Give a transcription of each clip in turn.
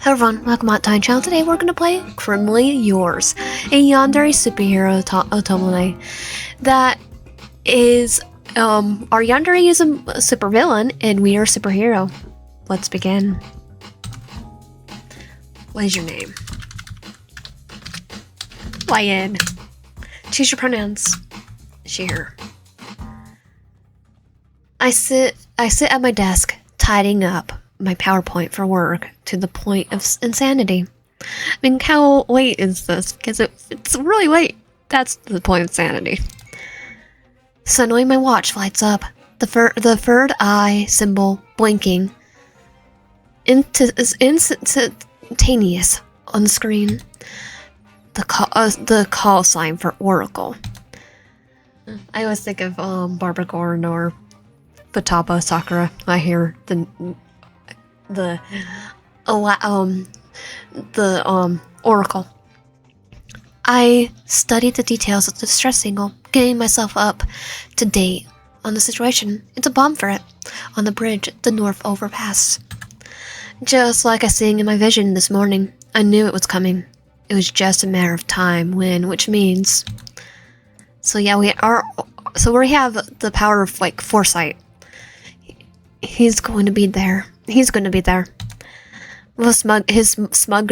Hello everyone, welcome back to my channel. Today we're going to play Criminally Yours, a Yandere superhero automata that is, our Yandere is a supervillain and we are a superhero. Let's begin. What is your name? Wyan. Choose your pronouns. She, her. I sit at my desk, tidying up my PowerPoint for work to the point of insanity. I mean, how late is this? Because it's really late. That's the point of insanity. Suddenly my watch lights up, the third eye symbol blinking instantaneous on the screen. The call sign for Oracle. I always think of Barbara Gordon or Futaba Sakura. I hear the Oracle. I studied the details of the distress signal, getting myself up to date on the situation. It's a bomb threat on the bridge, the North Overpass. Just like I seen in my vision this morning, I knew it was coming. It was just a matter of time which means. So yeah, we have the power of like foresight. He's going to be there. He's going to be there. With his smug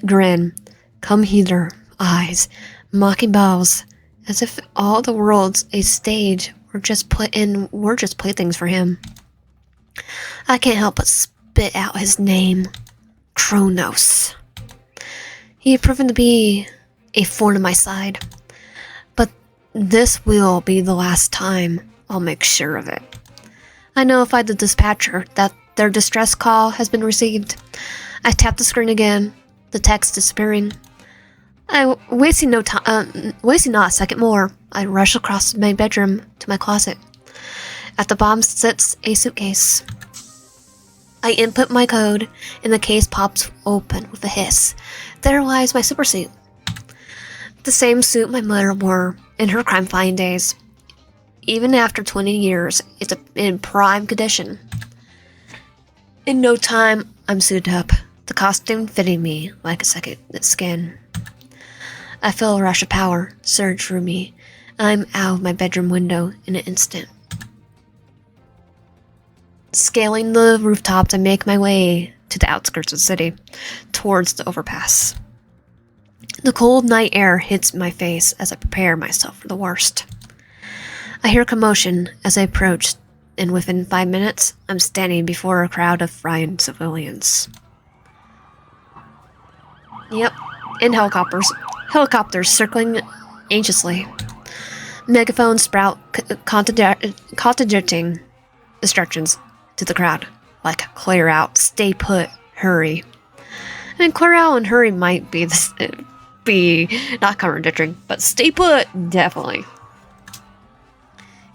grin, come hither eyes, mocking bows, as if all the world's a stage. We're just playthings for him. I can't help but spit out his name, Kronos. He had proven to be a thorn in my side, but this will be the last time. I'll make sure of it. I notified the dispatcher that their distress call has been received. I tapped the screen again, the text disappearing. Wasting not a second more, I rush across my bedroom to my closet. At the bottom sits a suitcase. I input my code, and the case pops open with a hiss. There lies my super suit. The same suit my mother wore in her crime-fighting days. Even after 20 years, it's in prime condition. In no time, I'm suited up, the costume fitting me like a second skin. I feel a rush of power surge through me, and I'm out of my bedroom window in an instant. Scaling the rooftops, I make my way to the outskirts of the city, towards the overpass. The cold night air hits my face as I prepare myself for the worst. I hear commotion as I approach, and within 5 minutes, I'm standing before a crowd of frightened civilians. Yep, and helicopters. Helicopters circling anxiously. Megaphones sprout contradicting instructions to the crowd, like clear out, stay put, hurry. I mean, clear out and hurry might be not contradicting, but stay put, definitely.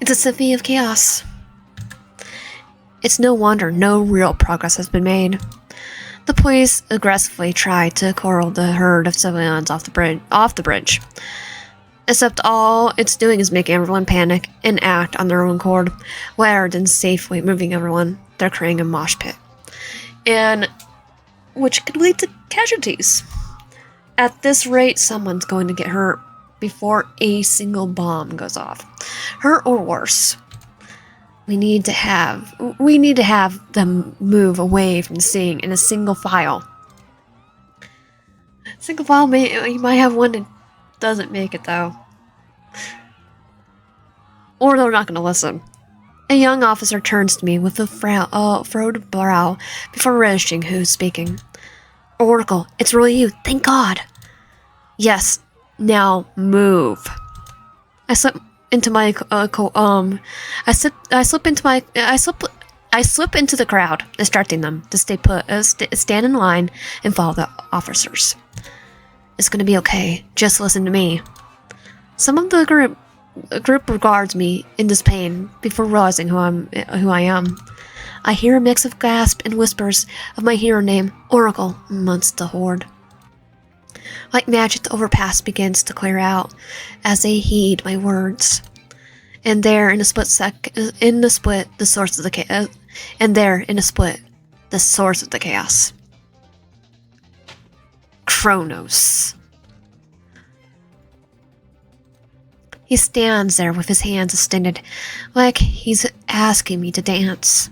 It's a symphony of chaos. It's no wonder no real progress has been made. The police aggressively try to corral the herd of civilians off the bridge. Except all it's doing is making everyone panic and act on their own accord, rather than safely moving everyone. They're creating a mosh pit, and which could lead to casualties. At this rate, someone's going to get hurt before a single bomb goes off. Hurt or worse. We need to have them move away from the scene in a single file. Single file, you might have one that doesn't make it though. Or they're not going to listen. A young officer turns to me with a furrowed brow before registering who's speaking. Oracle, it's really you, thank God. Yes, now move. I slip into the crowd, instructing them to stay put, stand in line, and follow the officers. It's gonna be okay. Just listen to me. Some of the group regards me in disdain before realizing who I am. I hear a mix of gasps and whispers of my hero name, Oracle, amongst the horde. Like magic, the overpass begins to clear out as they heed my words. And there, in a split, the source of the and there, in a split, The source of the chaos. Kronos. He stands there with his hands extended, like he's asking me to dance.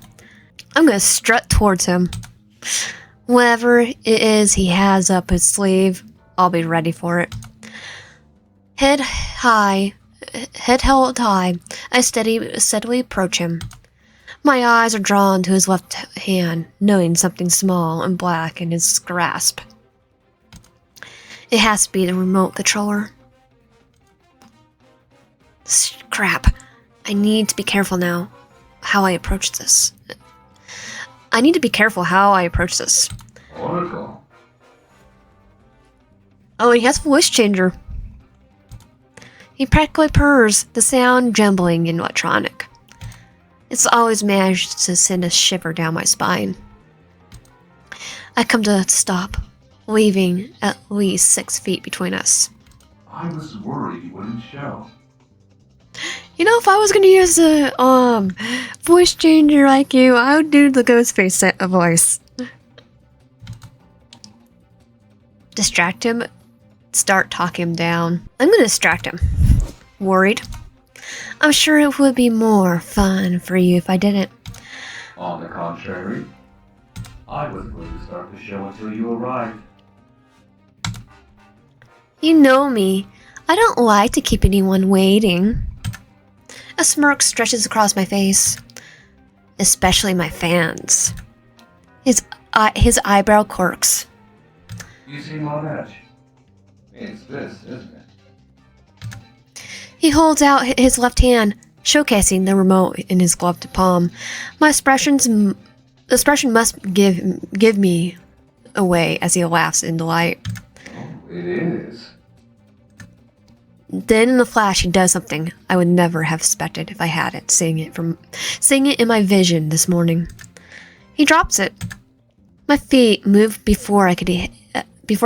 I'm gonna strut towards him. Whatever it is he has up his sleeve, I'll be ready for it. Head held high, I steadily approach him. My eyes are drawn to his left hand, knowing something small and black in his grasp. It has to be the remote controller. Crap. I need to be careful now how I approach this. Oracle. Oh, he has a voice changer. He practically purrs, the sound jumbling and electronic. It's always managed to send a shiver down my spine. I come to a stop, leaving at least 6 feet between us. I was worried you wouldn't show. You know, if I was gonna use a voice changer like you, I would do the Ghostface voice. Distract him. Start talking him down. I'm gonna distract him. Worried? I'm sure it would be more fun for you if I didn't. On the contrary, I wasn't going to start the show until you arrived. You know me. I don't like to keep anyone waiting. A smirk stretches across my face. Especially my fans. His eyebrow quirks. You seem on edge. It's this, isn't it? He holds out his left hand, showcasing the remote in his gloved palm. My expression must give me away as he laughs in delight. Oh, it is. Then in a flash he does something I would never have expected if I had it, seeing it in my vision this morning. He drops it. My feet move before I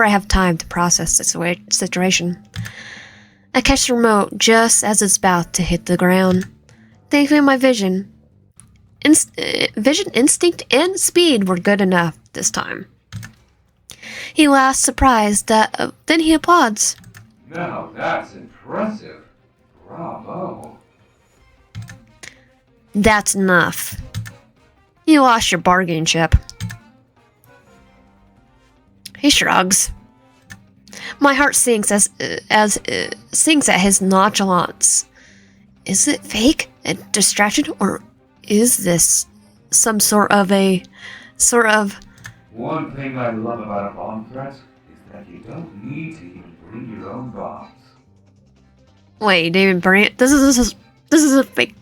have time to process the situation. I catch the remote just as it's about to hit the ground. Thankfully my vision, instinct, and speed were good enough this time. He laughs surprised, then he applauds. Now that's impressive. Bravo. That's enough. You lost your bargaining chip. He shrugs. My heart sinks sinks at his nonchalance. Is it fake? A distraction? Or is this some sort of... One thing I love about a bomb threat is that you don't need to even bring your own bombs. Wait, you didn't even bring it? This is a fake...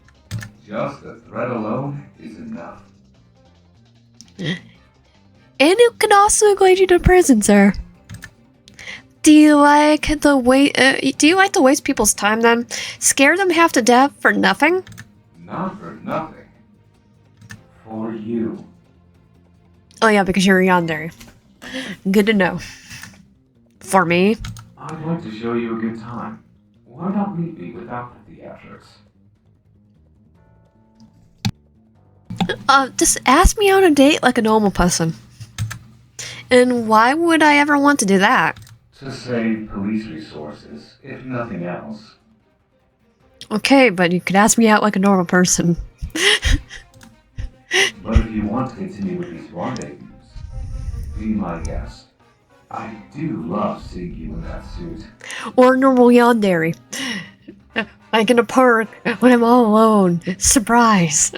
Just the threat alone is enough. And it could also lead you to prison, sir. Do you like to waste people's time then? Scare them half to death for nothing? Not for nothing. For you. Oh yeah, because you're Yandere. Good to know. For me? I'd like to show you a good time. Why not meet me without the theatrics? Just ask me on a date like a normal person. And why would I ever want to do that? To save police resources, if nothing else. Okay, but you could ask me out like a normal person. But if you want to continue with these rendezvous, be my guest. I do love seeing you in that suit. Or normal Yandere. Like in a park when I'm all alone. Surprise.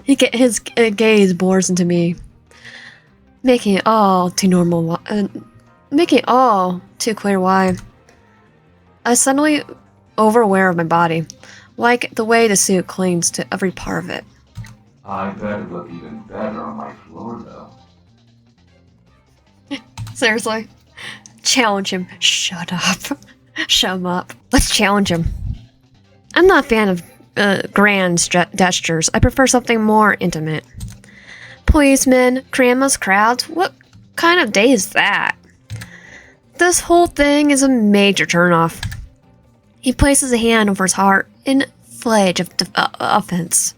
His gaze bores into me, making it all too normal. Making it all too clear why. I suddenly overaware of my body, like the way the suit clings to every part of it. I bet it look even better on my floor, though. Seriously? Challenge him. Shut up. Shut him up. Let's challenge him. I'm not a fan of grand gestures. I prefer something more intimate. Policemen, grandma's crowds, what kind of day is that? This whole thing is a major turnoff. He places a hand over his heart in fledge of offense.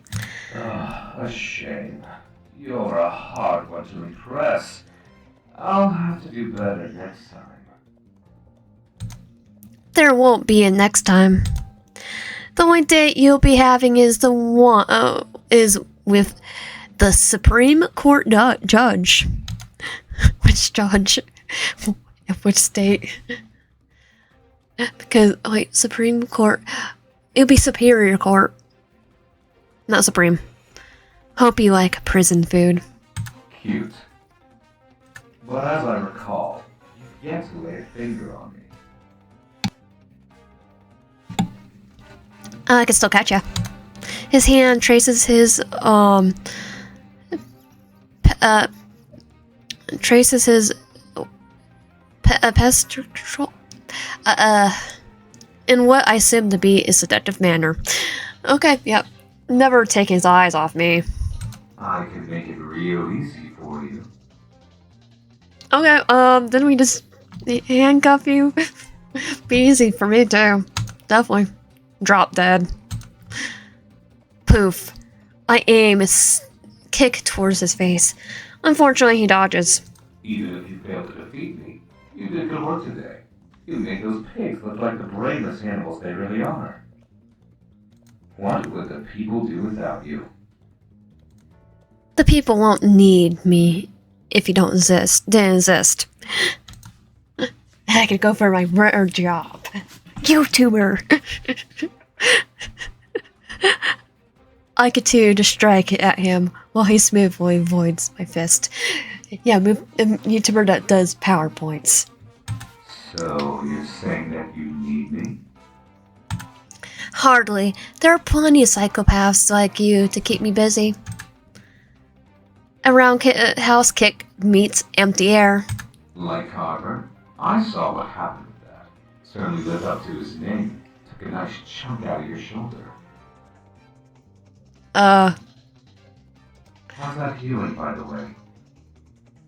A shame. You're a hard one to impress. I'll have to do better next time. There won't be a next time. The only date you'll be having is is with the Supreme Court judge. Which judge? Which state? Because, wait, Supreme Court. It'll be Superior Court. Not Supreme. Hope you like prison food. Cute. But as I recall, you've yet to lay a finger on me. I can still catch ya. His hand traces his, pest control, in what I assume to be a seductive manner. Okay, yep. Never take his eyes off me. I can make it real easy for you. Okay, then we just handcuff you. Be easy for me too. Definitely. Drop dead. Poof. I aim a kick towards his face. Unfortunately, he dodges. Even if you fail to defeat me, you did good work today. You made those pigs look like the brainless animals they really are. What would the people do without you? The people won't need me if you didn't exist. I could go for my rare job. YouTuber. I continue to strike at him while he smoothly avoids my fist. Yeah, YouTuber that does PowerPoints. So, you're saying that you need me? Hardly. There are plenty of psychopaths like you to keep me busy. A roundhouse kick meets empty air. Like Carver, I saw what happened with that. Certainly lived up to his name. Took a nice chunk out of your shoulder. How's that healing, by the way?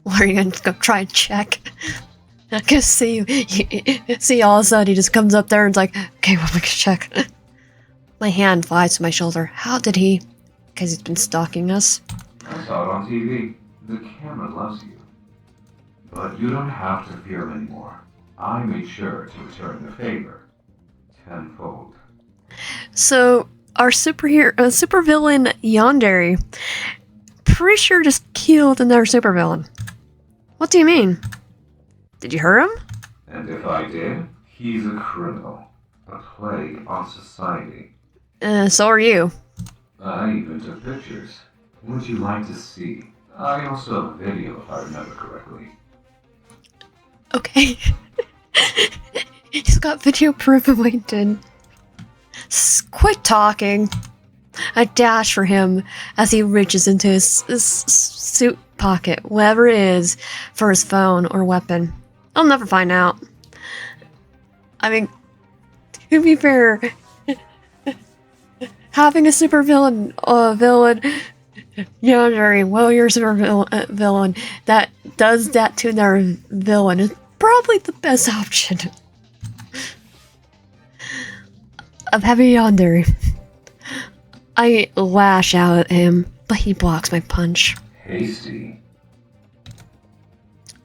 What are you gonna go try and check? I can see all of a sudden he just comes up there and is like, okay, well, we can check. My hand flies to my shoulder. How did he? Because he's been stalking us. I saw it on TV. The camera loves you. But you don't have to fear him anymore. I made sure to return the favor. Tenfold. So, our supervillain Yandere, pretty sure just killed another supervillain. What do you mean? Did you hurt him? And if I did, he's a criminal. A plague on society. So are you. I even took pictures. Would you like to see? I also have a video if I remember correctly. Okay. He's got video proof of what he did. Quit talking. I dash for him as he reaches into his suit pocket, whatever it is, for his phone or weapon. I'll never find out. I mean, to be fair, having a supervillain, you're a villain that does that to their villain is probably the best option. I'm having Yandere. I lash out at him, but he blocks my punch. Hasty.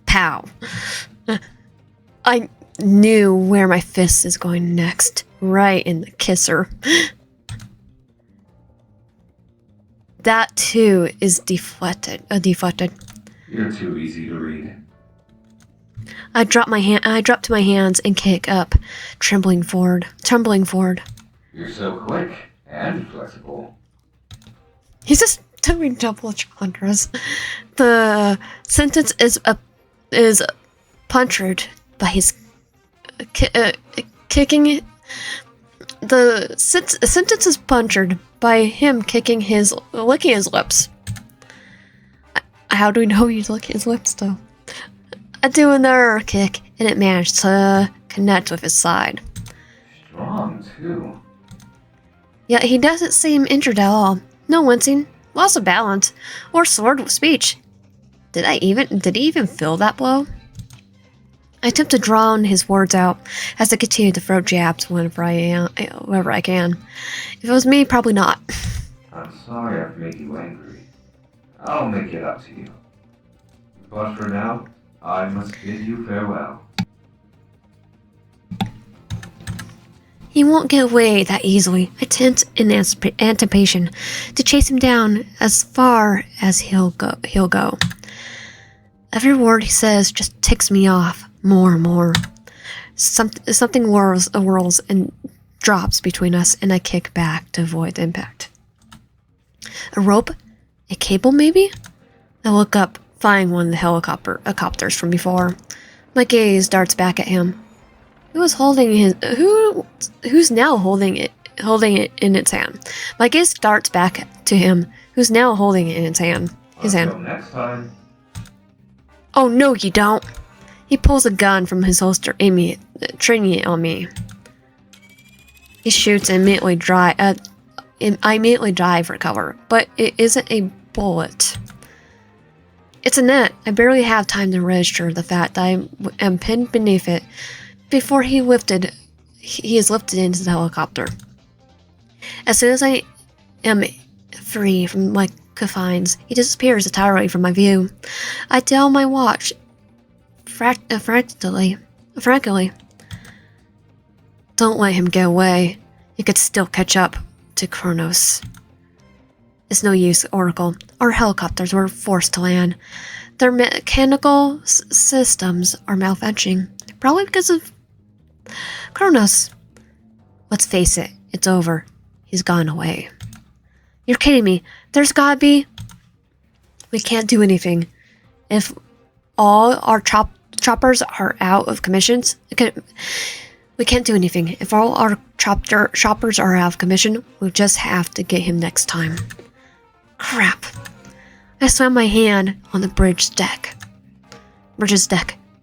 Pow. I knew where my fist is going next. Right in the kisser. That too is deflected. You're too easy to read. I drop to my hands and kick up, tumbling forward. You're so quick and flexible. He's just doing double entendres. The sentence is punctured by his kicking it. The sentence is punctured by him licking his lips. How do we know he's licking his lips though? I do another kick and it managed to connect with his side. Strong too. Yet he doesn't seem injured at all. No wincing, loss of balance, or slurred with speech. Did he even feel that blow? I attempt to drown his words out as I continue to throw jabs whenever I can. If it was me, probably not. I'm sorry I've made you angry. I'll make it up to you. But for now, I must bid you farewell. He won't get away that easily. I tense in anticipation to chase him down as far as he'll go. Every word he says just ticks me off more and more. Something whirls and drops between us, and I kick back to avoid the impact. A rope? A cable, maybe? I look up, finding one of the helicopters from before. My gaze darts back at him. Who's now holding it in its hand? My gaze darts back to him, who's now holding it in his hand. Until next time. Oh no, you don't! He pulls a gun from his holster, training it on me. He shoots and I immediately dive for cover, but it isn't a bullet. It's a net. I barely have time to register the fact that I am pinned beneath it before he is lifted into the helicopter. As soon as I am free from my confines, he disappears entirely from my view. I tell my watch frankly, don't let him get away. You could still catch up to Kronos. It's no use, Oracle. Our helicopters were forced to land. Their mechanical systems are malfunctioning, probably because of Kronos. Let's face it, it's over. He's gone away. You're kidding me. There's gotta be... We can't do anything. If all our choppers are out of commissions... We can't do anything. If all our choppers are out of commission, we'll just have to get him next time. Crap. I slam my hand on the bridge's deck.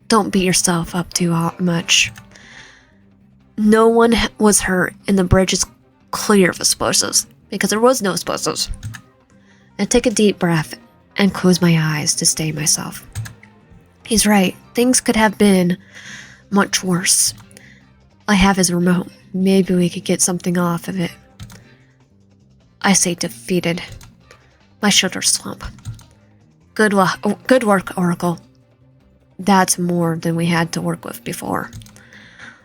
Don't beat yourself up too much. No one was hurt, and the bridge is clear of explosives, because there was no explosives. I take a deep breath and close my eyes to stay myself. He's right. Things could have been much worse. I have his remote. Maybe we could get something off of it. I say defeated. My shoulders slump. Good work, Oracle. That's more than we had to work with before.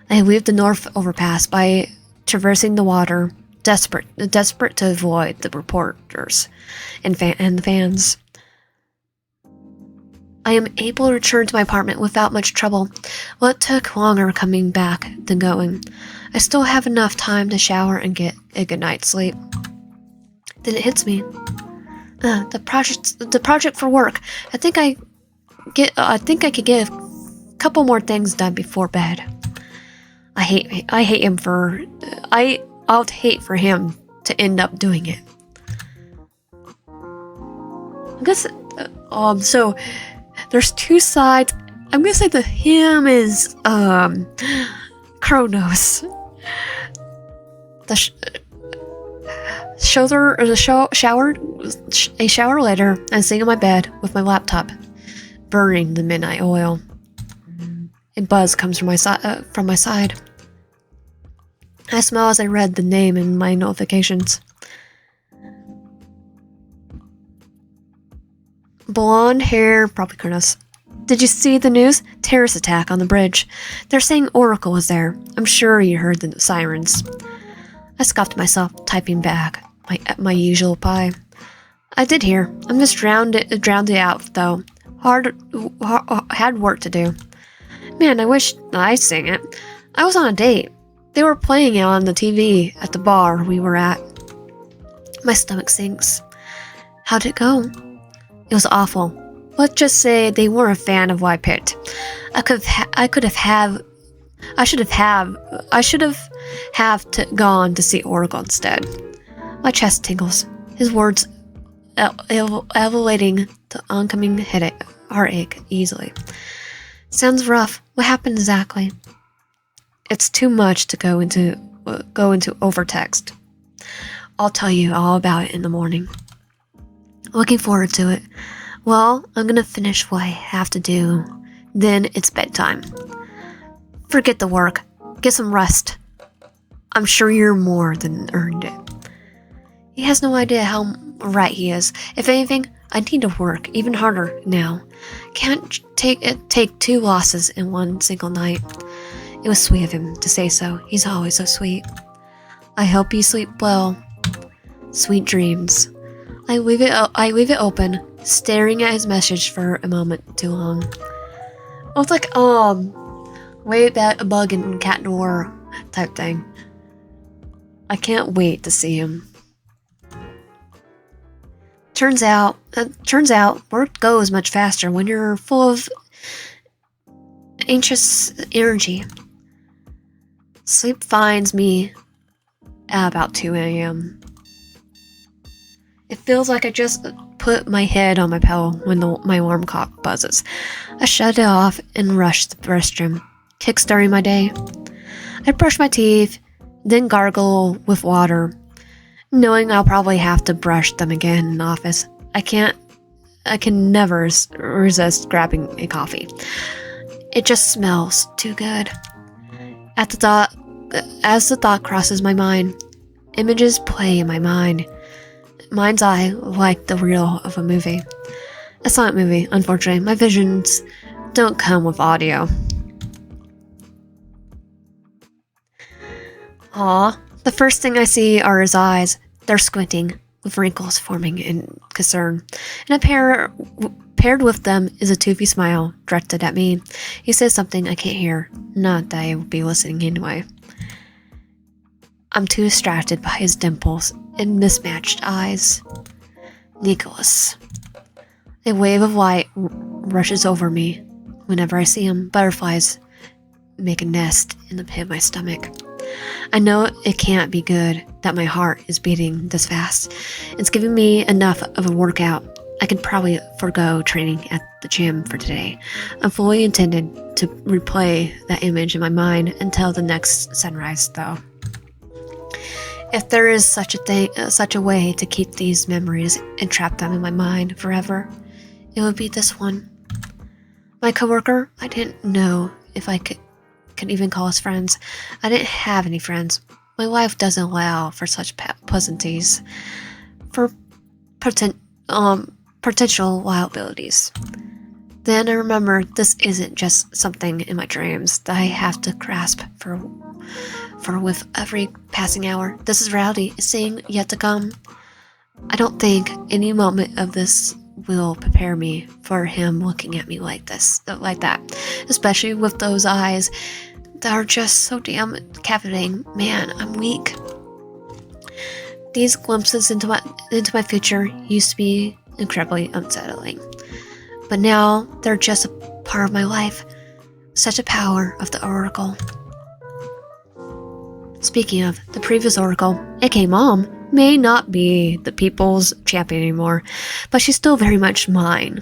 I leave the north overpass by traversing the water, desperate to avoid the reporters and the fans. I am able to return to my apartment without much trouble. Well, it took longer coming back than going. I still have enough time to shower and get a good night's sleep. Then it hits me. The project for work. I think I could get a couple more things done before bed. I'd hate for him to end up doing it. I guess so there's two sides. I'm gonna say that him is Kronos. A shower later, I'm sitting in my bed with my laptop, burning the midnight oil. A buzz comes from my side. I smile as I read the name in my notifications. Blonde hair, probably Kronos. Did you see the news? Terrorist attack on the bridge. They're saying Oracle was there. I'm sure you heard the sirens. I scoffed myself, typing back my usual pie. I did hear. I'm just drowned it out, though. Had work to do. Man, I wish I'd sing it. I was on a date. They were playing it on the TV at the bar we were at. My stomach sinks. How'd it go? It was awful. Let's just say they weren't a fan of what I picked. I should have gone to see Oracle instead. My chest tingles. His words elevating the oncoming heartache easily. Sounds rough. What happened exactly? It's too much to go into over text. I'll tell you all about it in the morning. Looking forward to it. Well, I'm gonna finish what I have to do. Then it's bedtime. Forget the work. Get some rest. I'm sure you're more than earned it. He has no idea how right he is. If anything, I need to work even harder now. Can't take 2 losses in one single night. It was sweet of him to say so. He's always so sweet. I hope you sleep well. Sweet dreams. I leave it open, staring at his message for a moment too long. It was like, way back a bug in cat door type thing. I can't wait to see him. Turns out, work goes much faster when you're full of anxious energy. Sleep finds me at about 2 a.m. It feels like I just put my head on my pillow when my alarm clock buzzes. I shut it off and rush to the restroom, kickstarting my day. I brush my teeth, then gargle with water, knowing I'll probably have to brush them again in the office. I can never resist grabbing a coffee. It just smells too good. As the thought crosses my mind, images play in my mind's eye like the reel of a movie. A silent movie, unfortunately. My visions don't come with audio. Aw, the first thing I see are his eyes. They're squinting, with wrinkles forming in concern. And paired with them is a toothy smile directed at me. He says something I can't hear. Not that I would be listening anyway. I'm too distracted by his dimples and mismatched eyes. Nicholas. A wave of light rushes over me. Whenever I see him, butterflies make a nest in the pit of my stomach. I know it can't be good that my heart is beating this fast. It's giving me enough of a workout. I could probably forgo training at the gym for today. I'm fully intended to replay that image in my mind until the next sunrise, though. If there is such a way to keep these memories and trap them in my mind forever, it would be this one. My coworker, I didn't know if I could even call us friends. I didn't have any friends. My life doesn't allow for such pleasantries, for potential liabilities. Then I remember this isn't just something in my dreams that I have to grasp for with every passing hour. This is reality, is saying yet to come. I don't think any moment of this will prepare me for him looking at me like that, especially with those eyes that are just so damn captivating. Man, I'm weak. These glimpses into my future used to be incredibly unsettling, but now they're just a part of my life. Such a power of the Oracle. Speaking of, the previous Oracle, aka Mom, may not be the people's champion anymore, but she's still very much mine.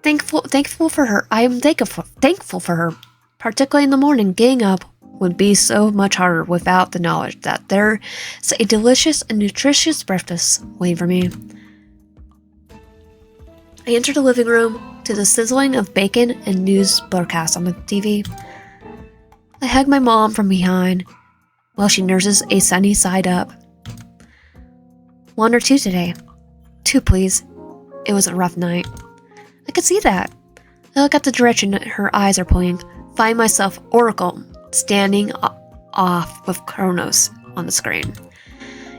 Thankful for her. I am thankful for her. Particularly in the morning, getting up would be so much harder without the knowledge that there's a delicious and nutritious breakfast waiting for me. I entered the living room to the sizzling of bacon and news broadcasts on the TV. I hug my mom from behind while she nurses a sunny side up. 1 or 2 today. 2, please. It was a rough night. I could see that. I look at the direction her eyes are pointing, find myself Oracle standing off with Kronos on the screen.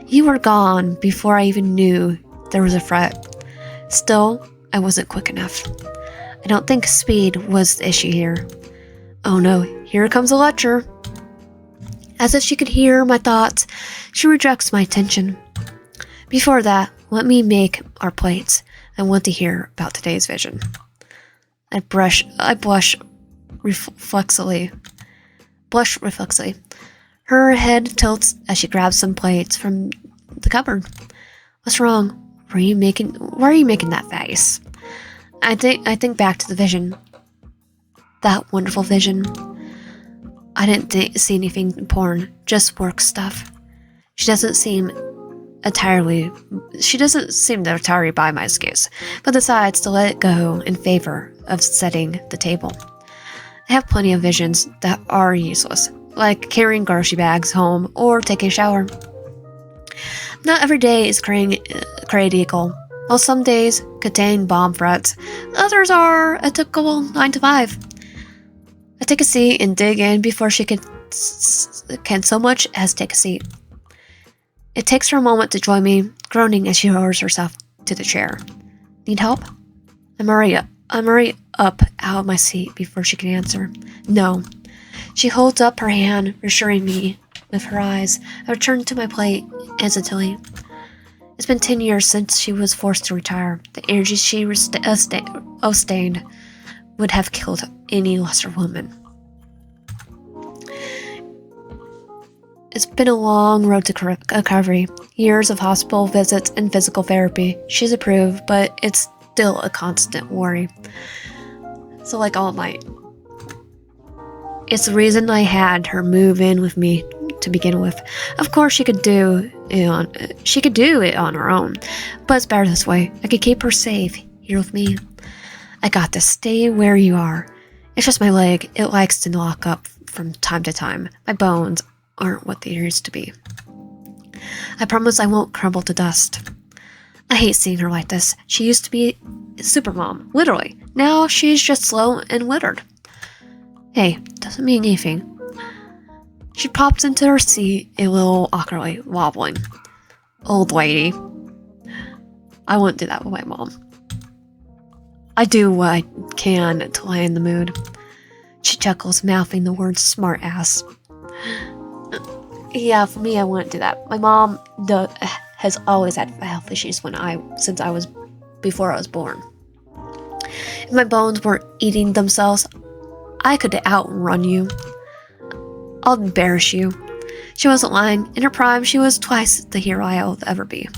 You were gone before I even knew there was a threat. Still, I wasn't quick enough. I don't think speed was the issue here. Oh no, here comes a lecture. As if she could hear my thoughts, she rejects my attention. Before that, let me make our plates. I want to hear about today's vision. I blush reflexively. Her head tilts as she grabs some plates from the cupboard. What's wrong? Why are you making that face? I think back to the vision. That wonderful vision. I didn't see anything important, just work stuff. She doesn't seem entirely buy my excuse, but decides to let it go in favor of setting the table. I have plenty of visions that are useless, like carrying grocery bags home or taking a shower. Not every day is created equal. While some days contain bomb threats, others are a typical 9 to 5. I take a seat and dig in before she can so much as take a seat. It takes her a moment to join me, groaning as she lowers herself to the chair. Need help? I'm already up out of my seat before she can answer. No. She holds up her hand, reassuring me with her eyes. I return to my plate hesitantly. It's been 10 years since she was forced to retire. The energy she sustained would have killed any lesser woman. It's been a long road to recovery. Years of hospital visits and physical therapy. She's approved, but it's still a constant worry. So like all night. It's the reason I had her move in with me to begin with. Of course, she could do it on her own, but it's better this way. I could keep her safe here with me. I got to stay where you are. It's just my leg. It likes to lock up from time to time. My bones aren't what they used to be. I promise I won't crumble to dust. I hate seeing her like this. She used to be a super mom, literally. Now she's just slow and withered. Hey, doesn't mean anything. She pops into her seat a little awkwardly, wobbling. Old lady. I wouldn't do that with my mom. I do what I can to lighten the mood. She chuckles, mouthing the words smart ass. Yeah, for me, I wouldn't do that. My mom has always had health issues before I was born. If my bones weren't eating themselves, I could outrun you. I'll embarrass you. She wasn't lying. In her prime, she was twice the hero I'll ever be.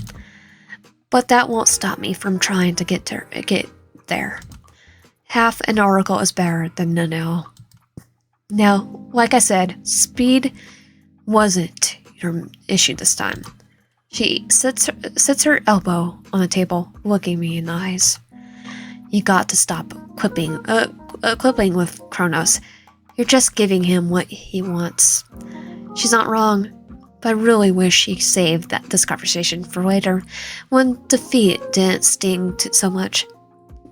But that won't stop me from trying to get there. Half an oracle is better than none at all. Now, like I said, speed wasn't your issue this time. She sits her elbow on the table, looking me in the eyes. You got to stop clipping with Kronos. You're just giving him what he wants. She's not wrong, but I really wish he saved this conversation for later, when defeat didn't sting so much.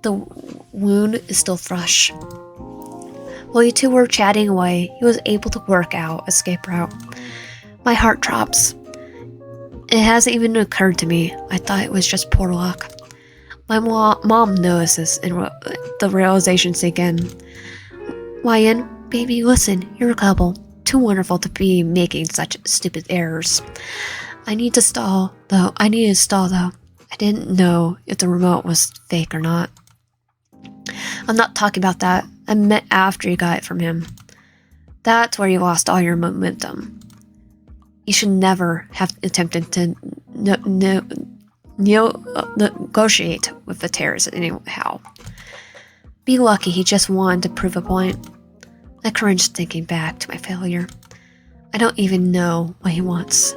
The wound is still fresh. While you two were chatting away, he was able to work out a escape route. My heart drops. It hasn't even occurred to me. I thought it was just poor luck. My mom notices and the realization sink in. Wyan, baby, listen, you're a couple. Too wonderful to be making such stupid errors. I need to stall, though. I didn't know if the remote was fake or not. I'm not talking about that. I meant after you got it from him. That's where you lost all your momentum. You should never have attempted to negotiate with the terrorists anyhow. Be lucky he just wanted to prove a point. I cringed thinking back to my failure. I don't even know what he wants.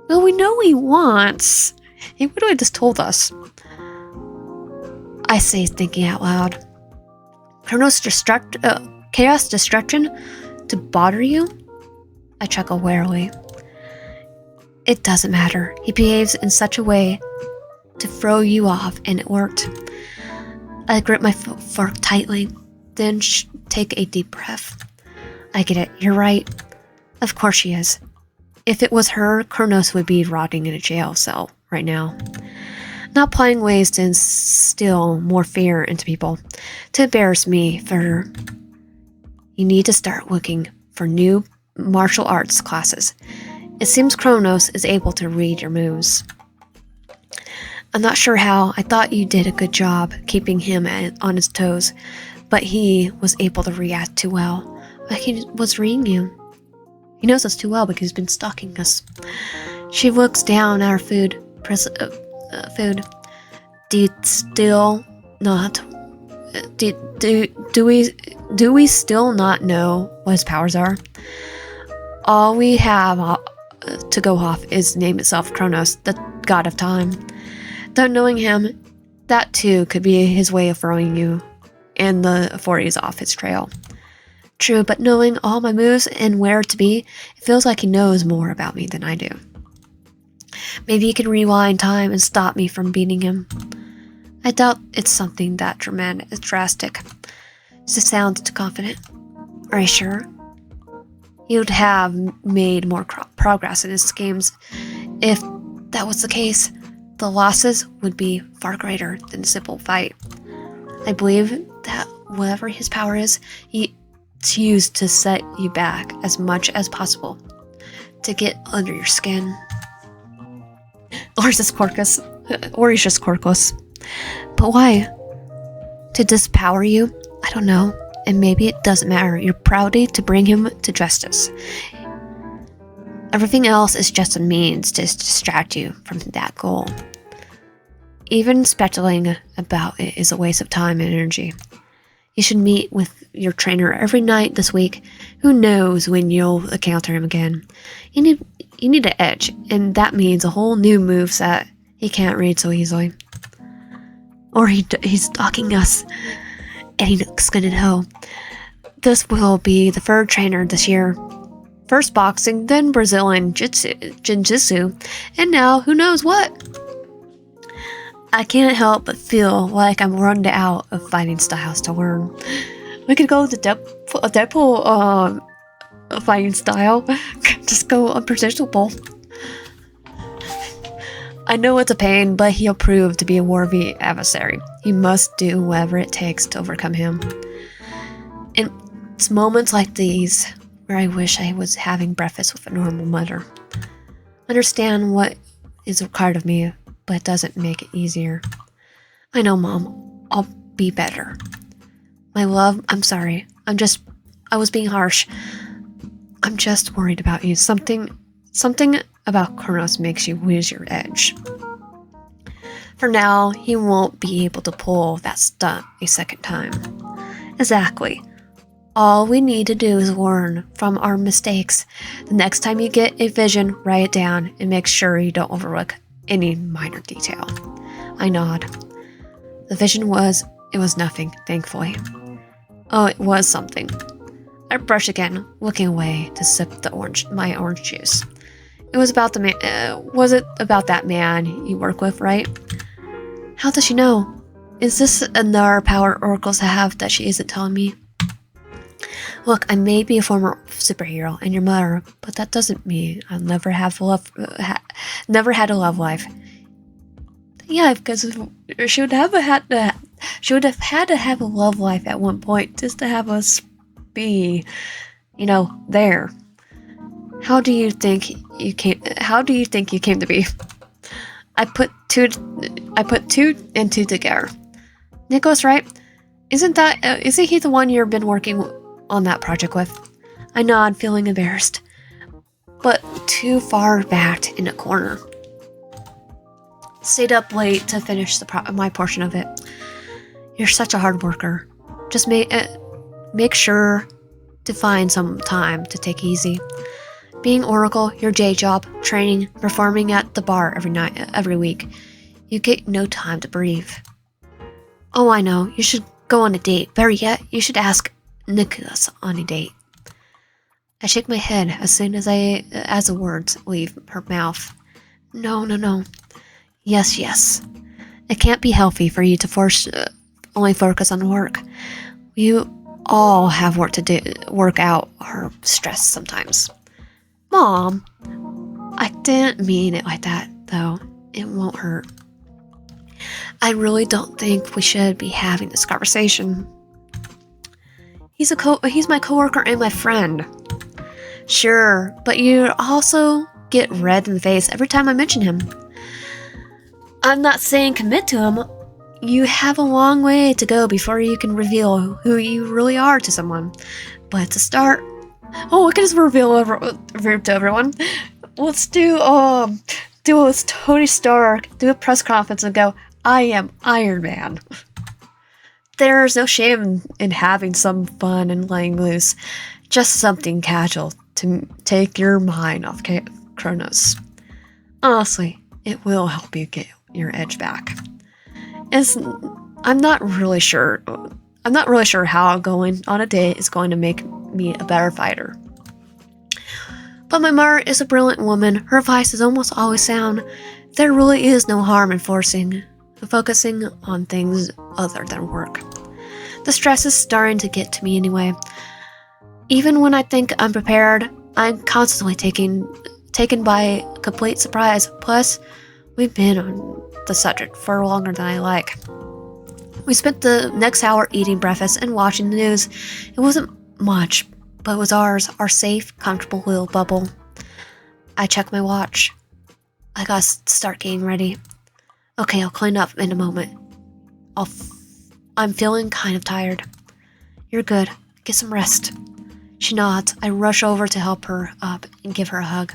Well, we know what he wants. He literally just told us. I say, thinking out loud. Chaos destruction to bother you? I chuckle warily. It doesn't matter. He behaves in such a way to throw you off, and it worked. I grip my fork tightly, then take a deep breath. I get it. You're right. Of course she is. If it was her, Kronos would be rotting in a jail cell right now. Not applying ways to instill more fear into people, to embarrass me further. You need to start looking for new martial arts classes. It seems Kronos is able to read your moves. I'm not sure how. I thought you did a good job keeping him on his toes, but he was able to react too well. Like he was reading you. He knows us too well because he's been stalking us. She looks down at our food. Do you still not? Do we still not know what his powers are? All we have to go off is name itself Kronos, the god of time. Without knowing him, that too could be his way of throwing you and the authorities off his trail. True, but knowing all my moves and where to be, it feels like he knows more about me than I do. Maybe you can rewind time and stop me from beating him. I doubt it's something that drastic. It sounds too confident. Are you sure? You'd have made more progress in his games if that was the case. The losses would be far greater than a simple fight. I believe that whatever his power is, it's used to set you back as much as possible, to get under your skin. Or is this Corcus? Or he's just Corcus. But why? To dispower you? I don't know. And maybe it doesn't matter. You're proudly to bring him to justice. Everything else is just a means to distract you from that goal. Even speculating about it is a waste of time and energy. You should meet with your trainer every night this week. Who knows when you'll encounter him again. You need an edge, and that means a whole new moveset he can't read so easily. Or he's stalking us, and he's gonna know. This will be the third trainer this year. First boxing, then Brazilian jiu-jitsu, and now who knows what. I can't help but feel like I'm run out of fighting styles to learn. We could go to Deadpool fighting style. Just go unpredictable. I know it's a pain, but he'll prove to be a worthy adversary. You must do whatever it takes to overcome him. And it's moments like these where I wish I was having breakfast with a normal mother. Understand what is required of me, but it doesn't make it easier. I know, Mom. I'll be better. My love, I'm sorry. I was being harsh. I'm just worried about you. Something about Kronos makes you lose your edge. For now, he won't be able to pull that stunt a second time. Exactly. All we need to do is learn from our mistakes. The next time you get a vision, write it down and make sure you don't overlook any minor detail. I nod. The vision was nothing, thankfully. Oh, it was something. I brush again, looking away to sip my orange juice. It was about was it about that man you work with, right? How does she know? Is this another power oracles have that she isn't telling me? Look, I may be a former superhero and your mother, but that doesn't mean I'll never had a love life. Yeah, because she would have had to have a love life at one point just to have us be, there. How do you think you came to be? I put two and two together. Nicholas, right? Isn't he the one you've been working on that project with? I nod, feeling embarrassed, but too far backed in a corner. Stayed up late to finish my portion of it. You're such a hard worker. Just make sure to find some time to take easy. Being Oracle, your day job, training, performing at the bar every week. You get no time to breathe. Oh, I know. You should go on a date. Better yet, you should ask Nicholas on a date. I shake my head as soon as the words leave her mouth. No. Yes. It can't be healthy for you to only focus on work. You all have work to do, work out our stress sometimes. Mom, I didn't mean it like that, though. It won't hurt. I really don't think we should be having this conversation. He's my coworker and my friend. Sure, but you also get red in the face every time I mention him. I'm not saying commit to him. You have a long way to go before you can reveal who you really are to someone. But to start, we can just reveal to everyone. Let's do a Tony Stark, do a press conference and go, I am Iron Man. There's no shame in having some fun and laying loose. Just something casual to take your mind off Kronos. Honestly, it will help you get your edge back. I'm not really sure how going on a date is going to make me a better fighter. But my mother is a brilliant woman. Her advice is almost always sound. There really is no harm in focusing on things other than work. The stress is starting to get to me anyway. Even when I think I'm prepared, I'm constantly taken by complete surprise. Plus, we've been on the subject for longer than I like. We spent the next hour eating breakfast and watching the news. It wasn't much, but it was ours, our safe, comfortable little bubble. I check my watch. I gotta start getting ready. Okay, I'll clean up in a moment. I'm feeling kind of tired. You're good. Get some rest. She nods. I rush over to help her up and give her a hug.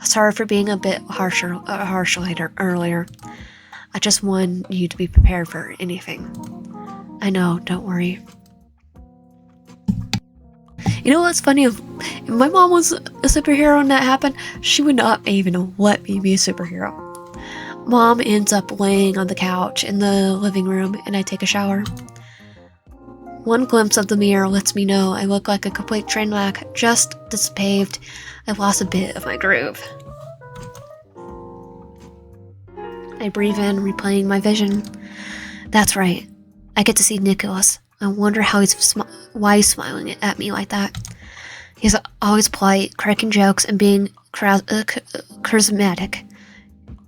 Sorry for being a bit harsh earlier. I just want you to be prepared for anything. I know, don't worry. You know what's funny? If my mom was a superhero and that happened, she would not even let me be a superhero. Mom ends up laying on the couch in the living room and I take a shower. One glimpse of the mirror lets me know I look like a complete train wreck, just dispaved. I've lost a bit of my groove. I breathe in, replaying my vision. That's right. I get to see Nicholas. I wonder how why he's smiling at me like that. He's always polite, cracking jokes, and being charismatic.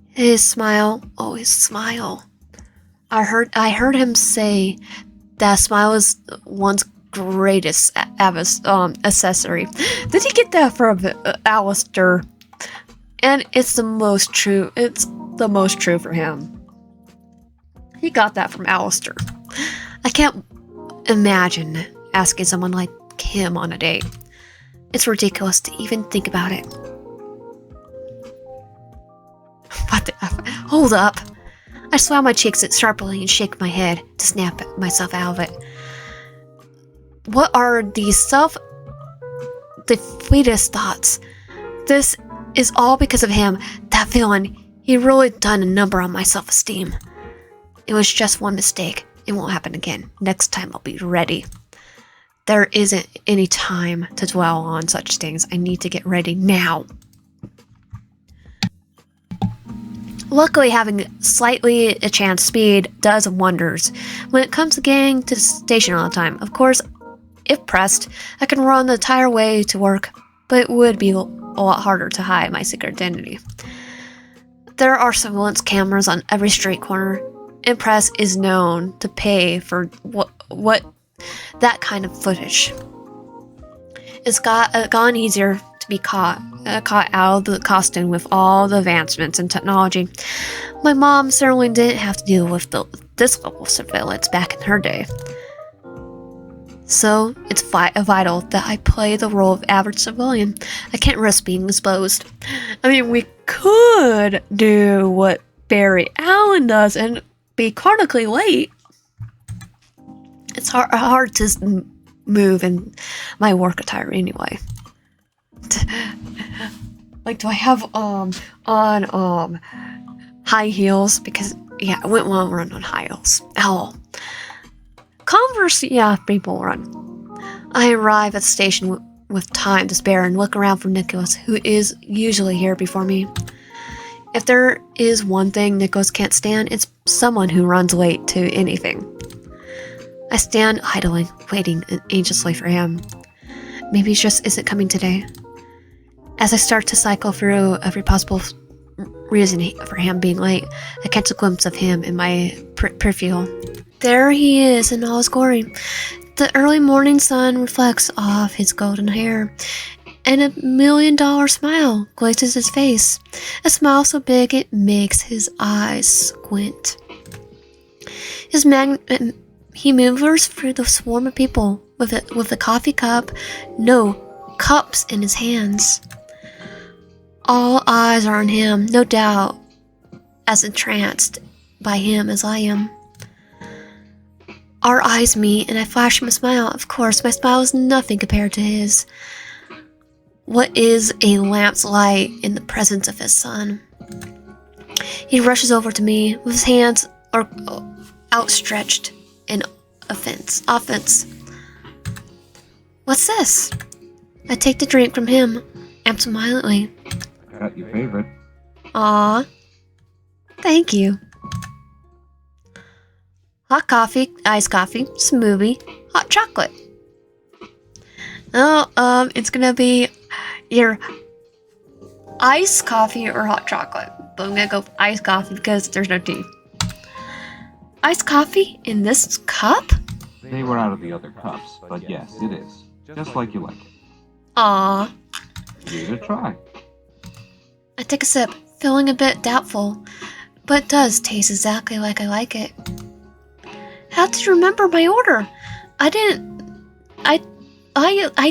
His smile, always smile. I heard him say that smile is one's greatest accessory. Did he get that from Alistair? And it's the most true. It's the most true for him. He got that from Alistair. I can't imagine asking someone like him on a date. It's ridiculous to even think about it. What the F? Hold up. I swell my cheeks sharply and shake my head to snap myself out of it. What are these self-defeatist thoughts? This is all because of him, that villain. He really done a number on my self-esteem. It was just one mistake. It won't happen again. Next time I'll be ready. There isn't any time to dwell on such things. I need to get ready now. Luckily, having slightly a chance speed does wonders when it comes to getting to the station all the time. Of course, if pressed, I can run the entire way to work, but it would be a lot harder to hide my secret identity. There are surveillance cameras on every street corner, and press is known to pay for what that kind of footage. It's gone easier to be caught out of the costume with all the advancements in technology. My mom certainly didn't have to deal with this level of surveillance back in her day. So, it's vital that I play the role of average civilian. I can't risk being exposed. I mean, we could do what Barry Allen does and be chronically late. It's hard to move in my work attire anyway. Like, do I have on high heels? Because yeah, I wouldn't want to run on high heels. Ow. Converse, yeah, people run. I arrive at the station with time to spare and look around for Nicholas, who is usually here before me. If there is one thing Nicholas can't stand, it's someone who runs late to anything. I stand idling, waiting anxiously for him. Maybe he just isn't coming today. As I start to cycle through every possible reason for him being late, I catch a glimpse of him in my peripheral. There he is in all his glory. The early morning sun reflects off his golden hair, and $1 million smile glazes his face. A smile so big it makes his eyes squint. He maneuvers through the swarm of people with a coffee cup, no, cups in his hands. All eyes are on him, no doubt, as entranced by him as I am. Our eyes meet, and I flash him a smile. Of course, my smile is nothing compared to his. What is a lamp's light in the presence of his sun? He rushes over to me with his hands outstretched in offense. What's this? I take the drink from him, absentmindedly. Got your favorite. Aww. Thank you. Hot coffee, iced coffee, smoothie, hot chocolate. Oh, it's gonna be your iced coffee or hot chocolate. But I'm gonna go iced coffee because there's no tea. Iced coffee in this cup? They were out of the other cups, but yes, it is. Just like you like it. Aww. Give it a try. I take a sip, feeling a bit doubtful, but it does taste exactly like I like it. How did you remember my order? I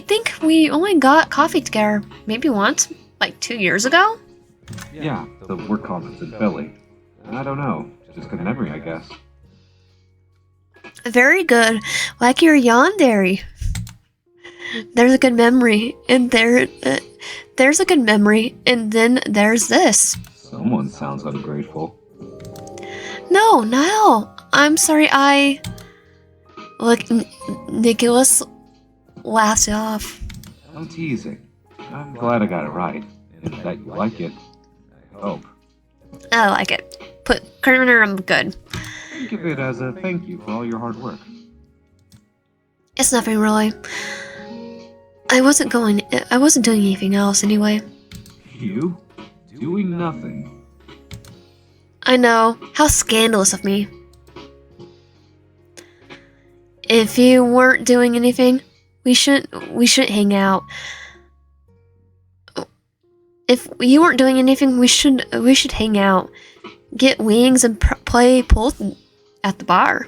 think we only got coffee together maybe once, like 2 years ago? Yeah, the work conference in Philly. I don't know. Just good memory, I guess. Very good. Like your Yandere. There's a good memory, and there's a good memory, and then there's this. Someone sounds ungrateful. No. I'm sorry, Look, Nicholas laughs it off. I'm teasing. I'm glad I got it right. And that you like it. I hope. I like it. Put Kerner, I'm good. Think of it as a thank you for all your hard work. It's nothing really. I wasn't doing anything else anyway. You? Doing nothing. I know. How scandalous of me. If you weren't doing anything, we shouldn't hang out. If you weren't doing anything, we should hang out. Get wings and play pool at the bar.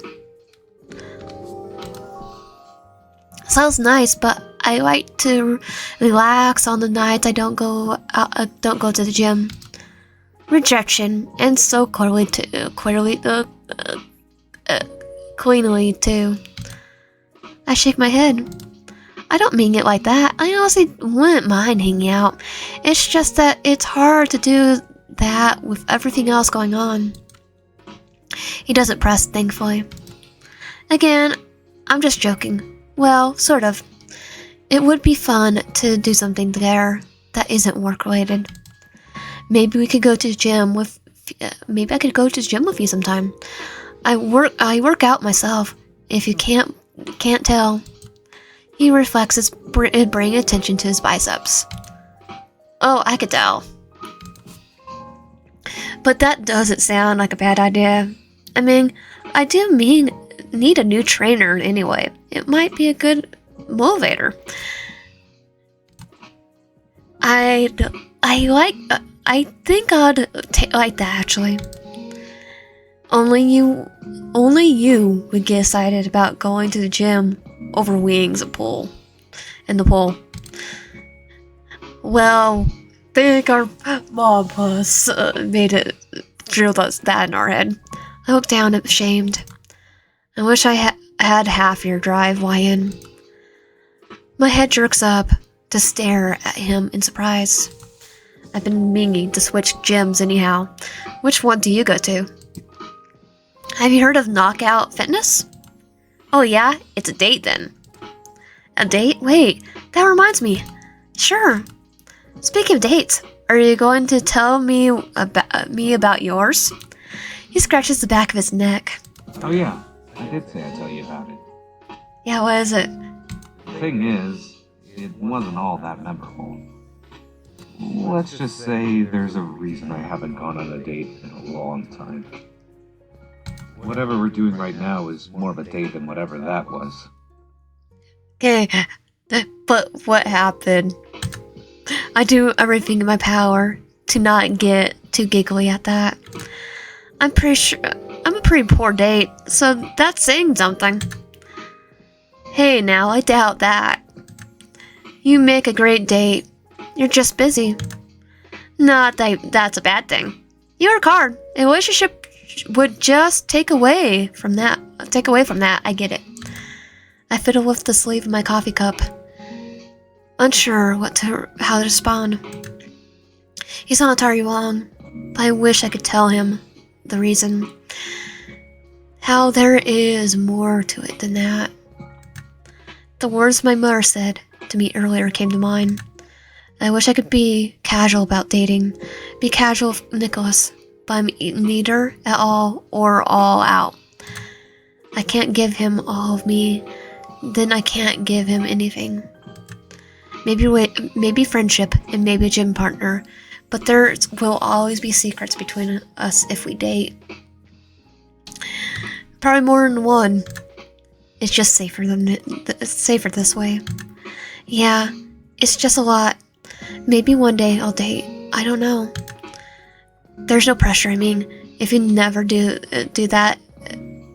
Sounds nice, but I like to relax on the nights I don't go to the gym. Rejection, and so clearly cleanly too. I shake my head. I don't mean it like that. I honestly wouldn't mind hanging out. It's just that it's hard to do that with everything else going on. He doesn't press, thankfully. Again, I'm just joking. Well, sort of. It would be fun to do something there that isn't work-related. Maybe we could go to the gym with... Maybe I could go to the gym with you sometime. I work out myself, if you can't tell. He reflexes, bringing attention to his biceps. Oh, I could tell. But that doesn't sound like a bad idea. I mean, I do need a new trainer anyway. It might be a good motivator. I think I'd like that actually. Only you would get excited about going to the gym over wings and the pool. Well, think our mom was made it drilled us that in our head. I look down ashamed. I wish I had half your drive, YN. My head jerks up to stare at him in surprise. I've been meaning to switch gyms anyhow. Which one do you go to? Have you heard of Knockout Fitness? Oh yeah, it's a date then. A date? Wait, that reminds me. Sure. Speaking of dates, are you going to tell me about yours? He scratches the back of his neck. Oh yeah, I did say I'd tell you about it. Yeah, what is it? The thing is, it wasn't all that memorable. Let's just say there's a reason I haven't gone on a date in a long time. Whatever we're doing right now is more of a date than whatever that was. Okay, but what happened? I do everything in my power to not get too giggly at that. I'm pretty sure I'm a pretty poor date, so that's saying something. Hey now, I doubt that. You make a great date. You're just busy. Not that that's a bad thing. You work hard. A relationship would just take away from that. I get it. I fiddle with the sleeve of my coffee cup, unsure how to respond. He's not entirely wrong, but I wish I could tell him the reason. How there is more to it than that. The words my mother said to me earlier came to mind. I wish I could be casual about dating, be casual with Nicholas, but I'm neither at all or all out. I can't give him all of me, then I can't give him anything. Maybe friendship and maybe a gym partner, but there will always be secrets between us if we date. Probably more than one. It's just safer safer this way. Yeah, it's just a lot. Maybe one day I'll date. I don't know. There's no pressure. I mean, if you never do that,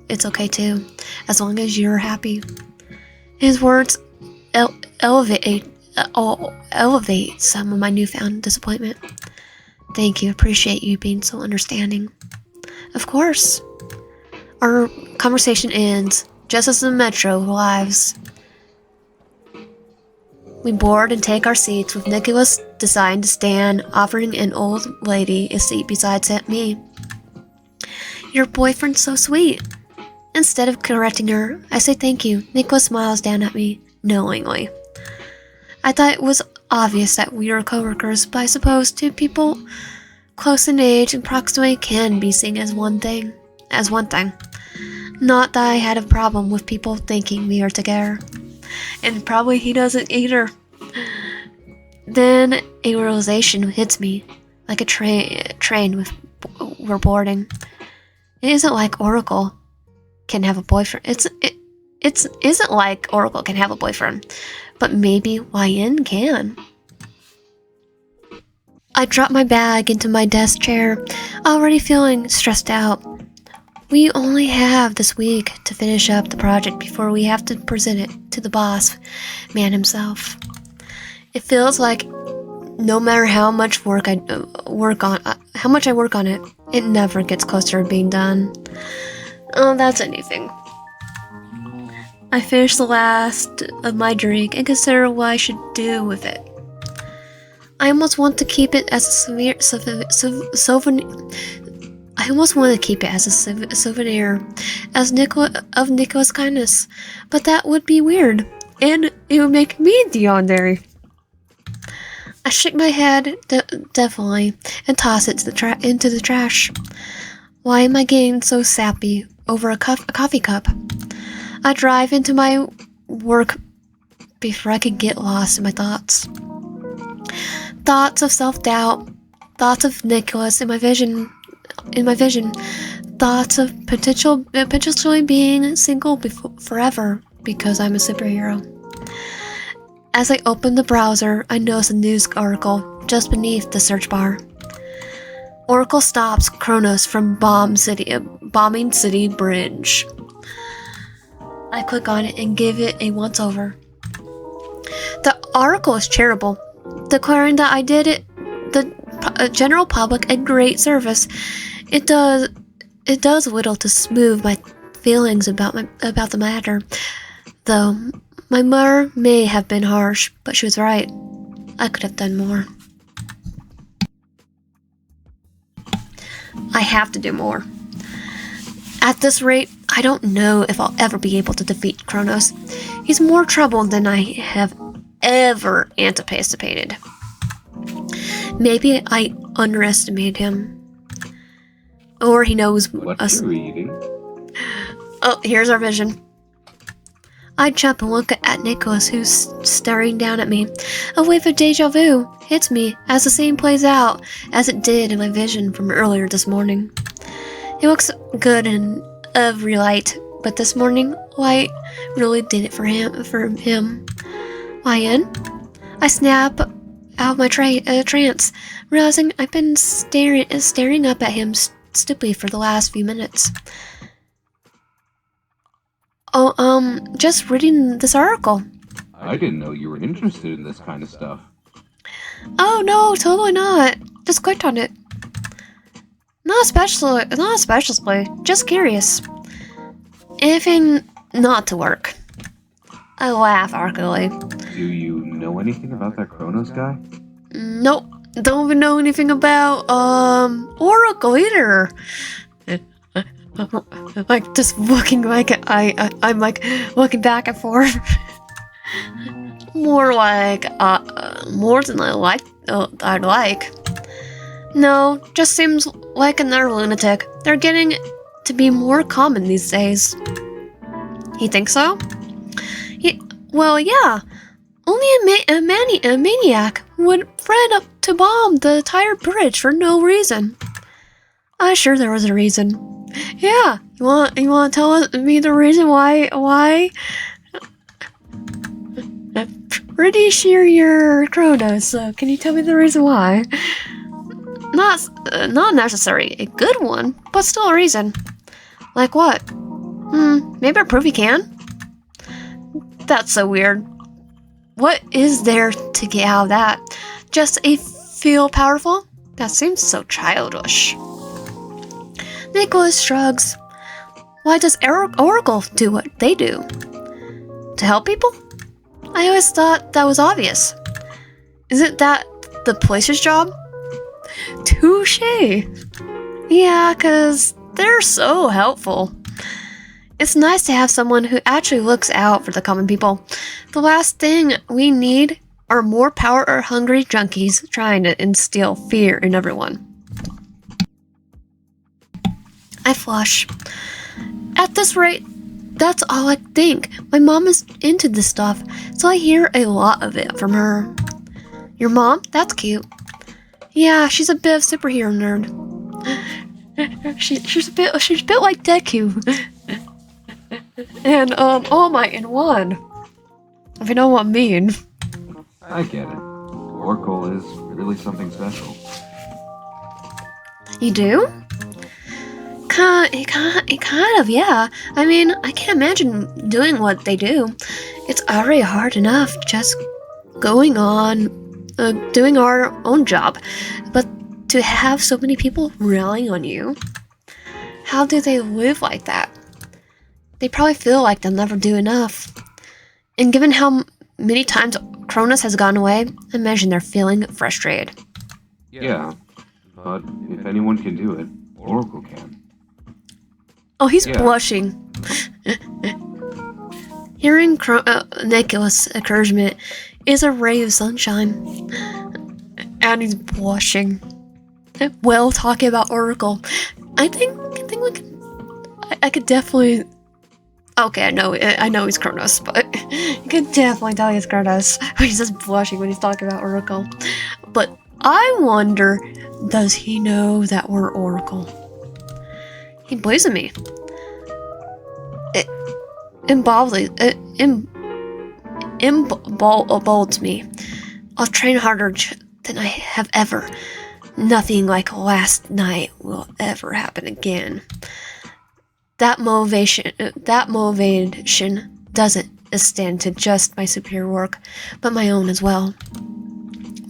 it's okay too, as long as you're happy. His words elevate some of my newfound disappointment. Thank you. Appreciate you being so understanding. Of course. Our conversation ends just as the metro arrives. We board and take our seats, with Nicholas deciding to stand, offering an old lady a seat beside me. Your boyfriend's so sweet. Instead of correcting her, I say thank you. Nicholas smiles down at me, knowingly. I thought it was obvious that we were co-workers, but I suppose two people close in age and proximity can be seen as one thing. Not that I had a problem with people thinking we are together. And probably he doesn't either. Then a realization hits me, like a train we're boarding. It isn't like Oracle can have a boyfriend. It isn't like Oracle can have a boyfriend, but maybe YN can. I drop my bag into my desk chair, already feeling stressed out. We only have this week to finish up the project before we have to present it to the boss man himself. It feels like no matter how much I work on it, it never gets closer to being done. Oh, that's anything. I finish the last of my drink and consider what I should do with it. I almost want to keep it as a souvenir. I almost want to keep it as a souvenir of Nicholas' kindness, but that would be weird, and it would make me the Yandere. I shake my head definitely and toss it into the trash. Why am I getting so sappy over a coffee cup? I drive into my work before I could get lost in my thoughts. Thoughts of self-doubt, thoughts of Nicholas in my vision, thoughts of potentially being single forever because I'm a superhero. As I open the browser, I notice a news article just beneath the search bar. Oracle stops Kronos from bombing city bridge. I click on it and give it a once-over. The article is charitable, declaring that I did it the general public a great service. It does little to smooth my feelings about the matter, though my mother may have been harsh, but she was right. I could have done more. I have to do more. At this rate, I don't know if I'll ever be able to defeat Kronos. He's more trouble than I have ever anticipated. Maybe I underestimated him. Or he knows us. What are you eating? Oh, here's our vision. I jump and look at Nicholas, who's staring down at me. A wave of deja vu hits me as the scene plays out as it did in my vision from earlier this morning. It looks good in every light, but this morning, light really did it for him. YN? I snap out of my trance, realizing I've been staring up at him stupidly for the last few minutes. Oh, just reading this article. I didn't know you were interested in this kind of stuff. Oh no, totally not. Just clicked on it. Not especially, just curious. Anything not to work. I laugh awkwardly. Do you know anything about that Kronos guy? Nope, don't even know anything about, Oracle either. Like, just looking like I'm like looking back and forth. More like, more than I'd like. No, just seems like another lunatic. They're getting to be more common these days. You think so? Well, yeah. Only a maniac would threat up to bomb the entire bridge for no reason. I'm sure there was a reason. Yeah, you want to tell me the reason why? Pretty sure you're Kronos, so can you tell me the reason why? Not necessarily a good one, but still a reason. Like what? Maybe I prove you can? That's so weird. What is there to get out of that? Just a feel powerful? That seems so childish. Nicholas shrugs. Why does Oracle do what they do? To help people? I always thought that was obvious. Isn't that the police's job? Touché. Yeah, 'cause they're so helpful. It's nice to have someone who actually looks out for the common people. The last thing we need are more power-hungry junkies trying to instill fear in everyone. I flush. At this rate, that's all I think. My mom is into this stuff, so I hear a lot of it from her. Your mom? That's cute. Yeah, she's a bit of superhero nerd. She's built like Deku. And All Might in one. If you know what I mean. I get it. Oracle is really something special. You do? Kind of, yeah. I mean, I can't imagine doing what they do. It's already hard enough just going on, doing our own job. But to have so many people relying on you, how do they live like that? They probably feel like they'll never do enough. And given how many times Cronus has gone away, I imagine they're feeling frustrated. Yeah, but if anyone can do it, Oracle can. Oh, he's blushing. Hearing Nicholas' encouragement is a ray of sunshine. And he's blushing. Well, talking about Oracle, I think we could. I could definitely. Okay, I know he's Kronos, but you can definitely tell he's Kronos. He's just blushing when he's talking about Oracle. But I wonder, does he know that we're Oracle? He believes in me. It embolds me. I'll train harder than I have ever. Nothing like last night will ever happen again. That motivation doesn't extend to just my superior work, but my own as well.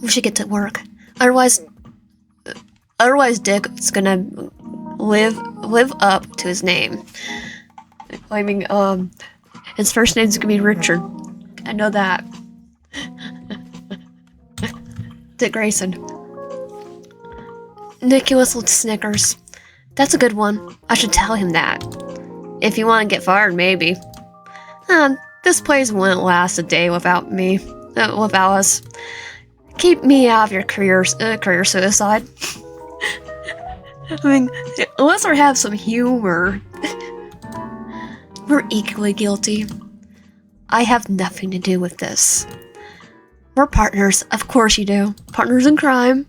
We should get to work. Otherwise Dick's gonna live up to his name. Claiming his first name's gonna be Richard. I know that. Dick Grayson. Nicholas snickers. That's a good one. I should tell him that. If you want to get fired, maybe. This place wouldn't last a day without me. Without us. Keep me out of your career suicide. I mean, unless we have some humor. We're equally guilty. I have nothing to do with this. We're partners. Of course you do. Partners in crime.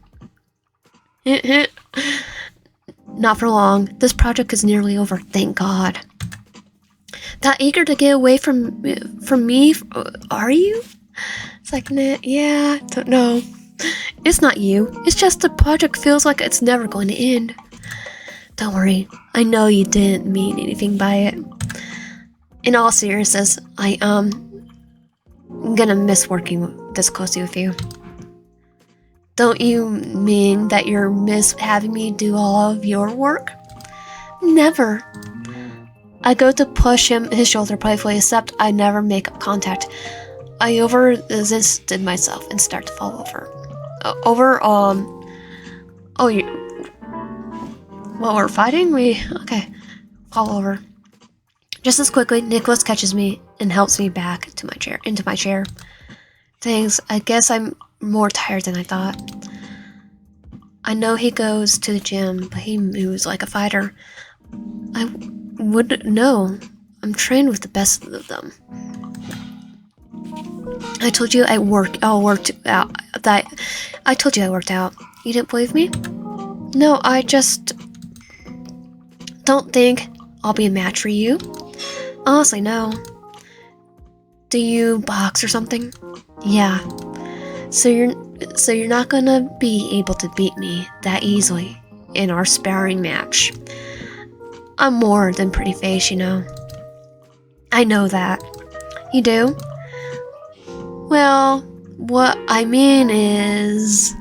Not for long. This project is nearly over, thank God. That eager to get away from me, are you? It's like, nah, yeah, don't know. It's not you. It's just the project feels like it's never going to end. Don't worry. I know you didn't mean anything by it. In all seriousness, I'm gonna miss working this closely with you. Don't you mean that you're miss having me do all of your work? Never. I go to push his shoulder playfully, except I never make contact. I over-resisted myself and start to fall over. Well, we're fighting? Okay. Fall over. Just as quickly, Nicholas catches me and helps me back into my chair. Thanks, I guess I'm more tired than I thought. I know he goes to the gym, but he moves like a fighter. I wouldn't know. I'm trained with the best of them. I told you I worked out. I told you I worked out. You didn't believe me? No, I just don't think I'll be a match for you. Honestly, no. Do you box or something? Yeah. So you're not gonna be able to beat me that easily in our sparring match. I'm more than pretty face, you know. I know that. You do? Well, what I mean is...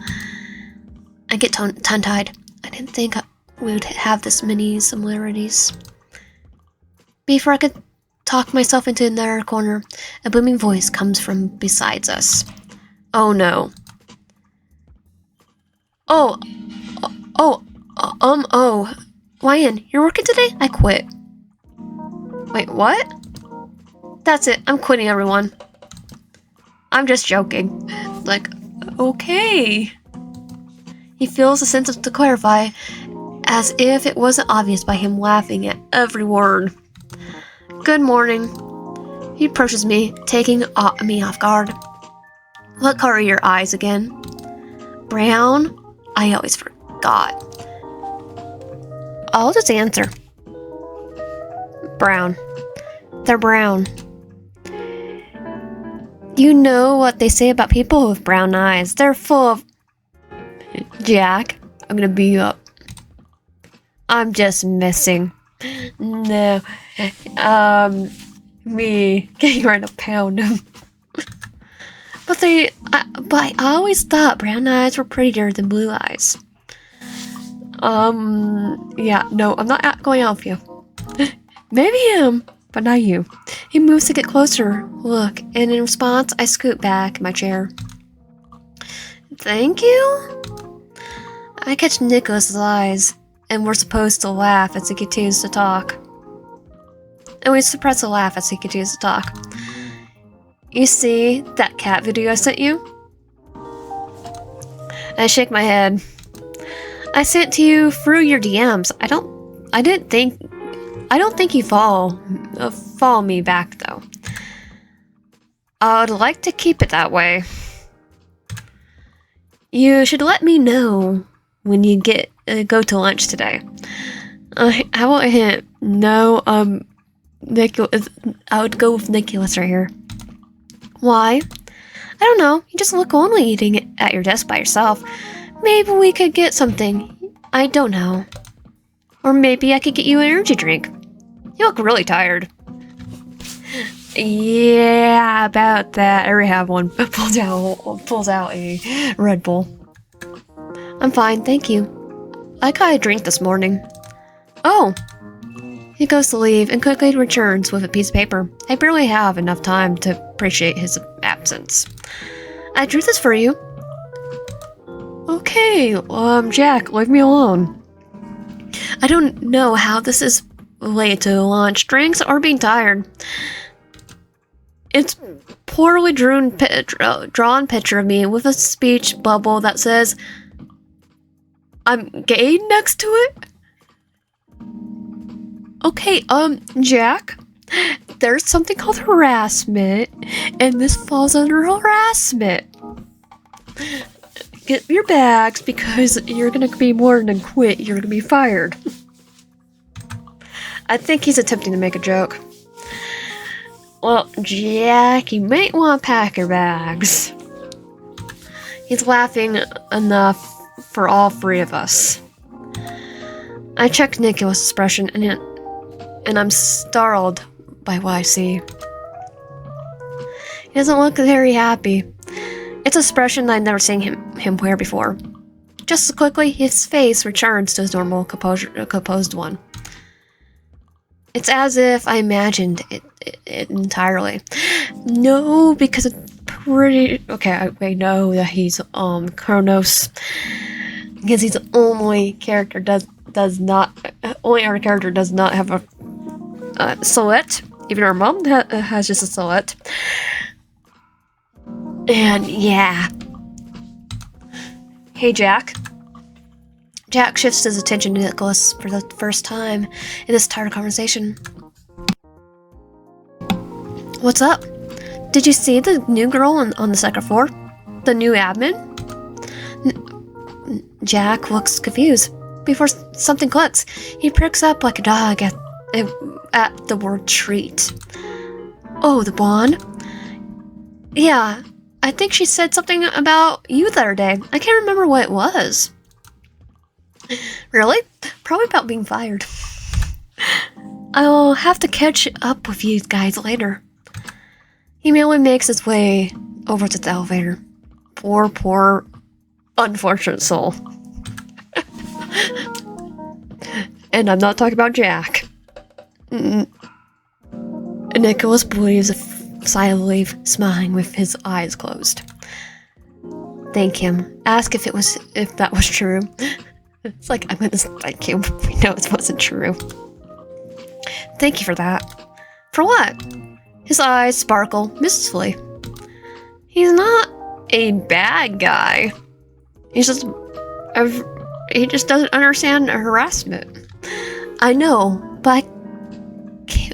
I get tongue-tied. I didn't think we would have this many similarities. Before I could talk myself into another corner, a booming voice comes from beside us. Oh no. Oh. Ryan, you're working today? I quit. Wait, what? That's it. I'm quitting, everyone. I'm just joking. Like, okay. He feels a sense of to clarify, as if it wasn't obvious by him laughing at every word. Good morning. He approaches me, taking me off guard. What color are your eyes again? Brown? I always forgot. I'll just answer. Brown. They're brown. You know what they say about people with brown eyes. They're full of... Jack, I'm gonna beat you up. I'm just messing. No. Me getting ready to pound him. But I always thought brown eyes were prettier than blue eyes. Yeah, no, I'm not going out with you. Maybe him, but not you. He moves to get closer. Look, and in response, I scoot back in my chair. Thank you? I catch Nicholas's eyes, and we're supposed to laugh as he continues to talk. And we suppress a laugh as he continues to talk. You see that cat video I sent you? I shake my head. I sent to you through your DMs. I don't think you follow me back though. I'd like to keep it that way. You should let me know when you go to lunch today. How about a hint? No, Nicholas. I would go with Nicholas right here. Why? I don't know. You just look lonely eating it at your desk by yourself. Maybe we could get something. I don't know. Or maybe I could get you an energy drink. You look really tired. Yeah, about that. I already have one. Pulls out a Red Bull. I'm fine, thank you. I got a drink this morning. Oh. He goes to leave and quickly returns with a piece of paper. I barely have enough time to appreciate his absence. I drew this for you. Okay, Jack, leave me alone. I don't know how this is related to lunch, drinks, or being tired. It's poorly drawn picture of me with a speech bubble that says, I'm gay next to it? Okay, Jack, there's something called harassment, and this falls under harassment. Get your bags, because you're gonna be more than quit, you're gonna be fired. I think he's attempting to make a joke. Well, Jack, you might want to pack your bags. He's laughing enough for all three of us. I check Nicholas' expression, and I'm startled by what I see. He doesn't look very happy. It's an expression I've never seen him wear before. Just as quickly, his face returns to his normal composed one. It's as if I imagined it entirely. No, because it's pretty... Okay, I know that he's Kronos. Because he's the only character does not have a silhouette. Even our mom has just a silhouette. And yeah. Hey, Jack. Jack shifts his attention to Nicholas for the first time in this entire conversation. What's up? Did you see the new girl on the second floor? The new admin? Jack looks confused. Before something clicks, he pricks up like a dog at the word treat. Oh, the blonde? Yeah, I think she said something about you the other day. I can't remember what it was. Really? Probably about being fired. I'll have to catch up with you guys later. He merely makes his way over to the elevator. Poor, unfortunate soul. And I'm not talking about Jack. Nicholas breathes a sigh of relief, smiling with his eyes closed. Thank him. Ask if that was true. It's like, I'm gonna thank you. We know it wasn't true. Thank you for that. For what? His eyes sparkle mischiefully. He's not a bad guy. He just doesn't understand harassment. I know, but I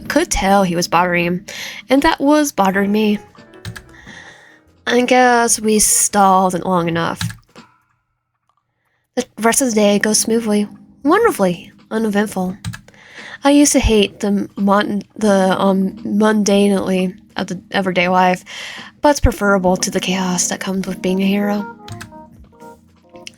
could tell he was bothering him, and that was bothering me. I guess we stalled it long enough. The rest of the day goes smoothly, wonderfully, uneventful. I used to hate the mundanity of the everyday life, but it's preferable to the chaos that comes with being a hero.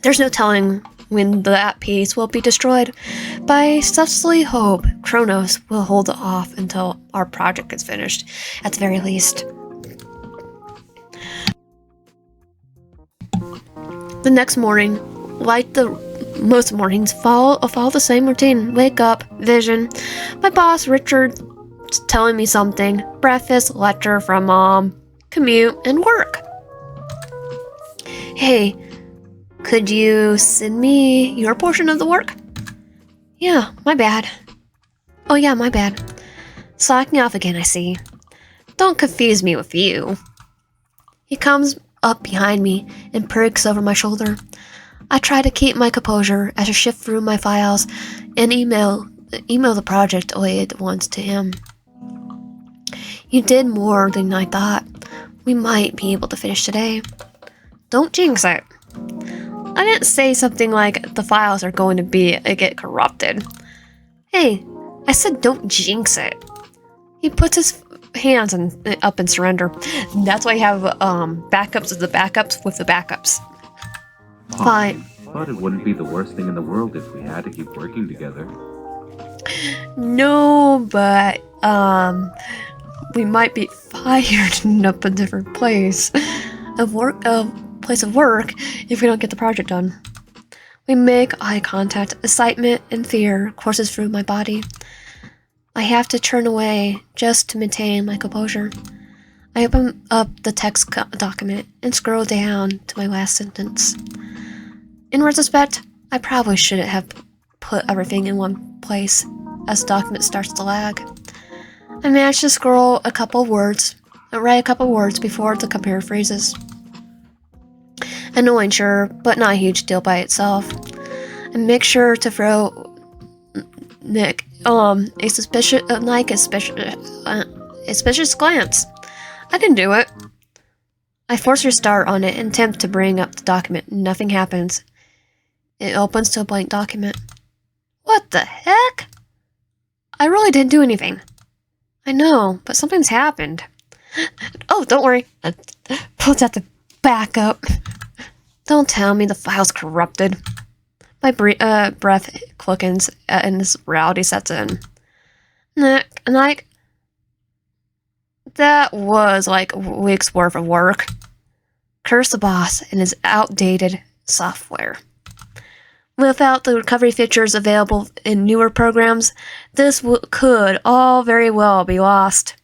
There's no telling when that piece will be destroyed, but I subtly hope Kronos will hold off until our project is finished, at the very least. The next morning, like most mornings, follow the same routine. Wake up, vision. My boss, Richard, telling me something. Breakfast, lecture from mom. Commute, and work. Hey, could you send me your portion of the work? Yeah, my bad. Oh yeah, my bad. Slacking off again, I see. Don't confuse me with you. He comes up behind me and pricks over my shoulder. I try to keep my composure as I shift through my files and email the project away at once to him. You did more than I thought. We might be able to finish today. Don't jinx it. I didn't say something like the files are going to get corrupted. Hey, I said don't jinx it. He puts his hands up in surrender. That's why I have backups of the backups with the backups. Fine. I thought it wouldn't be the worst thing in the world if we had to keep working together. No, but we might be fired in a different place of work if we don't get the project done. We make eye contact. Excitement and fear courses through my body. I have to turn away just to maintain my composure. I open up the text document and scroll down to my last sentence. In retrospect, I probably shouldn't have put everything in one place as the document starts to lag. I managed to write a couple words before the computer freezes. Annoying, sure, but not a huge deal by itself. And make sure to throw Nick a suspicious glance. I can do it. I force restart on it and attempt to bring up the document. Nothing happens. It opens to a blank document. What the heck? I really didn't do anything. I know, but something's happened. Oh, don't worry. Pulls out the backup. Don't tell me the file's corrupted. My breath quickens and this reality sets in. Like, that was like a week's worth of work. Curse the boss and his outdated software. Without the recovery features available in newer programs, this could all very well be lost.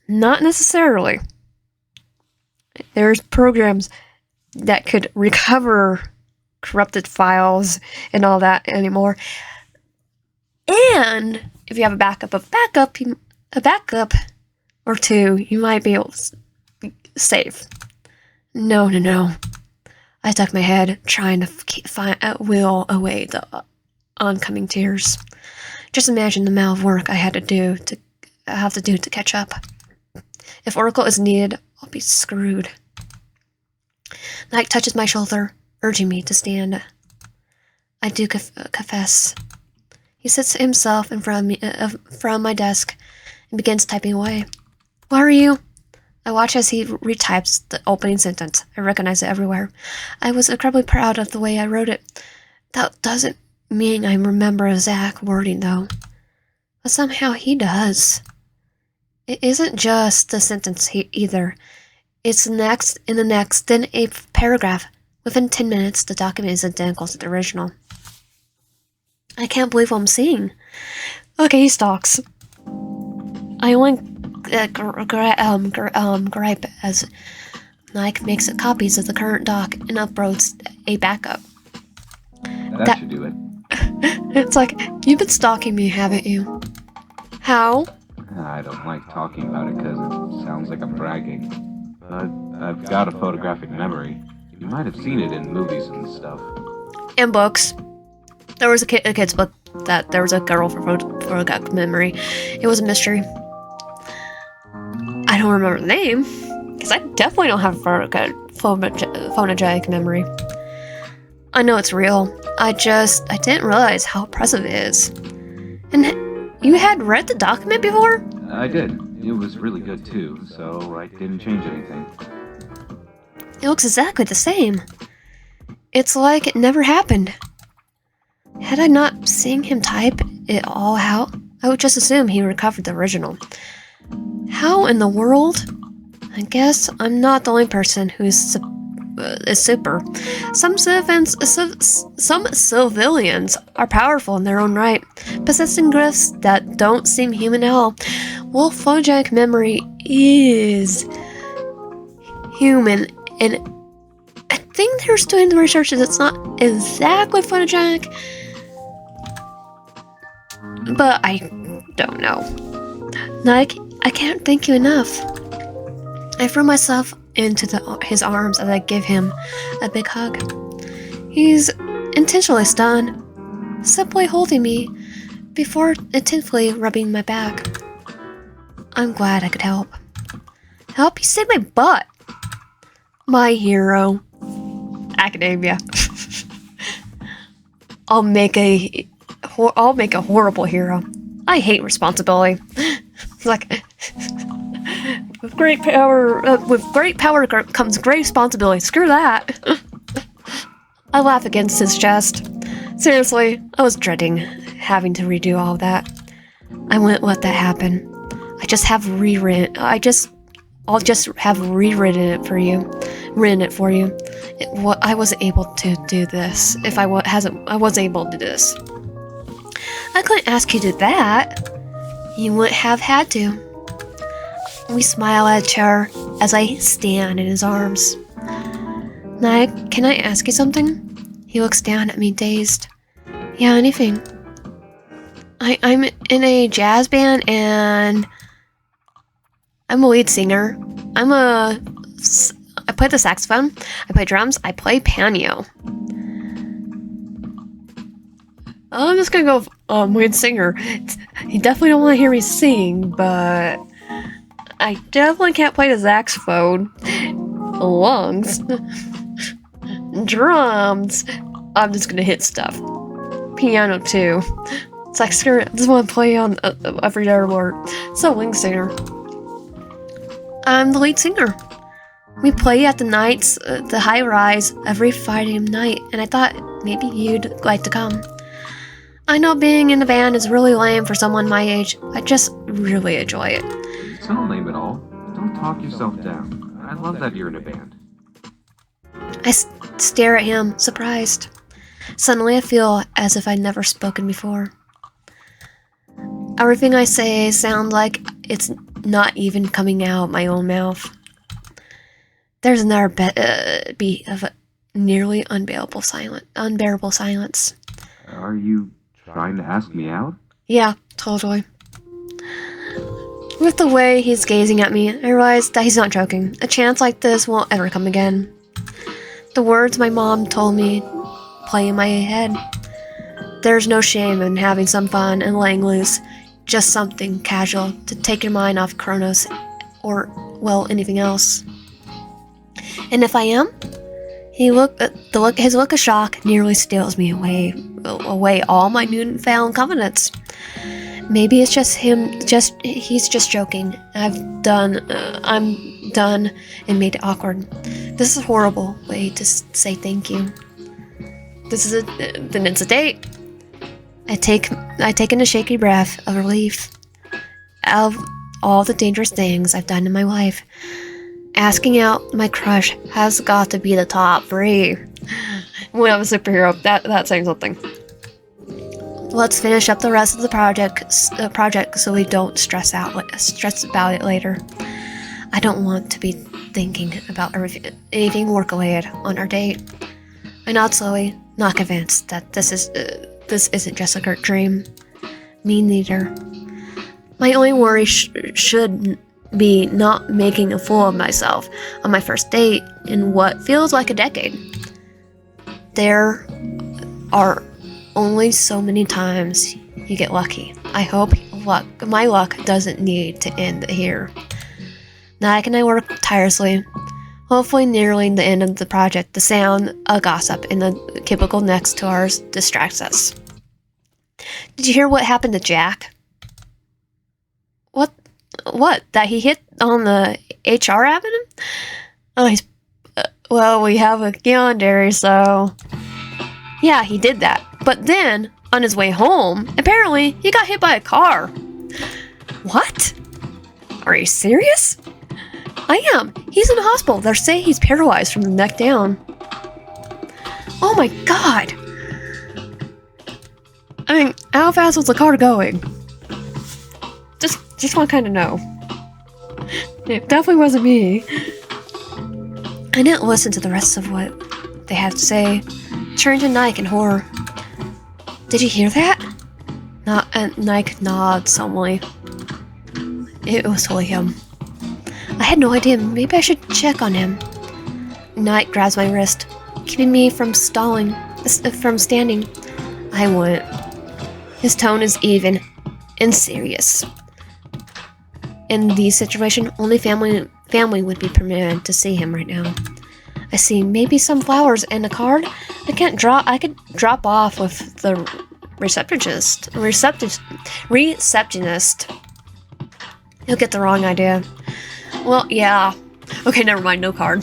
Not necessarily. There's programs that could recover corrupted files and all that anymore. And if you have a backup or two, you might be able to save. No. I duck my head, trying to will away the oncoming tears. Just imagine the amount of work I have to do to catch up. If Oracle is needed, I'll be screwed. Nike touches my shoulder, urging me to stand. I do confess. He sits himself in front of me, from my desk, and begins typing away. Where are you? I watch as he retypes the opening sentence. I recognize it everywhere. I was incredibly proud of the way I wrote it. That doesn't mean I remember exact wording, though. But somehow he does. It isn't just the sentence either. It's next, in the next, then a paragraph. Within 10 minutes, the document is identical to the original. I can't believe what I'm seeing. Okay, he stalks. I only gripe as Nike makes copies of the current doc and uploads a backup. That should do it. It's like, you've been stalking me, haven't you? How? I don't like talking about it because it sounds like I'm bragging. But I've got a photographic memory. You might have seen it in movies and stuff. And books. There was a kid's book that there was a girl for photographic memory. It was a mystery. I don't remember the name, because I definitely don't have phonogenic memory. I know it's real. I didn't realize how impressive it is. And you had read the document before? I did. It was really good too, so I didn't change anything. It looks exactly the same. It's like it never happened. Had I not seen him type it all out, I would just assume he recovered the original. How in the world? I guess I'm not the only person who is super. Some civilians are powerful in their own right, possessing gifts that don't seem human at all. Well, photogenic memory is human, and I think they're doing the research that it's not exactly photogenic, but I don't know. Nike, I can't thank you enough. I throw myself into his arms as I give him a big hug. He's intentionally stunned, simply holding me before intensely rubbing my back. I'm glad I could help. Help? You saved my butt. My hero. Academia. I'll make a horrible hero. I hate responsibility. It's like, with great power comes great responsibility. Screw that. I laugh against his chest. Seriously, I was dreading having to redo all of that. I wouldn't let that happen. I'll just have rewritten it for you. I was able to do this. If I was able to do this. I couldn't ask you to do that. You wouldn't have had to. We smile at each other as I stand in his arms. Nag, can I ask you something? He looks down at me, dazed. Yeah, anything. I'm in a jazz band and I'm a lead singer. I play the saxophone, I play drums, I play piano. I'm just gonna go lead singer. You definitely don't want to hear me sing, but I definitely can't play the saxophone. Lungs. Drums. I'm just gonna hit stuff. Piano too. It's like, screw it, I just want to play on every other word. So, lead singer. I'm the lead singer. We play at the nights, the high rise, every Friday night, and I thought maybe you'd like to come. I know being in a band is really lame for someone my age. I just really enjoy it. It's not lame at all. Don't talk yourself down. I love that you're in a band. I stare at him, surprised. Suddenly I feel as if I'd never spoken before. Everything I say sounds like it's not even coming out my own mouth. There's another beat of a nearly unbearable silence. Are you trying to ask me out? Yeah, totally. With the way he's gazing at me, I realize that he's not joking. A chance like this won't ever come again. The words my mom told me play in my head. There's no shame in having some fun and laying loose. Just something casual to take your mind off Kronos or, well, anything else. And if I am, his look of shock nearly steals me away all my newfound confidence. Maybe it's just he's just joking. I'm done and made it awkward. This is a horrible way to say thank you. Then it's a date. I take in a shaky breath of relief. Out of all the dangerous things I've done in my life, asking out my crush has got to be the top 3. When I'm a superhero, that's saying something. Let's finish up the rest of the project so we don't stress about it later. I don't want to be thinking about anything work-related on our date. I nod slowly, not convinced that this isn't just a dream. Me neither. My only worry should be not making a fool of myself on my first date in what feels like a decade. There are only so many times you get lucky. I hope my luck doesn't need to end here. Nike and I work tirelessly, hopefully nearing the end of the project. The sound of gossip in the cubicle next to ours distracts us. Did you hear what happened to Jack? What? That he hit on the HR avenue? Oh, well, we have a Yandere, so... Yeah, he did that. But then, on his way home, apparently, he got hit by a car. What? Are you serious? I am. He's in the hospital. They say he's paralyzed from the neck down. Oh my god! I mean, how fast was the car going? Just want to kind of know. It definitely wasn't me. I didn't listen to the rest of what they had to say. Turned to Nike in horror. Did you hear that? Nike nods solemnly. It was totally him. I had no idea. Maybe I should check on him. Nike grabs my wrist, keeping me from standing. I wouldn't. His tone is even and serious. In these situations, only family would be permitted to see him right now. I see maybe some flowers and a card. I could drop off with the receptionist. You'll get the wrong idea. Well, yeah. Okay, never mind. No card.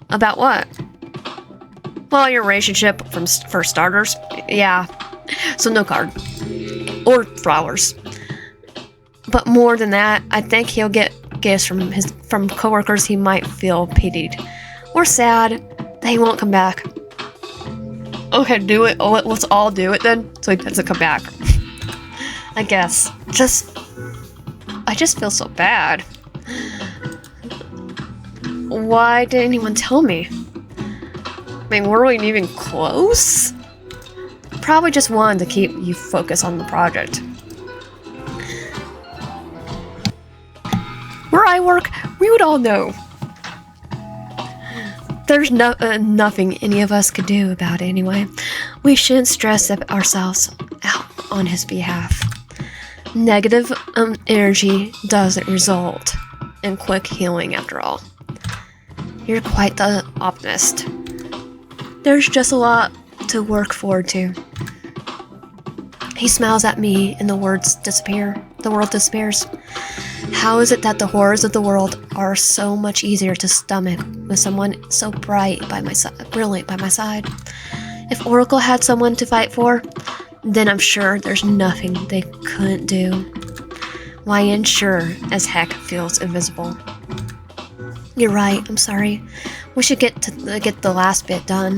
About what? Well, your relationship for starters. Yeah. So no card. Or flowers. But more than that, I think he'll get gifts from coworkers he might feel pitied or sad that he won't come back. Okay, do it. Let's all do it then, so he doesn't come back. I guess. I just feel so bad. Why didn't anyone tell me? I mean, were we even close? Probably just wanted to keep you focused on the project. Where I work, we would all know. There's nothing any of us could do about it anyway. We shouldn't stress ourselves out on his behalf. Negative energy doesn't result in quick healing after all. You're quite the optimist. There's just a lot to work forward to. He smiles at me and the world disappears. How is it that the horrors of the world are so much easier to stomach with someone so brilliant by my side? If Oracle had someone to fight for, then I'm sure there's nothing they couldn't do. Why sure as heck feels invisible. You're right, I'm sorry. We should get the last bit done.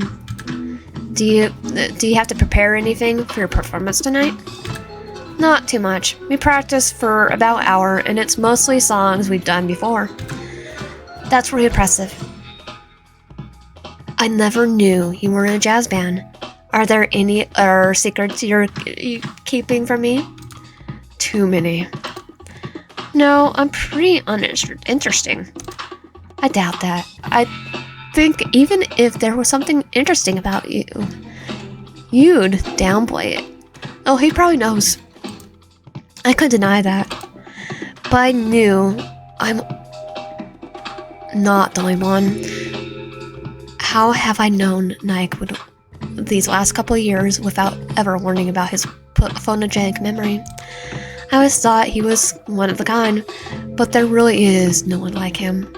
Do you have to prepare anything for your performance tonight? Not too much. We practice for about an hour, and it's mostly songs we've done before. That's really impressive. I never knew you were in a jazz band. Are there any other secrets you're keeping from me? Too many. No, I'm pretty uninteresting. I doubt that. I think even if there was something interesting about you, you'd downplay it. Oh, he probably knows. I couldn't deny that. But I knew I'm not the only one. How have I known Nike would these last couple of years without ever learning about his phonogenic memory? I always thought he was one of the kind, but there really is no one like him.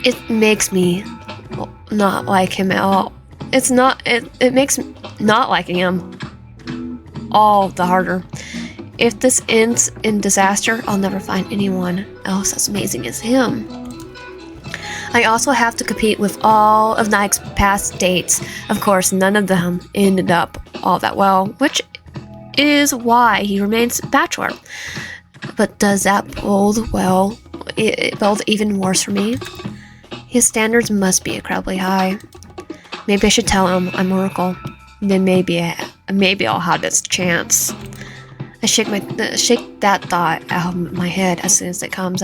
It makes me not like him at all. It makes not liking him all the harder. If this ends in disaster, I'll never find anyone else as amazing as him. I also have to compete with all of Nike's past dates. Of course, none of them ended up all that well, which is why he remains bachelor. But does that bode well? It bodes even worse for me. His standards must be incredibly high. Maybe I should tell him I'm Oracle. Then maybe I'll have this chance. I shake that thought out of my head as soon as it comes.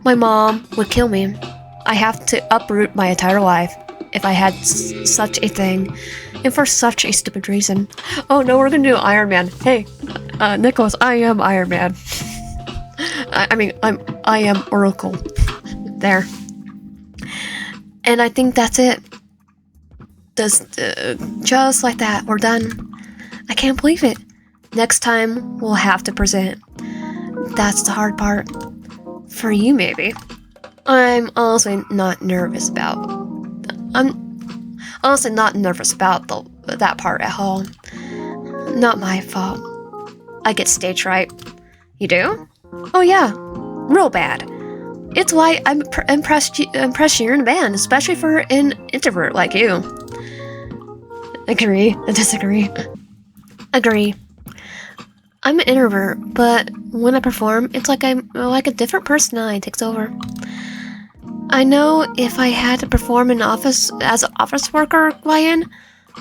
My mom would kill me. I have to uproot my entire life if I had such a thing, and for such a stupid reason. Oh no, we're gonna do Iron Man. Hey, Nicholas, I am Iron Man. I am Oracle. There. And I think that's it. Just like that, we're done. I can't believe it. Next time, we'll have to present. That's the hard part. For you, maybe. I'm honestly not nervous about that part at all. Not my fault. I get stage fright. You do? Oh yeah, real bad. It's why I'm impressed you're in a band, especially for an introvert like you. Agree. Disagree. Agree. I'm an introvert, but when I perform, it's like a different personality takes over. I know if I had to perform in office as an office worker, Ryan,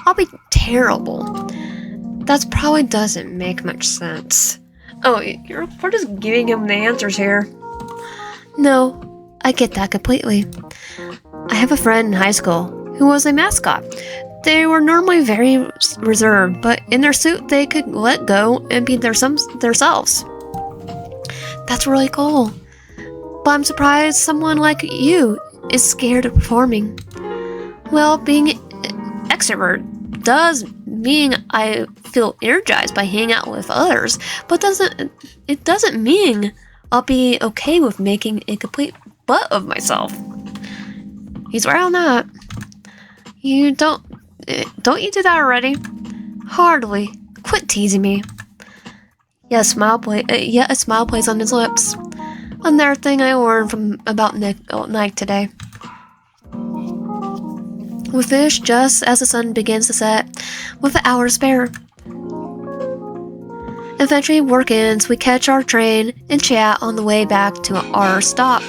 I'll be terrible. That probably doesn't make much sense. Oh, we're just giving him the answers here. No, I get that completely. I have a friend in high school who was a mascot. They were normally very reserved, but in their suit they could let go and be themselves. That's really cool. But I'm surprised someone like you is scared of performing. Well, being an extrovert does mean I feel energized by hanging out with others, but it doesn't mean I'll be okay with making a complete butt of myself. He's right on that. You don't you do that already? Hardly. Quit teasing me. A smile plays on his lips. Another thing I learned about Nike today. We finish just as the sun begins to set, with an hour to spare. Eventually, work ends, we catch our train and chat on the way back to our stop.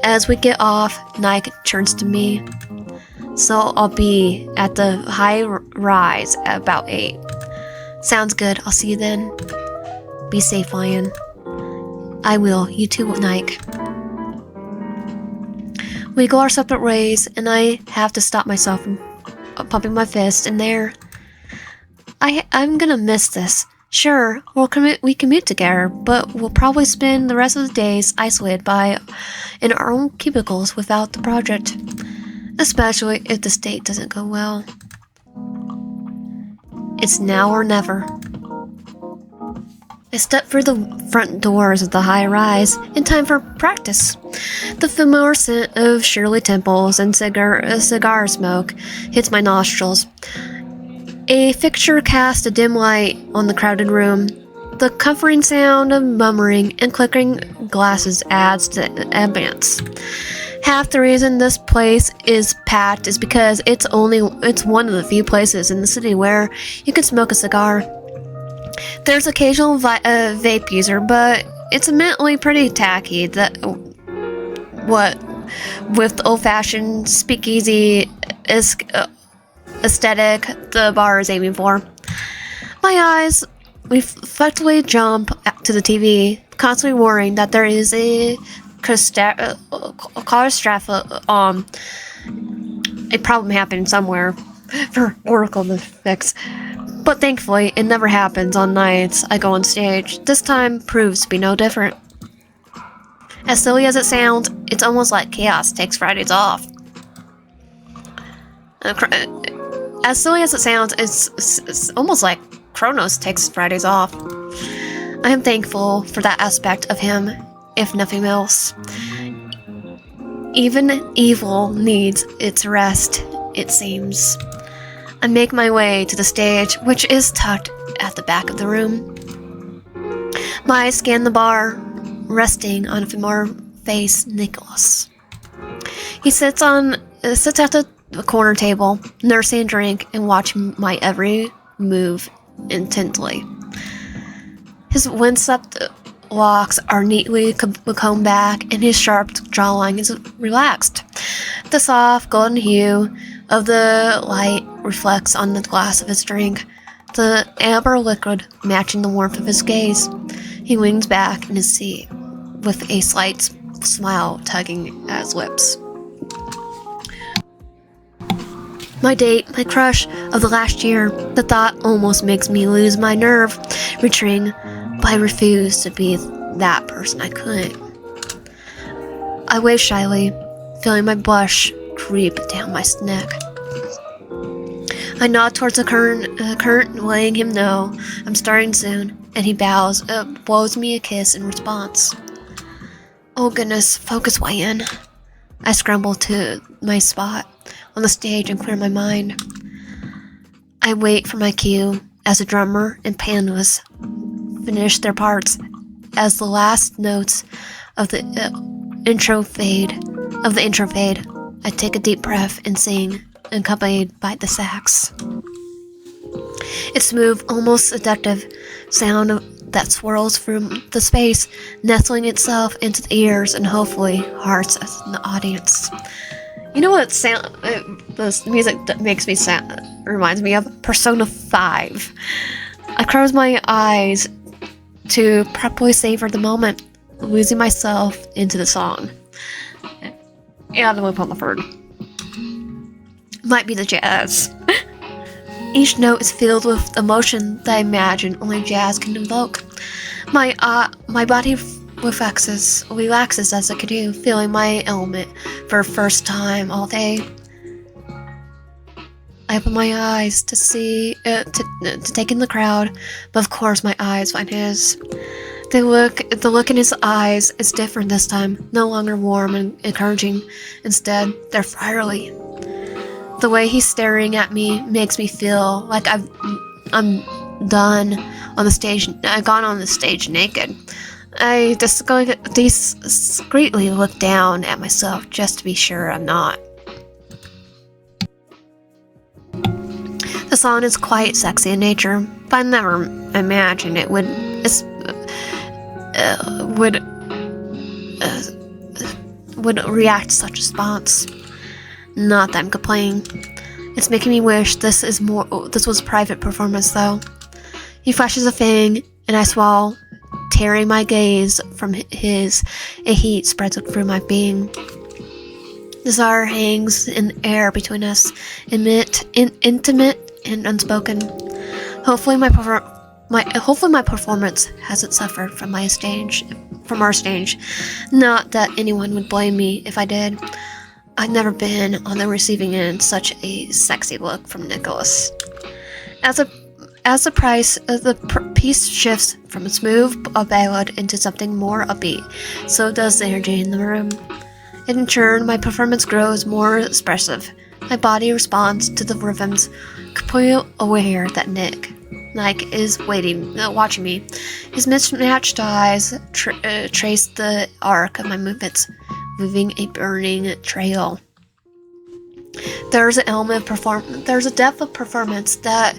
As we get off, Nike turns to me. So I'll be at the high rise at about 8. Sounds good. I'll see you then. Be safe, Lion. I will. You too, Nike. We go our separate ways, and I have to stop myself from pumping my fist in there. I'm gonna miss this. Sure, we commute together, but we'll probably spend the rest of the days isolated in our own cubicles without the project. Especially if the date doesn't go well. It's now or never. I step through the front doors of the high rise in time for practice. The familiar scent of Shirley Temples and cigar smoke hits my nostrils. A fixture casts a dim light on the crowded room. The comforting sound of murmuring and clicking glasses adds to the ambience. Half the reason this place is packed is because it's one of the few places in the city where you can smoke a cigar. There's occasional vape user, but it's mentally pretty tacky. With old-fashioned speakeasy aesthetic the bar is aiming for. My eyes reflectively jump to the TV, constantly worrying that there is a problem happened somewhere for Oracle to fix. But thankfully, it never happens on nights I go on stage. This time proves to be no different. As silly as it sounds, it's almost like Chaos takes Fridays off. As silly as it sounds, it's almost like Kronos takes Fridays off. I am thankful for that aspect of him, if nothing else. Even evil needs its rest, it seems. I make my way to the stage, which is tucked at the back of the room. My eyes scan the bar, resting on a familiar face, Nicholas. He sits at the corner table, nursing a drink and watching my every move intently. His windswept locks are neatly combed back, and his sharp jawline is relaxed. The soft golden hue of the light reflects on the glass of his drink, the amber liquid matching the warmth of his gaze. He leans back in his seat, with a slight smile tugging at his lips. My date, my crush of the last year, the thought almost makes me lose my nerve, retreating, but I refuse to be that person I couldn't. I wave shyly, feeling my blush creep down my neck. I nod towards the current, letting him know I'm starting soon, and he blows me a kiss in response. Oh goodness, focus, Wyan. I scramble to my spot on the stage and clear my mind. I wait for my cue as the drummer and pianist finish their parts. As the last notes of the intro fade, I take a deep breath and sing, accompanied by the sax. Its smooth, almost seductive sound that swirls through the space, nestling itself into the ears and hopefully hearts of the audience. You know what this music reminds me of? Persona 5. I close my eyes to properly savor the moment, losing myself into the song. And the whip on the third. Might be the jazz. Each note is filled with emotion that I imagine only jazz can evoke. My body relaxes as I can do, feeling my element for the first time all day. I open my eyes to take in the crowd, but of course my eyes find his. The look in his eyes is different this time, no longer warm and encouraging. Instead, they're fiery. The way he's staring at me makes me feel like I'm done on the stage. I've gone on the stage naked. I discreetly look down at myself just to be sure I'm not. The song is quite sexy in nature, but I never imagined it would react to such a response. Not that I'm complaining. It's making me wish this was a private performance though. He flashes a fang, and I swallow, tearing my gaze from his. A heat spreads through my being. Desire hangs in the air between us, intimate and unspoken. Hopefully my performance hasn't suffered from our stage. Not that anyone would blame me if I did. I've never been on the receiving end such a sexy look from Nicholas. As the piece shifts from a smooth ballad into something more upbeat, so does the energy in the room. In turn, my performance grows more expressive. My body responds to the rhythms, completely aware that Nick is watching me. His mismatched eyes trace the arc of my movements, leaving a burning trail. There's an element of there's a depth of performance that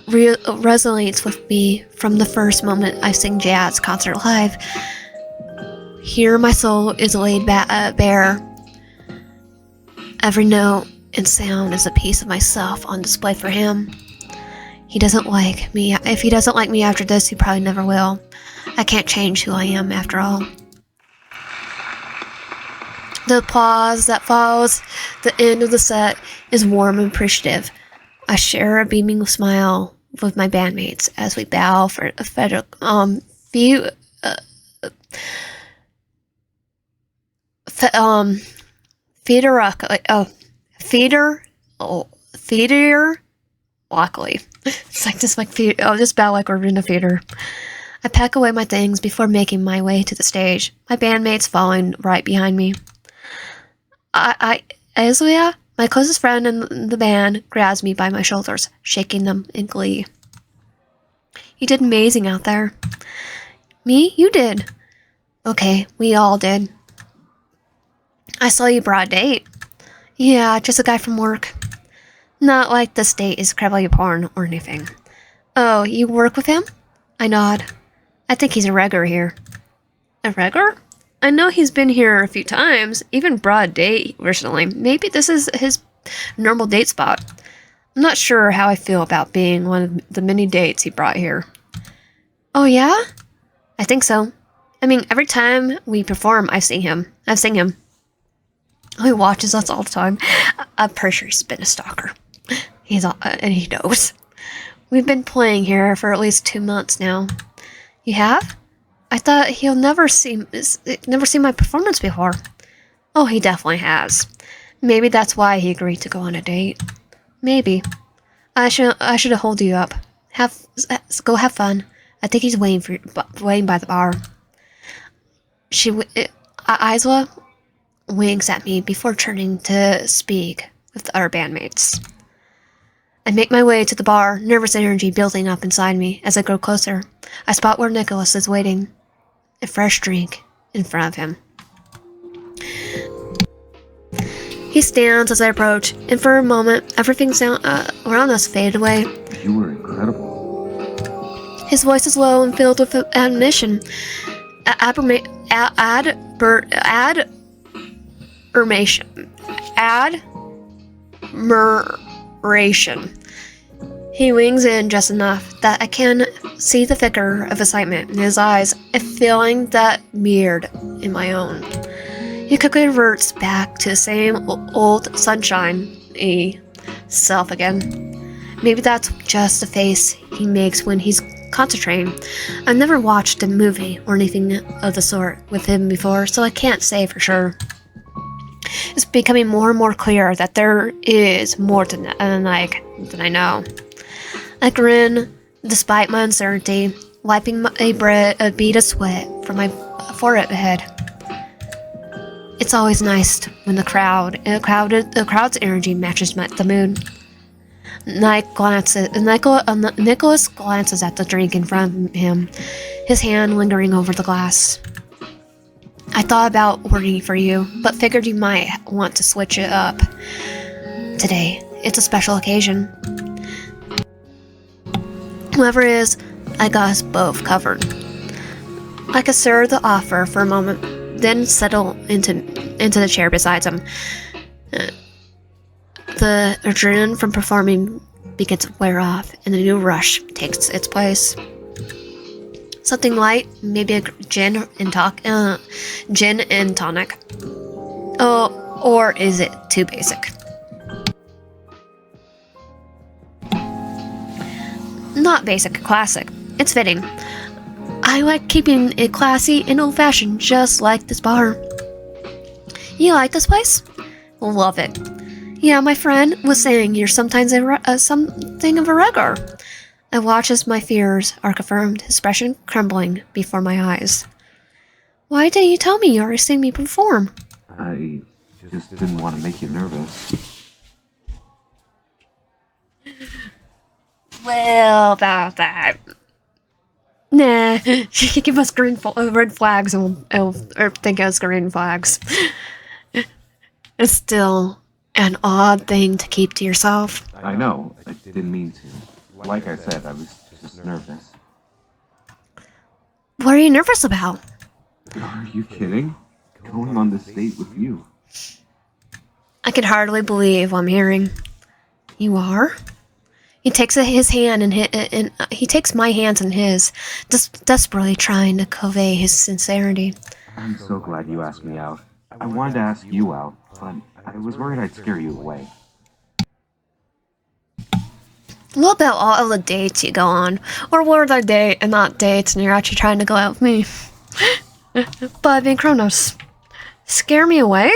resonates with me from the first moment I sing jazz concert live. Here my soul is laid bare. Every note and sound is a piece of myself on display for him. He doesn't like me. If he doesn't like me after this, he probably never will. I can't change who I am after all. The applause that follows the end of the set is warm and appreciative. I share a beaming smile with my bandmates as we bow for a few, feeder, feeder, luckily. It's like just like feed, just bow like we're in a feeder. I pack away my things before making my way to the stage. My bandmates following right behind me. Azuya, my closest friend in the band, grabs me by my shoulders, shaking them in glee. You did amazing out there. Me? You did. Okay, we all did. I saw you brought a date. Yeah, just a guy from work. Not like this date is incredibly porn or anything. Oh, you work with him? I nod. I think he's a regular here. A regular? I know he's been here a few times, even brought a date recently. Maybe this is his normal date spot. I'm not sure how I feel about being one of the many dates he brought here. Oh yeah? I think so. I mean, every time we perform, I've seen him. He watches us all the time. I'm pretty sure he's been a stalker. And he knows. We've been playing here for at least 2 months now. You have? I thought he'll never seen my performance before. Oh, he definitely has. Maybe that's why he agreed to go on a date. Maybe. I should have hold you up. Go have fun. I think he's waiting by the bar. Isla winks at me before turning to speak with the other bandmates. I make my way to the bar, nervous energy building up inside me as I go closer. I spot where Nicholas is waiting, a fresh drink in front of him. He stands as I approach, and for a moment, everything around us faded away. You were incredible. His voice is low and filled with admiration. Admiration. He wings in just enough that I can see the flicker of excitement in his eyes, a feeling that mirrored in my own. He quickly reverts back to the same old sunshine-y self again. Maybe that's just the face he makes when he's concentrating. I've never watched a movie or anything of the sort with him before, so I can't say for sure. It's becoming more and more clear that there is more than I know. I grin, despite my uncertainty, wiping a bead of sweat from my forehead. It's always nice when the crowd's energy matches the mood. Nicholas glances at the drink in front of him, his hand lingering over the glass. I thought about ordering for you, but figured you might want to switch it up. Today, it's a special occasion. Whoever it is, I got us both covered. I consider the offer for a moment, then settle into the chair beside him. The adrenaline from performing begins to wear off, and a new rush takes its place. Something light, maybe a gin and tonic. Oh, or is it too basic? Not basic, classic. It's fitting. I like keeping it classy and old-fashioned, just like this bar. You like this place? Love it. Yeah, my friend was saying you're sometimes something of a regular. I watch as my fears are confirmed, expression crumbling before my eyes. Why didn't you tell me you already seen me perform? I just didn't want to make you nervous. Well, about that. Nah, she could give us red flags and we'll think us green flags. It's still an odd thing to keep to yourself. I know, I didn't mean to. Like I said, I was just nervous. What are you nervous about? Are you kidding? Going on this date with you. I can hardly believe what I'm hearing. You are? He takes his hand and he takes my hands in his, desperately trying to convey his sincerity. I'm so glad you asked me out. I wanted to ask you out, but I was worried I'd scare you away. What about all of the dates you go on? Or were they date and not dates and you're actually trying to go out with me? But being Kronos, scare me away?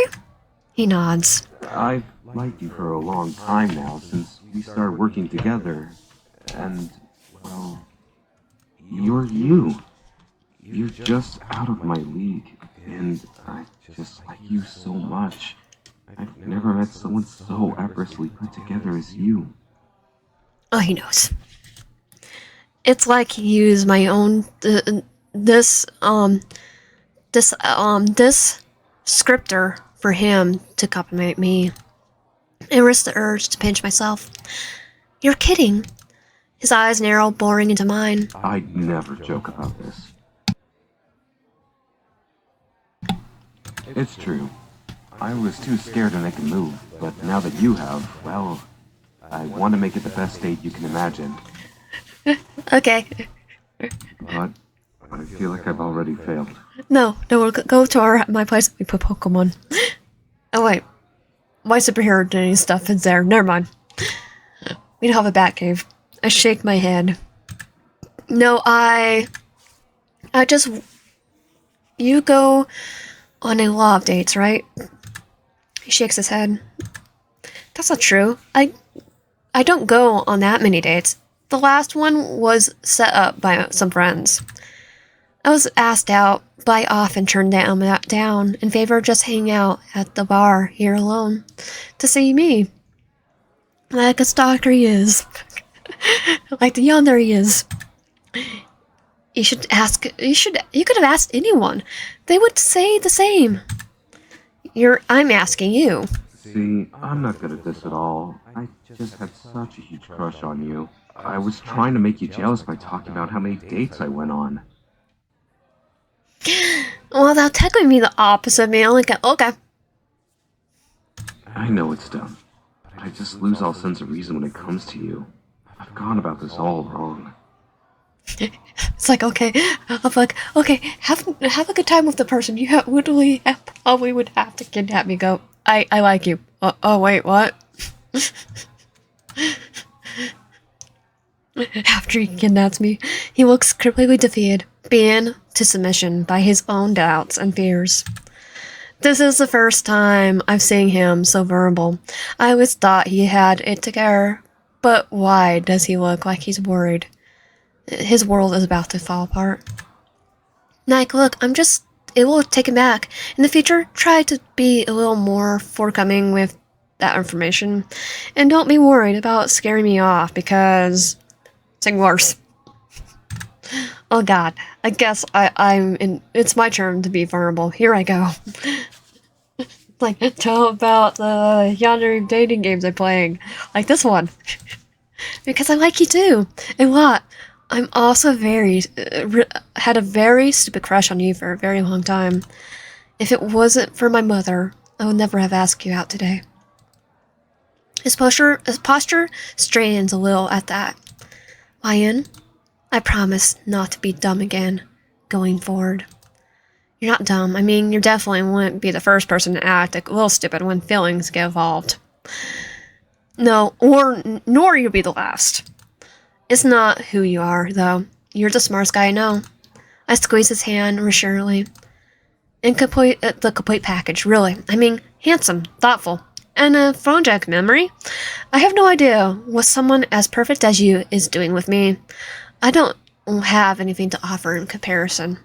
He nods. I've liked you for a long time now, since we started working together. And, well, you're you. You're just out of my league, and I just like you so much. I've never met someone so effortlessly put together as you. Oh, he knows. It's like he used my own this scripter for him to compliment me. I risked the urge to pinch myself. You're kidding. His eyes narrow, boring into mine. I'd never joke about this. It's true. I was too scared to make a move, but now that you have, well, I want to make it the best date you can imagine. Okay. But I feel like I've already failed. No, we'll go to my place. We put Pokemon. Oh wait, my superhero identity stuff is there. Never mind. We don't have a Batcave. I shake my head. No, I just. You go on a lot of dates, right? He shakes his head. That's not true. I don't go on that many dates. The last one was set up by some friends. I was asked out, but I often turned down in favor of just hanging out at the bar here alone to see me. Like a stalker he is. Like the Yandere he is. You could have asked anyone. They would say the same. I'm asking you. See, I'm not good at this at all. I just had such a huge crush on you. I was trying to make you jealous by talking about how many dates I went on. Well, that'll technically be the opposite of me. Okay. I know it's dumb, but I just lose all sense of reason when it comes to you. I've gone about this all wrong. It's like, okay. I'm like, okay, have a good time with the person you literally probably would have to kidnap me. Go, I like you. Oh, wait, what? After he kidnaps me, he looks completely defeated, beaten to submission by his own doubts and fears. This is the first time I've seen him so vulnerable. I always thought he had it together, but why does he look like he's worried? His world is about to fall apart. Nike, look, it will take him back. In the future, try to be a little more forthcoming with that information. And don't be worried about scaring me off, because it's getting worse. Oh god, I guess it's my turn to be vulnerable. Here I go. Like, tell about the Yandere dating games I'm playing. Like this one. Because I like you too. And what? I'm also had a very stupid crush on you for a very long time. If it wasn't for my mother, I would never have asked you out today. His posture strains a little at that. Lion, I promise not to be dumb again, going forward. You're not dumb. I mean, you definitely wouldn't be the first person to act a little stupid when feelings get involved. No, nor you'll be the last. It's not who you are, though. You're the smartest guy I know. I squeeze his hand reassuringly. The complete package, really. I mean, handsome, thoughtful, and a photogenic memory. I have no idea what someone as perfect as you is doing with me. I don't have anything to offer in comparison.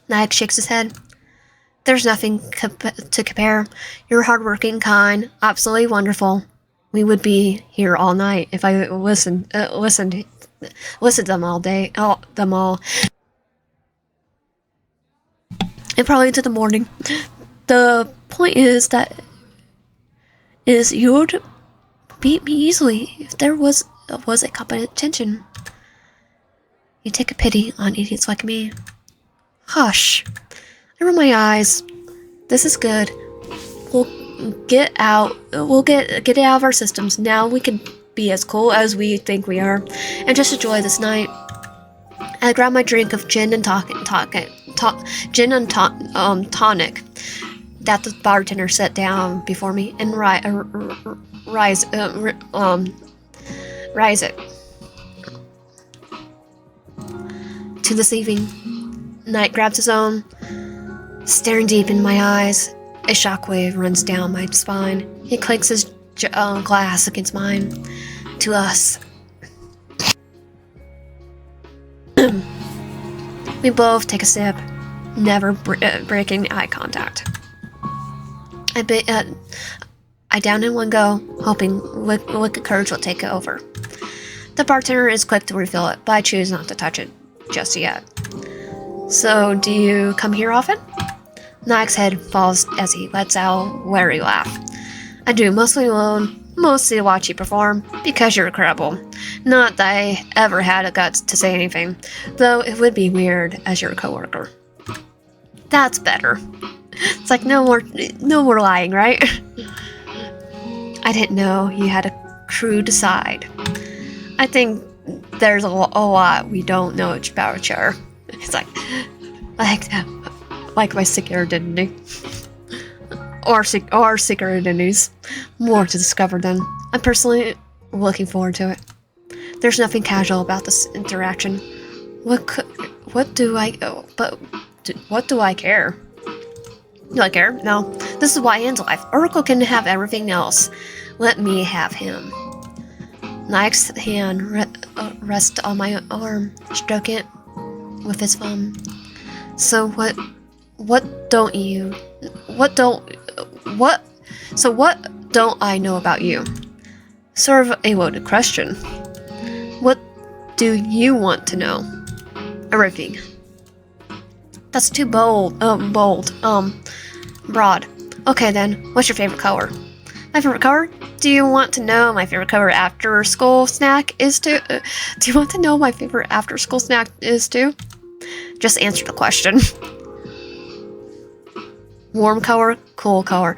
Nag shakes his head. There's nothing to compare. You're hardworking, kind, absolutely wonderful. We would be here all night if I listened to them all day, them all, and probably into the morning. The point is you would beat me easily if there was a competent tension. You take a pity on idiots like me. Hush. I roll my eyes. This is good. We'll get it out of our systems. Now we can be as cool as we think we are, and just enjoy this night. I grab my drink of gin and tonic. that the bartender sat down before me and rise it. To the evening, Knight grabs his own, staring deep in my eyes. A shockwave runs down my spine. He clinks his glass against mine. To us. We both take a sip, never breaking eye contact. I down in one go, hoping wicked courage will take it over. The bartender is quick to refill it, but I choose not to touch it just yet. So, do you come here often? Nike's head falls as he lets out a wary laugh. I do, mostly alone, mostly to watch you perform, because you're incredible. Not that I ever had the guts to say anything, though it would be weird as your coworker. That's better. It's like no more lying, right? I didn't know you had a crude side. I think there's a lot we don't know about each other. It's like my secret identity. Or secret identities. More to discover then. I'm personally looking forward to it. There's nothing casual about this interaction. What do I care? Do I care? No. This is why ends life. Oracle can have everything else. Let me have him. Nike's hand rests on my arm, stroke it with his thumb. So what don't I know about you? Sort of a loaded question. What do you want to know? Everything. That's too broad. Okay then, what's your favorite color? My favorite color? Do you want to know my favorite color after school snack is too? Do you want to know my favorite after school snack is too? Just answer the question. Warm color, cool color.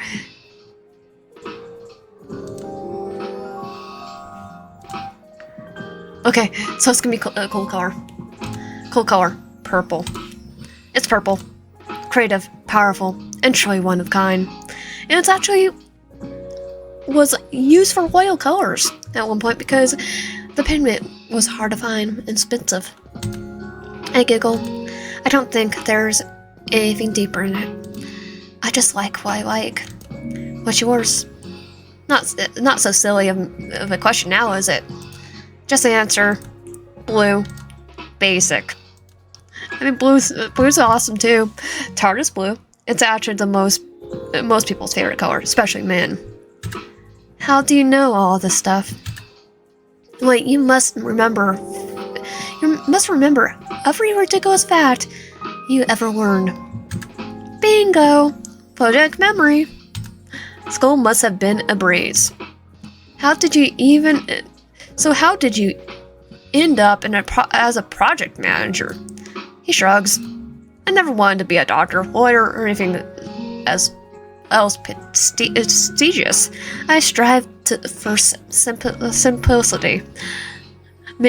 Okay, so it's gonna be cool color. Cool color, purple. It's purple. Creative, powerful, and truly one of kind. And it's actually was used for royal colors at one point because the pigment was hard to find and expensive. I giggle. I don't think there's anything deeper in it. I just like what I like. What's yours? Not so silly of a question now, is it? Just the answer. Blue. Basic. I mean, blue's awesome too. TARDIS blue. It's actually the most people's favorite color, especially men. How do you know all this stuff? Wait, you must remember every ridiculous fact you ever learned. Bingo! Project memory. School must have been a breeze. How did you end up as a project manager? He shrugs. I never wanted to be a doctor, lawyer, or anything else prestigious. I strive for simplicity.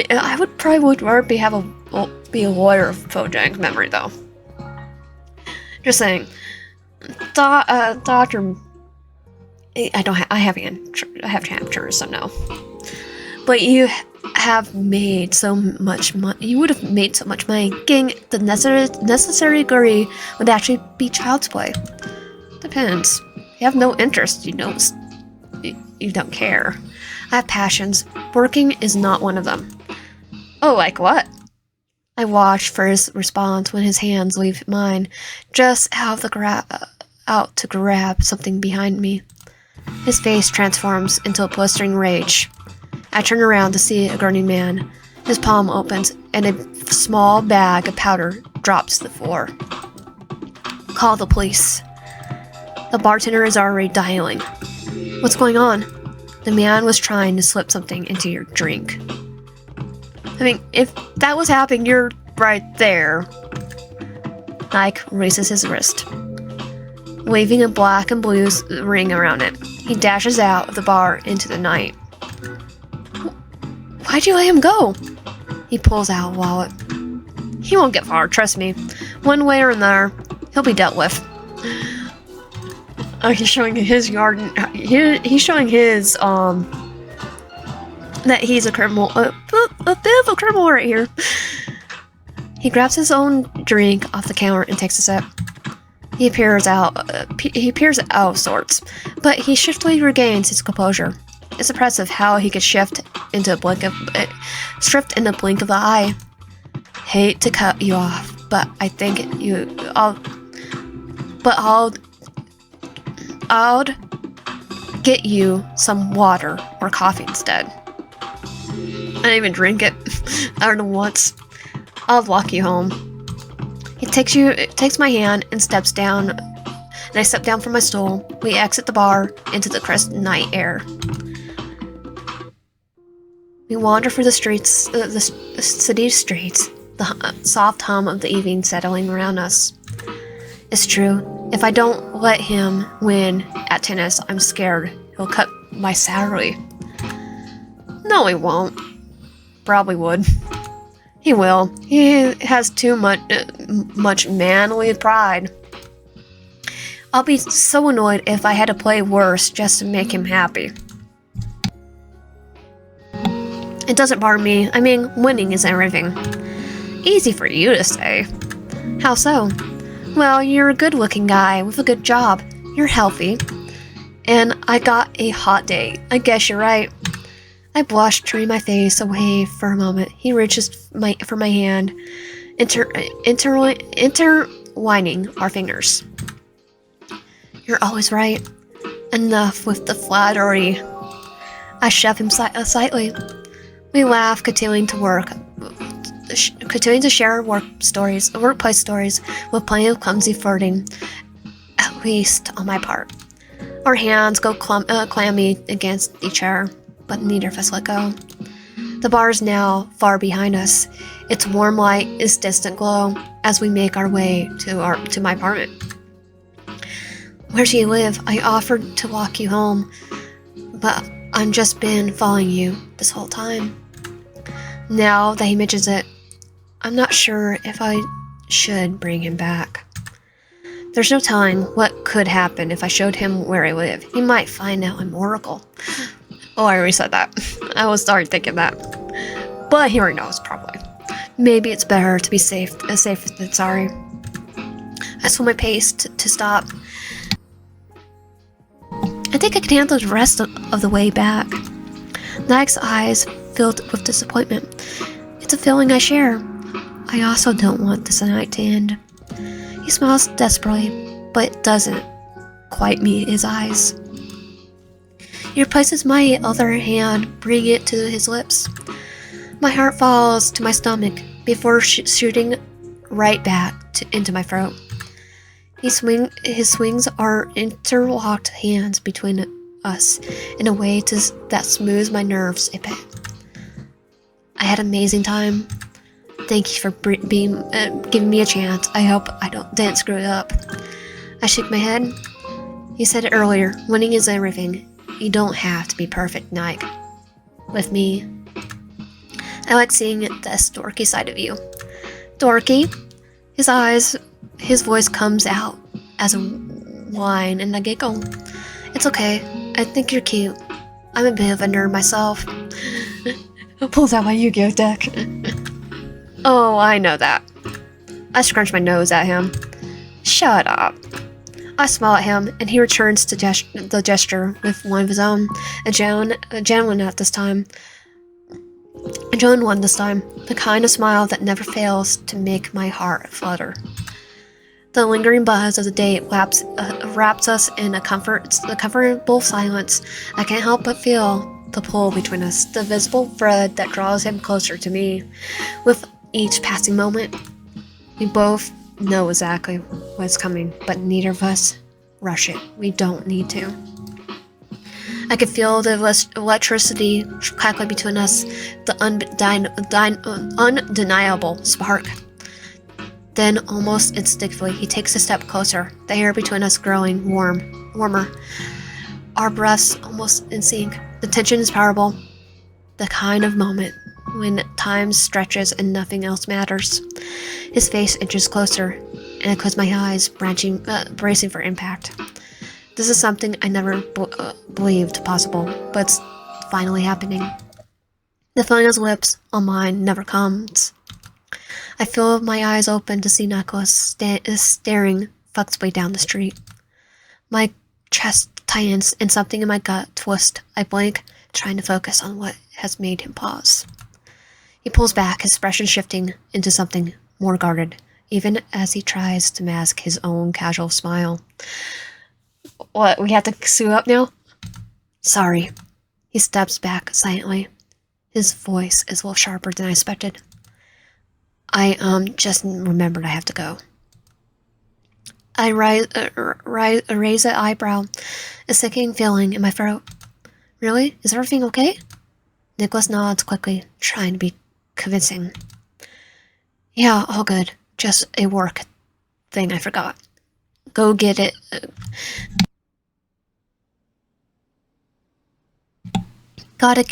I would probably rather be a lawyer of project memory, though. Just saying, doctor. I have amateurs, so no. But you have made so much money. You would have made so much money. Getting the necessary degree would actually be child's play. Depends. You have no interest. You don't care. I have passions. Working is not one of them. Oh, like what? I watch for his response when his hands leave mine, just out to grab something behind me. His face transforms into a blistering rage. I turn around to see a grinning man. His palm opens, and a small bag of powder drops to the floor. Call the police. The bartender is already dialing. What's going on? The man was trying to slip something into your drink. I mean, if that was happening, you're right there. Nike raises his wrist, waving a black and blue ring around it. He dashes out of the bar into the night. Why'd you let him go? He pulls out a wallet. He won't get far, trust me. One way or another, he'll be dealt with. Oh, he's showing his yard. He's showing his that he's a criminal, a bit of a criminal right here. He grabs his own drink off the counter and takes a sip. He appears out of sorts, but he swiftly regains his composure. It's impressive how he could shift in a blink of the eye. Hate to cut you off, but I think I'll get you some water or coffee instead. I didn't even drink it. I don't know once. I'll walk you home. He takes my hand and steps down, and I step down from my stool. We exit the bar into the crisp night air. We wander through the streets, the city streets, the soft hum of the evening settling around us. It's true. If I don't let him win at tennis, I'm scared he'll cut my salary. No, he won't. Probably would. He will. He has too much manly pride. I'll be so annoyed if I had to play worse just to make him happy. It doesn't bother me. I mean, winning is everything. Easy for you to say. How so? Well, you're a good-looking guy with a good job. You're healthy. And I got a hot date. I guess you're right. I blushed, turning my face away for a moment. He reaches for my hand, intertwining our fingers. You're always right. Enough with the flattery. I shove him slightly. We laugh, continuing to share workplace stories, with plenty of clumsy flirting, at least on my part. Our hands go clammy against each other, but neither of us let go. The bar is now far behind us. Its warm light is distant glow as we make our way to my apartment. Where do you live? I offered to walk you home, but I've just been following you this whole time. Now that he mentions it, I'm not sure if I should bring him back. There's no telling what could happen if I showed him where I live. He might find out I'm Oracle. Oh, I already said that. I was already thinking that. But he already knows, probably. Maybe it's better to be safe than sorry. I slow my pace to stop. I think I can handle the rest of the way back. Nike's eyes filled with disappointment. It's a feeling I share. I also don't want this night to end. He smiles desperately, but doesn't quite meet his eyes. He replaces my other hand, bringing it to his lips. My heart falls to my stomach before shooting right back into my throat. His swings our interlocked hands between us in a way that smooths my nerves a bit. I had an amazing time. Thank you for giving me a chance. I hope I didn't screw it up. I shake my head. You said it earlier, winning is everything. You don't have to be perfect, Nike. With me. I like seeing this dorky side of you. Dorky? His voice comes out as a whine and a giggle. It's okay. I think you're cute. I'm a bit of a nerd myself. Pulls out my Yu-Gi-Oh deck. Oh, I know that. I scrunch my nose at him. Shut up. I smile at him, and he returns to the gesture with one of his own. A genuine one this time. The kind of smile that never fails to make my heart flutter. The lingering buzz of the date wraps us in a comfortable silence. I can't help but feel the pull between us, the visible thread that draws him closer to me. With each passing moment, we both know exactly what's coming, but neither of us rush it. We don't need to. I could feel the electricity crackling between us, the undeniable spark. Then, almost instinctively, he takes a step closer, the air between us growing warmer. Our breaths almost in sync. The tension is powerful, the kind of moment when time stretches and nothing else matters. His face inches closer, and I close my eyes, bracing for impact. This is something I never believed possible, but it's finally happening. The phone his lips on mine never comes. I feel my eyes open to see Nicholas staring fixedly down the street. My chest tightens and something in my gut twists. I blink, trying to focus on what has made him pause. He pulls back, his expression shifting into something more guarded, even as he tries to mask his own casual smile. What, we have to sue up now? Sorry. He steps back silently. His voice is a little sharper than I expected. I just remembered I have to go. I raise an eyebrow, a sickening feeling in my throat. Really? Is everything okay? Nicholas nods quickly, trying to be convincing. Yeah, all good. Just a work thing I forgot. Go get it. Got to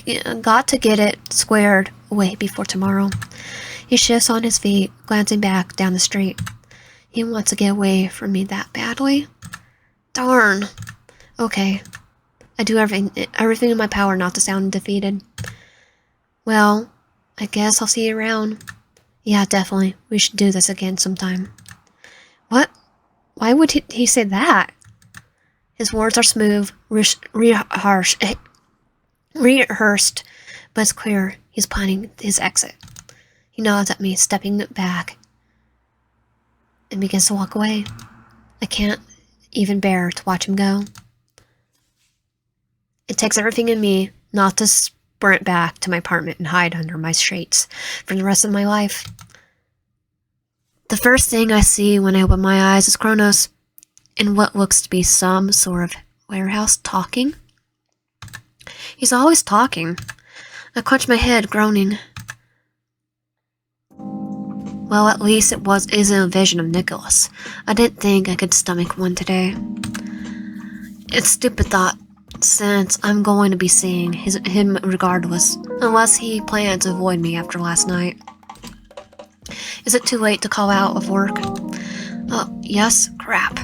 get it squared away before tomorrow. He shifts on his feet, glancing back down the street. He wants to get away from me that badly? Darn. Okay. I do everything in my power not to sound defeated. Well, I guess I'll see you around. Yeah, definitely. We should do this again sometime. What? Why would he say that? His words are smooth, rehearsed, but it's clear he's planning his exit. He nods at me, stepping back, and begins to walk away. I can't even bear to watch him go. It takes everything in me not to sprint back to my apartment and hide under my sheets for the rest of my life. The first thing I see when I open my eyes is Kronos in what looks to be some sort of warehouse talking. He's always talking. I clutch my head, groaning. Well, at least it isn't a vision of Nicholas. I didn't think I could stomach one today. It's a stupid thought, since I'm going to be seeing him regardless, unless he plans to avoid me after last night. Is it too late to call out of work? Oh, yes? Crap.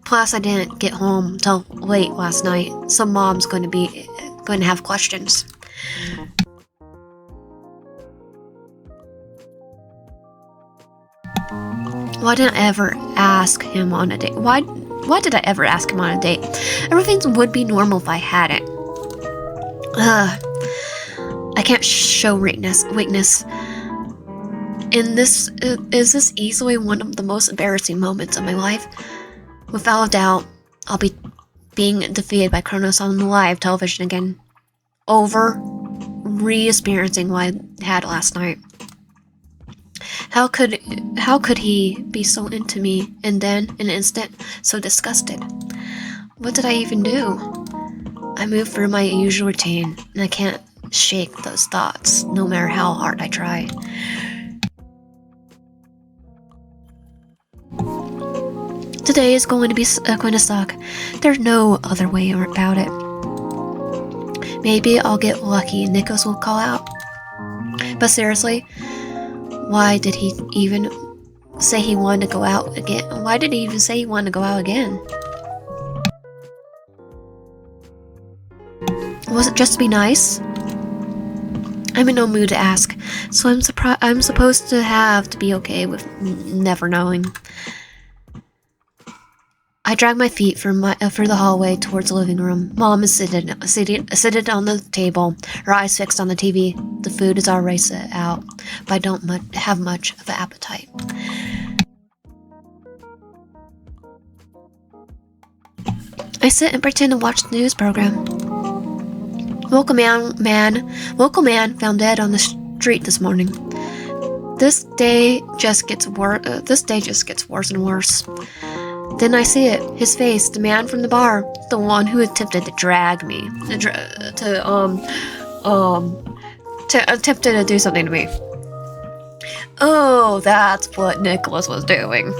Plus, I didn't get home till late last night, so Mom's going to have questions. Why didn't I ever ask him on a date? Why did I ever ask him on a date? Everything would be normal if I hadn't. I can't show weakness. Is this easily one of the most embarrassing moments of my life? Without a doubt, I'll be being defeated by Kronos on live television again. Re-experiencing what I had last night. How could he be so into me and then, in an instant, so disgusted? What did I even do? I move through my usual routine, and I can't shake those thoughts, no matter how hard I try. Today is going to suck. There's no other way about it. Maybe I'll get lucky and Nikos will call out. But seriously, why did he even say he wanted to go out again? Why did he even say he wanted to go out again? Was it just to be nice? I'm in no mood to ask, so I'm supposed to be okay with never knowing. I drag my feet through the hallway towards the living room. Mom is seated on the table, her eyes fixed on the TV. The food is already set out, but I don't have much of an appetite. I sit and pretend to watch the news program. Local man found dead on the street this morning. This day just gets worse and worse. Then I see it. His face, the man from the bar, the one who attempted to drag me, attempted to do something to me. Oh, that's what Nicholas was doing.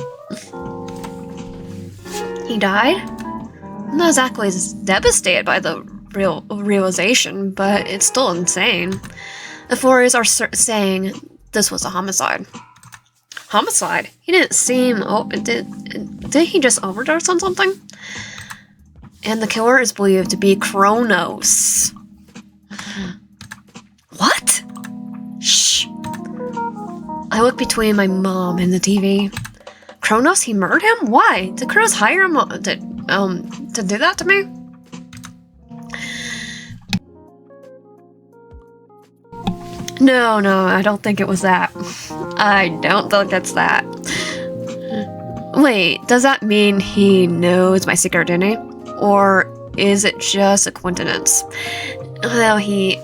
He died? I'm not exactly devastated by the realization, but it's still insane. Authorities are saying this was a homicide. Homicide? He didn't seem... did he just overdose on something? And the killer is believed to be Kronos. What? Shh. I look between my mom and the TV. Kronos, he murdered him? Why? Did Kronos hire him to do that to me? No, I don't think it was that. I don't think it's that. Wait, does that mean he knows my secret identity? Or is it just a coincidence? Well, he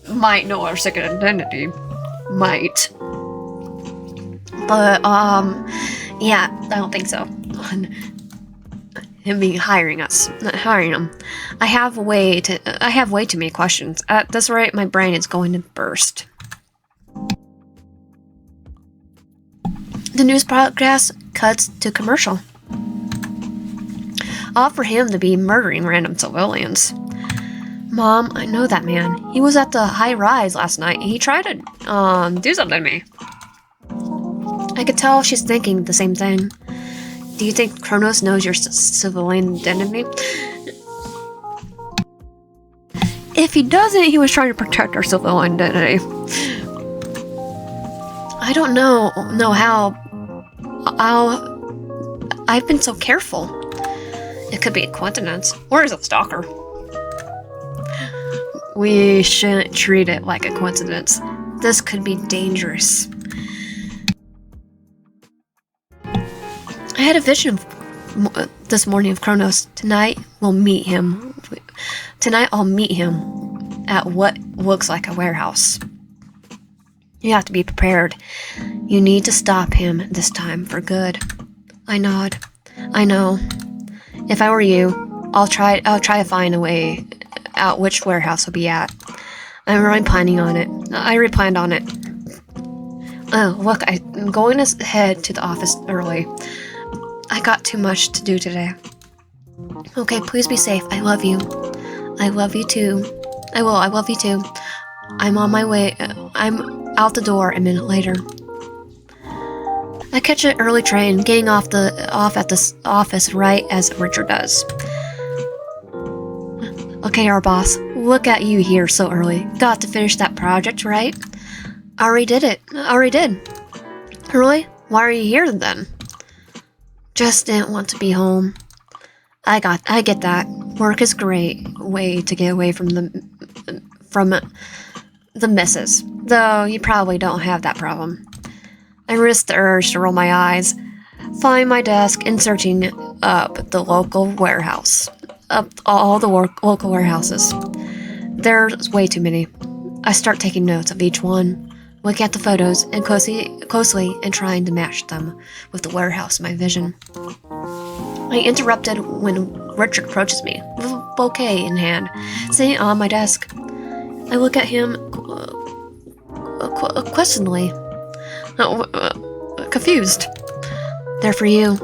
might know our secret identity. Might. But, yeah, I don't think so. Him being hiring us, not hiring him. I have way too many questions. At this rate, my brain is going to burst. The news broadcast cuts to commercial. All for him to be murdering random civilians. Mom, I know that man. He was at the high rise last night. He tried to do something to me. I could tell she's thinking the same thing. Do you think Kronos knows your civilian identity? If he doesn't, he was trying to protect our civilian identity. I don't know how I've been so careful. It could be a coincidence, or is it a stalker? We shouldn't treat it like a coincidence. This could be dangerous. I had a vision this morning of Kronos. Tonight I'll meet him at what looks like a warehouse. You have to be prepared. You need to stop him this time for good. I nod. I know. If I were you, I'll try to find a way out which warehouse he'll be at. I'm already planning on it. I already planned on it. Oh, look, I'm going to head to the office early. I got too much to do today. Okay, please be safe. I love you. I love you too. I love you too. I'm on my way. I'm out the door a minute later. I catch an early train, getting off at the office right as Richard does. Okay, our boss. Look at you here so early. Got to finish that project, right? Already did it. Already did. Really? Why are you here then? Just didn't want to be home. I get that. Work is a great way to get away from the missus. Though you probably don't have that problem. I risked the urge to roll my eyes, find my desk, and searching up the local warehouse. Up all the local warehouses. There's way too many. I start taking notes of each one, looking at the photos and closely and trying to match them with the warehouse in my vision. I interrupted when Richard approaches me with a bouquet in hand, sitting on my desk. I look at him questioningly, confused. They're for you.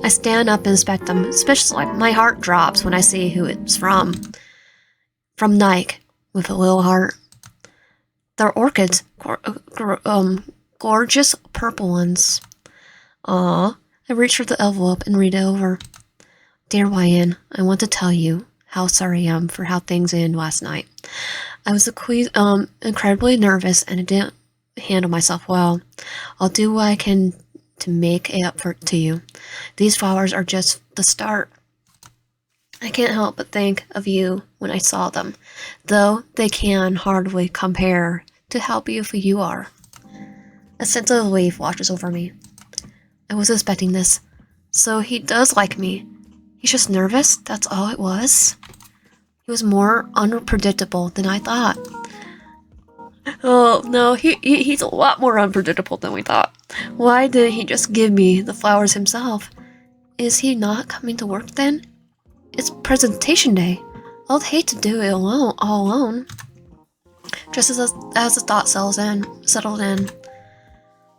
I stand up and inspect them, especially my heart drops when I see who it's from. From Nike, with a little heart. They're orchids, gorgeous purple ones. Aw, I reach for the envelope and read it over. Dear YN, I want to tell you how sorry I am for how things ended last night. I was incredibly nervous and I didn't handle myself well. I'll do what I can to make it up to you. These flowers are just the start. I can't help but think of you when I saw them, though they can hardly compare to how beautiful you are. A sense of relief washes over me. I was expecting this. So he does like me. He's just nervous, that's all it was. He was more unpredictable than I thought. Oh, no, he's a lot more unpredictable than we thought. Why didn't he just give me the flowers himself? Is he not coming to work then? It's presentation day. I'd hate to do it all alone. Just as the thought settled in.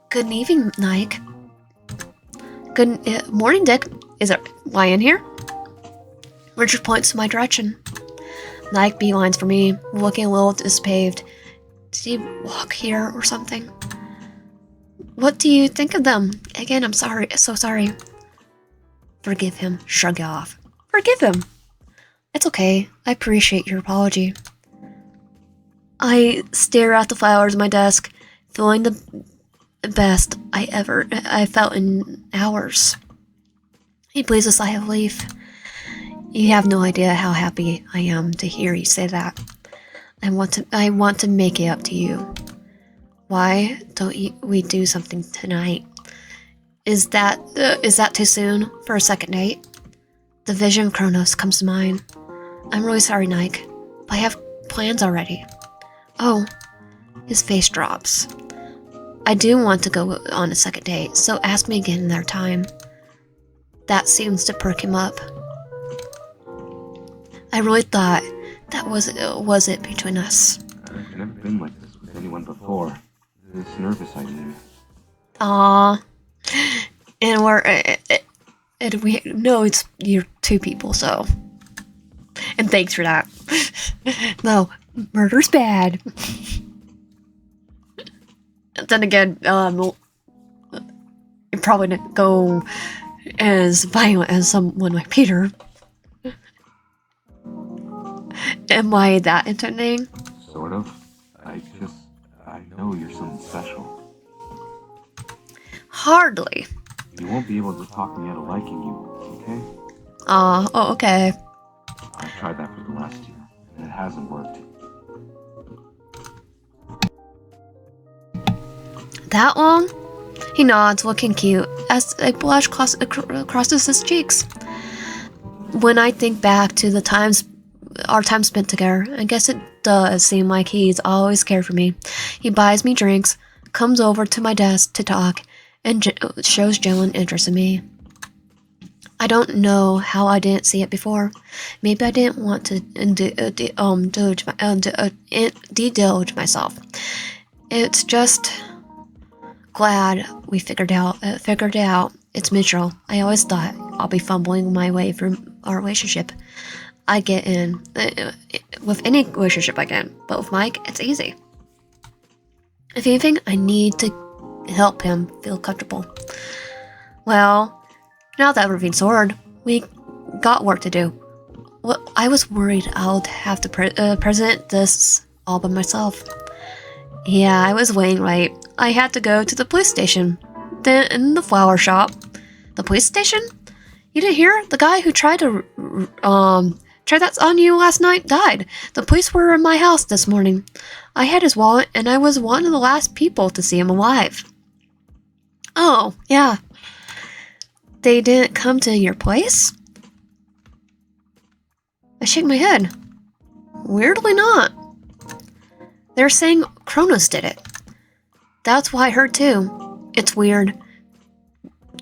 Good evening, Nike. Good morning, Dick. Is it YN here? Richard points to my direction. Nike beelines for me, looking a little dispaved. Did he walk here or something? What do you think of them? Again, I'm sorry, so sorry. Forgive him. Shrug it off. Forgive him. It's okay. I appreciate your apology. I stare at the flowers on my desk, feeling the best I felt in hours. He breathes a sigh of relief. You have no idea how happy I am to hear you say that. I want to make it up to you. Why don't we do something tonight? Is that too soon for a second date? The vision of Kronos comes to mind. I'm really sorry, Nike, but I have plans already. Oh, his face drops. I do want to go on a second date, so ask me again another time. That seems to perk him up. I really thought that was it between us. I've never been like this with anyone before. This nervous I mean. Aww. And we know you're two people, so. And thanks for that. No, murder's bad. Then again, you're probably not go as violent as someone like Peter. Am I that intimidating? Sort of. I know you're something special. Hardly. You won't be able to talk me out of liking you, okay? Oh, okay. I've tried that for the last year, and it hasn't worked. That long? He nods, looking cute, as a blush crosses his cheeks. When I think back to our time spent together, I guess it does seem like he's always cared for me. He buys me drinks, comes over to my desk to talk, and shows genuine interest in me. I don't know how I didn't see it before. Maybe I didn't want to de-dilge myself. It's just glad we figured it out. It's mutual. I always thought I'll be fumbling my way through our relationship. I get in with any relationship I get in, but with Mike, it's easy. If anything, I need to help him feel comfortable. Well, now that we're being sword, we got work to do. Well, I was worried I'll have to present this all by myself. Yeah, I was weighing right. I had to go to the police station, then in the flower shop. The police station? You didn't hear? The guy who tried that on you last night died. The police were in my house this morning. I had his wallet, and I was one of the last people to see him alive. Oh, yeah. They didn't come to your place? I shake my head. Weirdly not. They're saying Kronos did it. That's what I heard too. It's weird.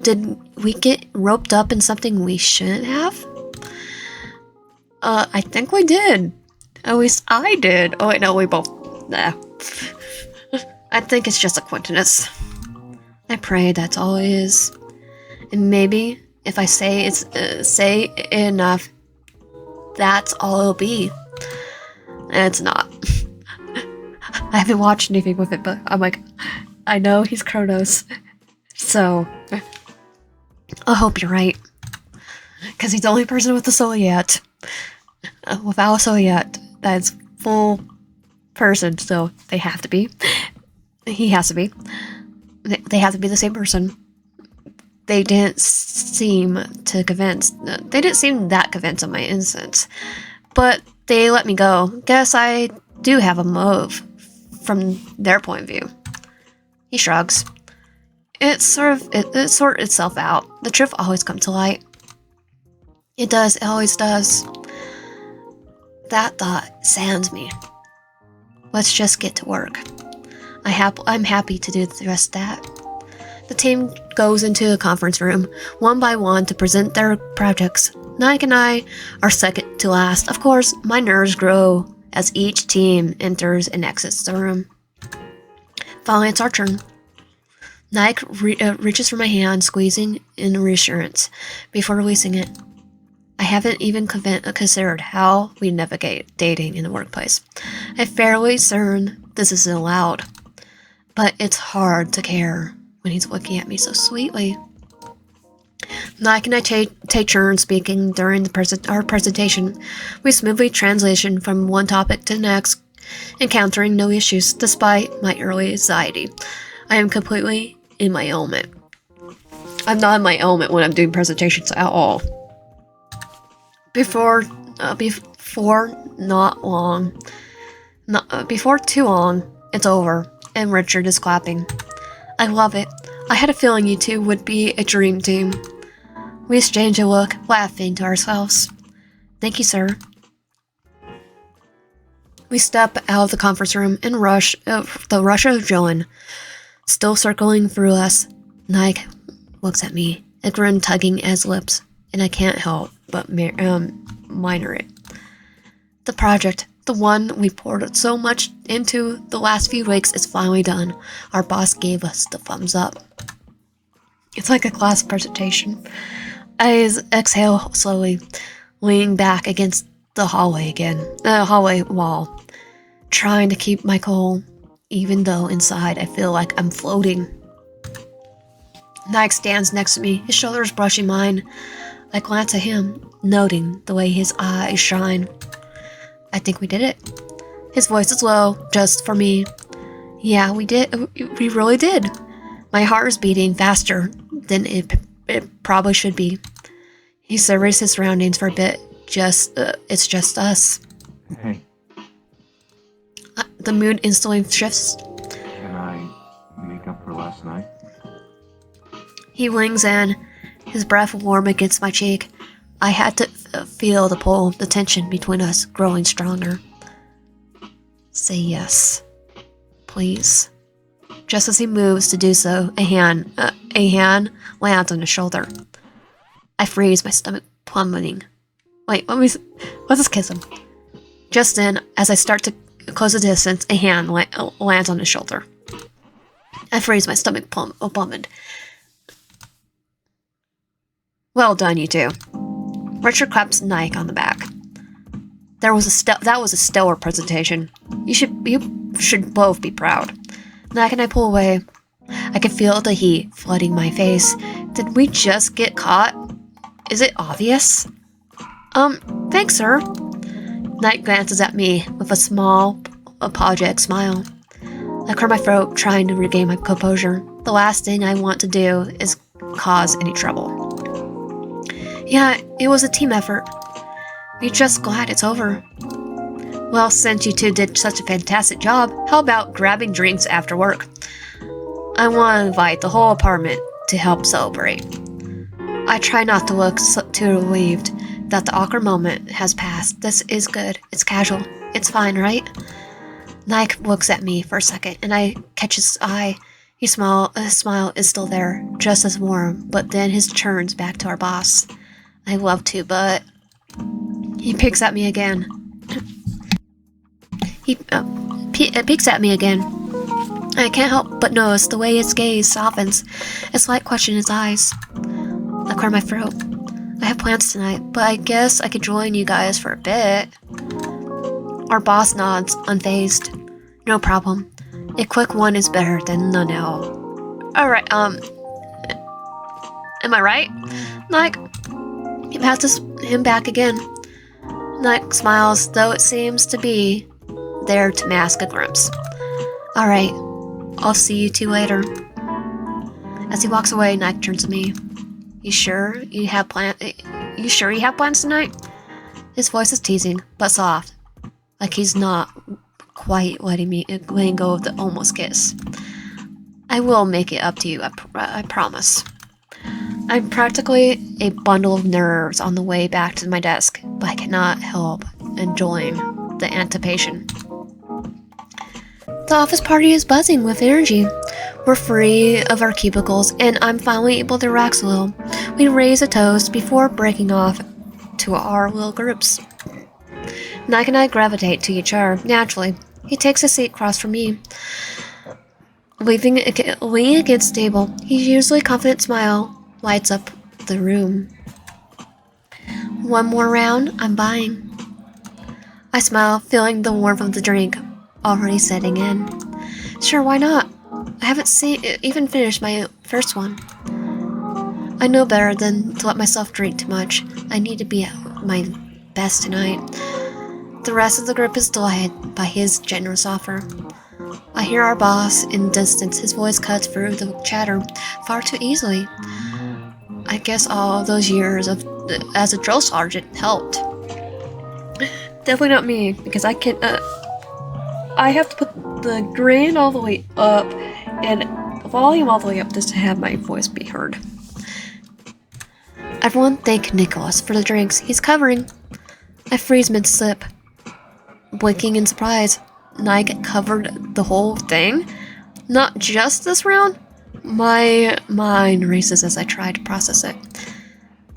Did we get roped up in something we shouldn't have? I think we did. At least I did. Oh wait, no, we both... Nah. I think it's just a coincidence. I pray that's all it is. And maybe, if I say it enough, that's all it'll be. And it's not. I haven't watched anything with it, but I'm like, I know he's Kronos. So, I hope you're right. Because he's the only person with a soul yet. Without a soul yet, that's full person, so they have to be. He has to be. They have to be the same person. They didn't seem that convinced of my innocence. But they let me go. Guess I do have a motive from their point of view. He shrugs. It sorts itself out. The truth always comes to light. It does. It always does. That thought saddens me. Let's just get to work. I'm happy to do the rest of that. The team goes into a conference room, one by one, to present their projects. Nike and I are second to last. Of course, my nerves grow as each team enters and exits the room. Finally, it's our turn. Nike reaches for my hand, squeezing in reassurance before releasing it. I haven't even considered how we navigate dating in the workplace. I'm fairly certain this isn't allowed, but it's hard to care when he's looking at me so sweetly. Nike and I take turns speaking during our presentation. We smoothly transition from one topic to the next, encountering no issues despite my early anxiety. I am completely in my element. I'm not in my element when I'm doing presentations at all. Before too long, it's over, and Richard is clapping. I love it. I had a feeling you two would be a dream team. We exchange a look, laughing to ourselves. Thank you, sir. We step out of the conference room and the rush of adrenaline still circling through us. Nike looks at me, a grin tugging at his lips, and I can't help but minor it. The project, the one we poured so much into the last few weeks, is finally done. Our boss gave us the thumbs up. It's like a class presentation. I exhale slowly, leaning back against the hallway wall, trying to keep my cool, even though inside I feel like I'm floating. Nike stands next to me, his shoulders brushing mine. I glance at him, noting the way his eyes shine. I think we did it. His voice is low, just for me. Yeah, we did. We really did. My heart is beating faster than it probably should be. He surveys his surroundings for a bit. It's just us. Hey. The mood instantly shifts. Can I make up for last night? He leans in, his breath warm against my cheek. I had to feel the pull, the tension between us growing stronger. Say yes, please. Just as he moves to do so, a hand lands on his shoulder. I freeze, my stomach plummeting. Wait, let's just kiss him. Just then, as I start to close the distance, a hand lands on his shoulder. I freeze, my stomach plummeted. Well done, you two. Richard claps Nike on the back. That was a stellar presentation. You should both be proud. Nike and I pull away. I can feel the heat flooding my face. Did we just get caught? Is it obvious? Thanks, sir. Nike glances at me with a small, apologetic smile. I clear my throat, trying to regain my composure. The last thing I want to do is cause any trouble. Yeah, it was a team effort. We're just glad it's over. Well, since you two did such a fantastic job, how about grabbing drinks after work? I want to invite the whole apartment to help celebrate. I try not to look too relieved that the awkward moment has passed. This is good. It's casual. It's fine, right? Nike looks at me for a second, and I catch his eye. His smile is still there, just as warm, but then his turns back to our boss. I love to, but... He peeks at me again. Peeks at me again. I can't help but notice the way his gaze softens, a slight question in his eyes. I clear my throat. I have plans tonight, but I guess I could join you guys for a bit. Our boss nods, unfazed. No problem. A quick one is better than none at all. Alright, am I right? Nike. He passes him back again. Nike smiles, though it seems to be there to mask a glimpse. Alright, I'll see you two later. As he walks away, Nike turns to me. You sure you have plans tonight? His voice is teasing, but soft, like he's not quite letting go of the almost kiss. I will make it up to you, I promise. I'm practically a bundle of nerves on the way back to my desk, but I cannot help enjoying the anticipation. The office party is buzzing with energy. We're free of our cubicles, and I'm finally able to relax a little. We raise a toast before breaking off to our little groups. Nike and I gravitate to each other naturally. He takes a seat across from me. Leaning against the table, his usually confident smile lights up the room. One more round, I'm buying. I smile, feeling the warmth of the drink already setting in. Sure, why not? I haven't even finished my first one. I know better than to let myself drink too much. I need to be at my best tonight. The rest of the group is delighted by his generous offer. I hear our boss in the distance. His voice cuts through the chatter far too easily. I guess all those years of as a drill sergeant helped. Definitely not me, because I can. I have to put the grain all the way up and volume all the way up just to have my voice be heard. Everyone thank Nicholas for the drinks he's covering. I freeze mid-sip, blinking in surprise. Nike covered the whole thing? Not just this round? My mind races as I try to process it.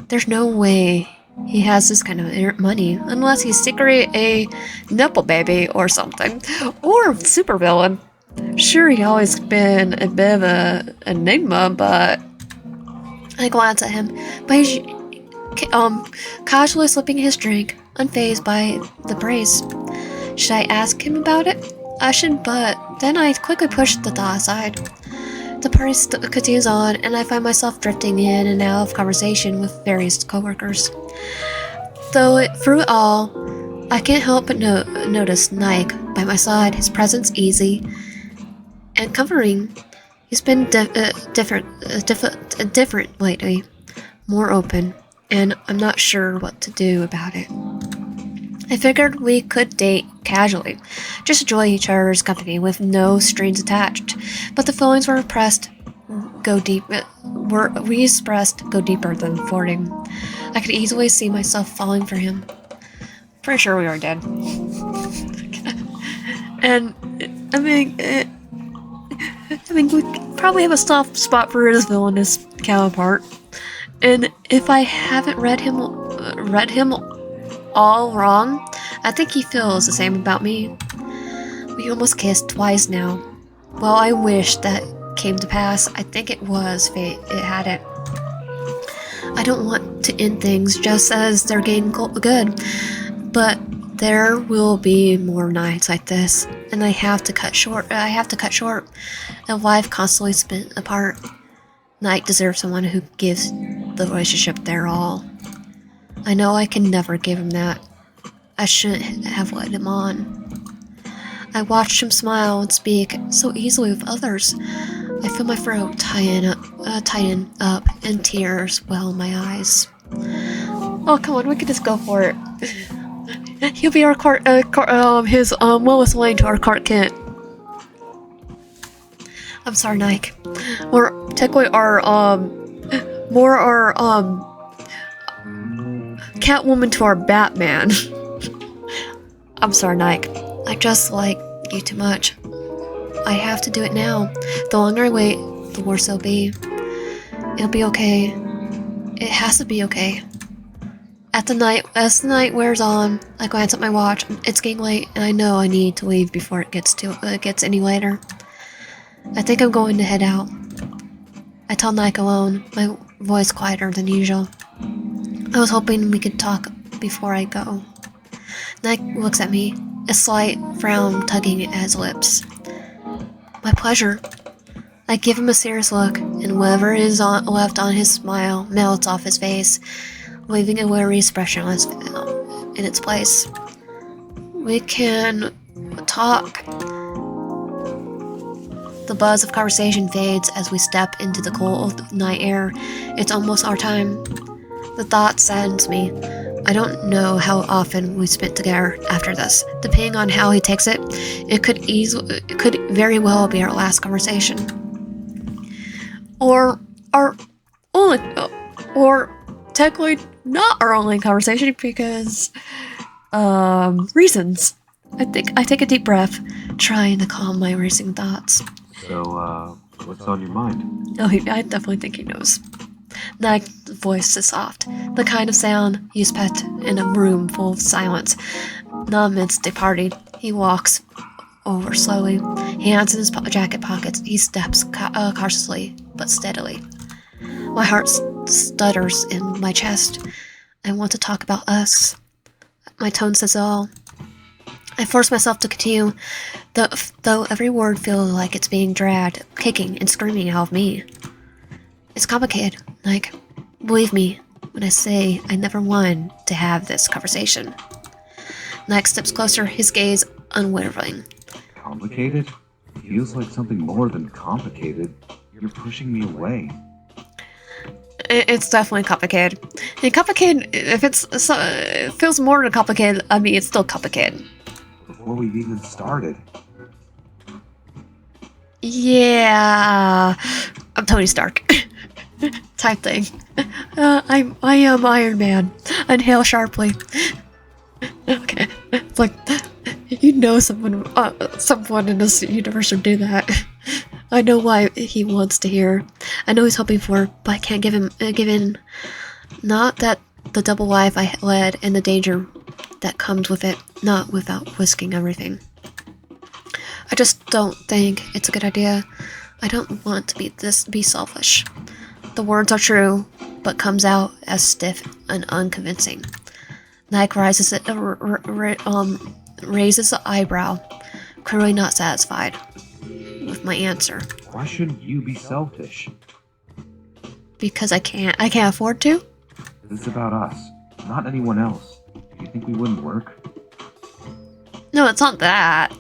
There's no way he has this kind of money unless he's secretly a nipple baby or something. Or supervillain. Sure, he always been a bit of an enigma, but... I glance at him, but he's casually slipping his drink, unfazed by the praise. Should I ask him about it? I should, but then I quickly push the thought aside. The party continues on, and I find myself drifting in and out of conversation with various coworkers. Through it all, I can't help but notice Nike by my side, his presence easy and comforting. He's been different lately, more open, and I'm not sure what to do about it. I figured we could date casually, just enjoy each other's company with no strings attached. But the feelings were expressed go deeper than flirting. I could easily see myself falling for him. Pretty sure we are dead. And I mean, we probably have a soft spot for his villainous counterpart. And if I haven't read him all wrong, I think he feels the same about me. We almost kissed twice now. Well, I wish that came to pass. I think it was fate. It hadn't. I don't want to end things just as they're getting good, but there will be more nights like this, and I have to cut short a life constantly spent apart. Night deserves someone who gives the relationship their all. I know I can never give him that. I shouldn't have let him on. I watched him smile and speak so easily with others. I feel my throat tighten up and tears well in my eyes. Oh, come on, we could just go for it. He'll be our Lois Lane to our Clark Kent. I'm sorry, Nike. We're technically Catwoman to our Batman. I'm sorry, Nike. I just like you too much. I have to do it now. The longer I wait, the worse it'll be. It'll be okay. It has to be okay. As the night wears on, I glance at my watch. It's getting late, and I know I need to leave before it gets any later. I think I'm going to head out. I tell Nike alone, my voice quieter than usual. I was hoping we could talk before I go. Nike looks at me, a slight frown tugging at his lips. My pleasure. I give him a serious look, and whatever is left on his smile melts off his face, leaving a weary expression in its place. We can talk. The buzz of conversation fades as we step into the cold night air. It's almost our time. The thought saddens me. I don't know how often we spent together after this. Depending on how he takes it, it could very well be our last conversation. Or technically not our only conversation because reasons. I take a deep breath, trying to calm my racing thoughts. So, what's on your mind? Oh, I definitely think he knows. Nike's voice is soft, the kind of sound you expect in a room full of silence. Not amidst a party. He walks over slowly, hands in his jacket pockets. He steps cautiously but steadily. My heart stutters in my chest. I want to talk about us. My tone says it all. I force myself to continue, though every word feels like it's being dragged, kicking and screaming out of me. It's complicated, like, Believe me when I say I never wanted to have this conversation. Nike steps closer, his gaze unwavering. Complicated? Feels like something more than complicated. You're pushing me away. It's definitely complicated. And complicated, if it feels more than complicated, I mean, it's still complicated. Before we've even started. Yeah, I'm Tony Stark. Type thing. I am Iron Man. Inhale sharply. Okay, it's like you know someone in this universe would do that. I know why he wants to hear. I know he's hoping for, but I can't give in. Not that the double life I led and the danger that comes with it, not without risking everything. I just don't think it's a good idea. I don't want to be selfish. The words are true, but comes out as stiff and unconvincing. Nike raises an eyebrow, clearly not satisfied with my answer. Why shouldn't you be selfish? Because I can't afford to? This is about us, not anyone else. Do you think we wouldn't work? No, it's not that.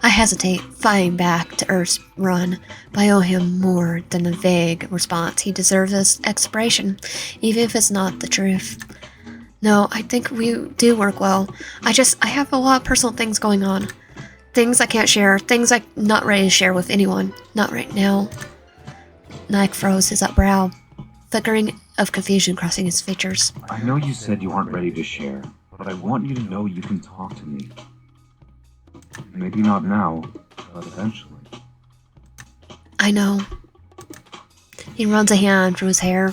I hesitate, fighting back to Earth's run, but I owe him more than a vague response. He deserves this expression, even if it's not the truth. No, I think we do work well. I have a lot of personal things going on. Things I can't share, things I'm not ready to share with anyone. Not right now. Nike froze his brow, flickering of confusion crossing his features. I know you said you aren't ready to share, but I want you to know you can talk to me. Maybe not now, but eventually. I know. He runs a hand through his hair.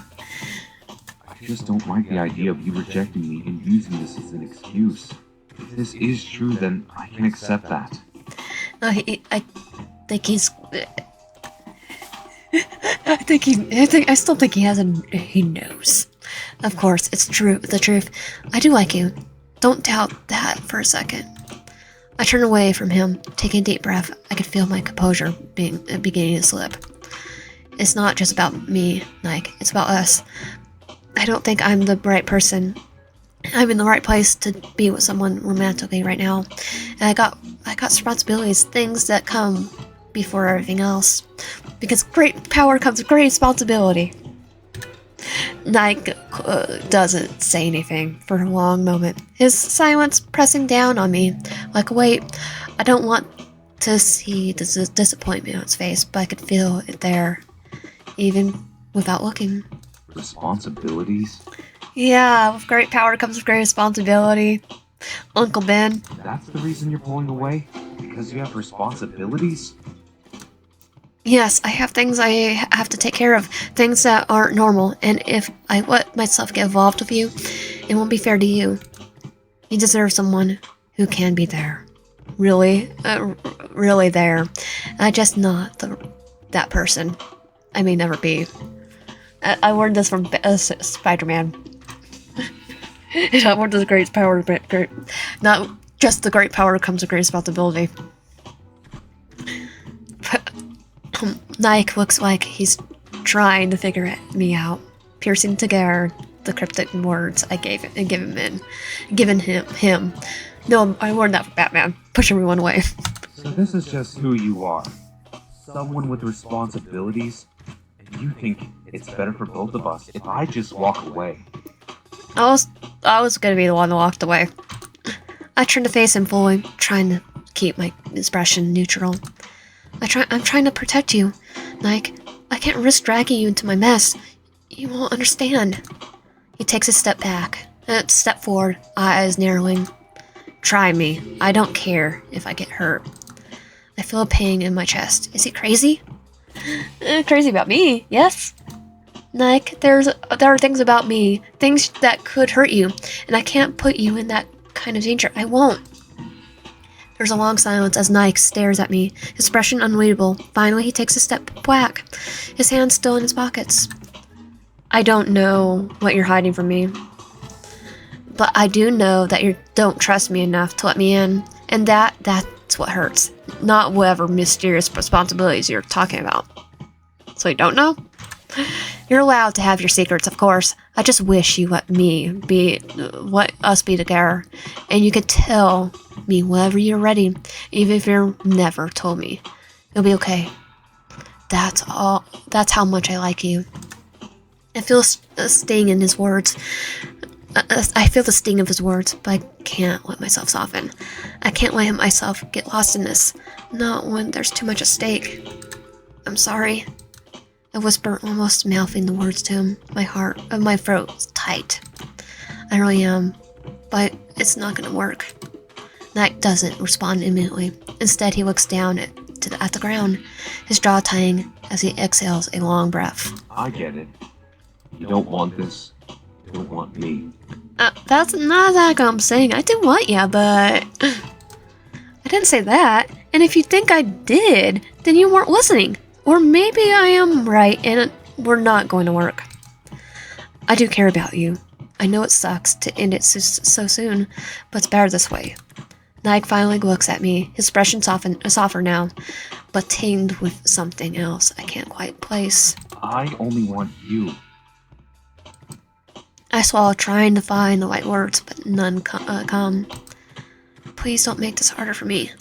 I just don't like the idea of you rejecting me and using this as an excuse. If this is true, then I can accept that. No, I still think he knows. Of course, it's true, the truth. I do like you. Don't doubt that for a second. I turn away from him, taking a deep breath. I could feel my composure beginning to slip. It's not just about me, Nike. It's about us. I don't think I'm the right person. I'm in the right place to be with someone romantically right now. And I got responsibilities, things that come before everything else. Because great power comes with great responsibility. Nike doesn't say anything for a long moment. His silence pressing down on me like a weight. I don't want to see the disappointment on his face, but I could feel it there, even without looking. Responsibilities? Yeah, with great power comes with great responsibility. Uncle Ben. That's the reason you're pulling away? Because you have responsibilities? Yes, I have things I have to take care of, things that aren't normal, and if I let myself get involved with you, it won't be fair to you. You deserve someone who can be there. Really there. I'm just not that person. I may never be. I learned this from Spider-Man. Not the great power, but not just the great power comes with great responsibility. Nike looks like he's trying to figure me out, piercing together the cryptic words I given him. No, I learned that from Batman. Push everyone away. So this is just who you are. Someone with responsibilities. And you think it's better for both of us if I just walk away. I was gonna be the one that walked away. I turned to face him fully, trying to keep my expression neutral. I'm trying to protect you, Nike. I can't risk dragging you into my mess. You won't understand. He takes a step back, a step forward, eyes narrowing. Try me. I don't care if I get hurt. I feel a pain in my chest. Is he crazy? Crazy about me, yes? Nike, there are things about me, things that could hurt you, and I can't put you in that kind of danger. I won't. There's a long silence as Nike stares at me, expression unreadable. Finally, he takes a step back, his hands still in his pockets. I don't know what you're hiding from me, but I do know that you don't trust me enough to let me in, and that's what hurts, not whatever mysterious responsibilities you're talking about. So you don't know? You're allowed to have your secrets, of course. I just wish you let us be together, and you could tell me whenever you're ready, even if you're never told me. It'll be okay. That's all. That's how much I like you. I feel a sting in his words. I feel the sting of his words, but I can't let myself soften. I can't let myself get lost in this. Not when there's too much at stake. I'm sorry. I whisper, almost mouthing the words to him. My throat's tight. I really am, but it's not gonna work. Knight doesn't respond immediately. Instead, he looks down at the ground, his jaw tightening as he exhales a long breath. I get it. You don't want this. You don't want me. That's not like I'm saying. I do want ya, but I didn't say that. And if you think I did, then you weren't listening. Or maybe I am right and we're not going to work. I do care about you. I know it sucks to end it so soon, but it's better this way. Nike finally looks at me, his expression softer now, but tinged with something else I can't quite place. I only want you. I swallow, trying to find the right words, but none come. Please don't make this harder for me.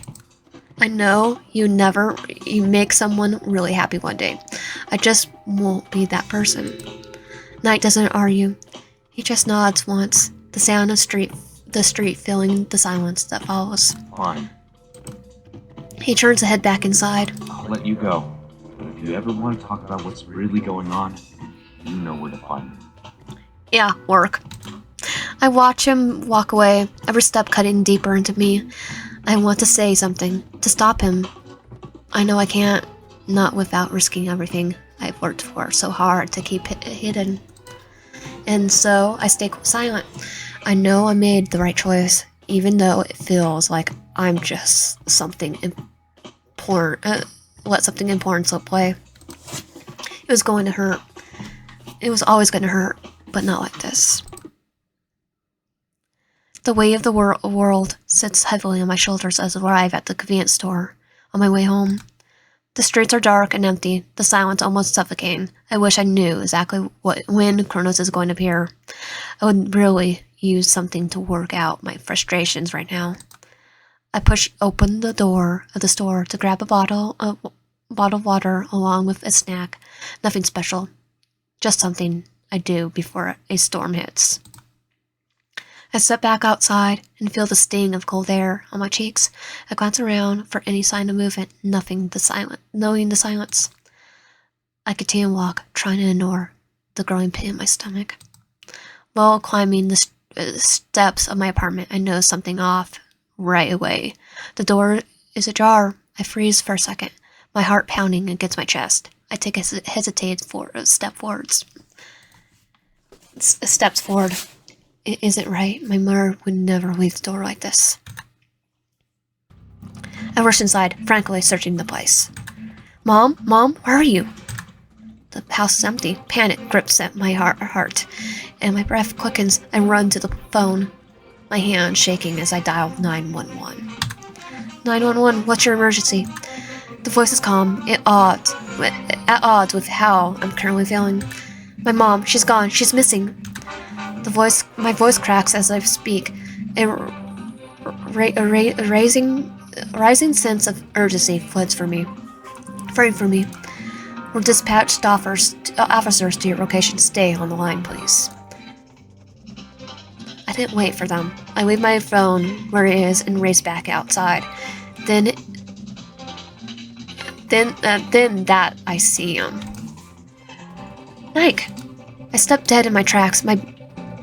I know you make someone really happy one day. I just won't be that person. Knight doesn't argue. He just nods once, the sound of the street filling the silence that follows. Fine. He turns to head back inside. I'll let you go. But if you ever want to talk about what's really going on, you know where to find me. Yeah, work. I watch him walk away, every step cutting deeper into me. I want to say something, to stop him. I know I can't, not without risking everything I've worked for so hard to keep it hidden. And so I stay silent. I know I made the right choice, even though it feels like I'm just something important. Let something important slip away. It was going to hurt. It was always going to hurt, but not like this. The weight of the world sits heavily on my shoulders as I arrive at the convenience store on my way home. The streets are dark and empty, the silence almost suffocating. I wish I knew exactly when Kronos is going to appear. I would really use something to work out my frustrations right now. I push open the door of the store to grab a bottle of water along with a snack. Nothing special, just something I do before a storm hits. I step back outside and feel the sting of cold air on my cheeks. I glance around for any sign of movement, knowing the silence. I continue to walk, trying to ignore the growing pain in my stomach. While climbing the steps of my apartment, I notice something off right away. The door is ajar. I freeze for a second, my heart pounding against my chest. I take a hesitated steps forward. Is it right? My mother would never leave the door like this. I rush inside, frantically searching the place. Mom, where are you? The house is empty. Panic grips at my heart, and my breath quickens. I run to the phone, my hand shaking as I dial 911. 911, what's your emergency? The voice is calm, at odds with how I'm currently feeling. My mom, she's gone. She's missing. My voice cracks as I speak. A rising sense of urgency floods for me. We'll dispatch officers to your location. Stay on the line, please. I didn't wait for them. I leave my phone where it is and race back outside. Then that I see him. Mike! I step dead in my tracks, my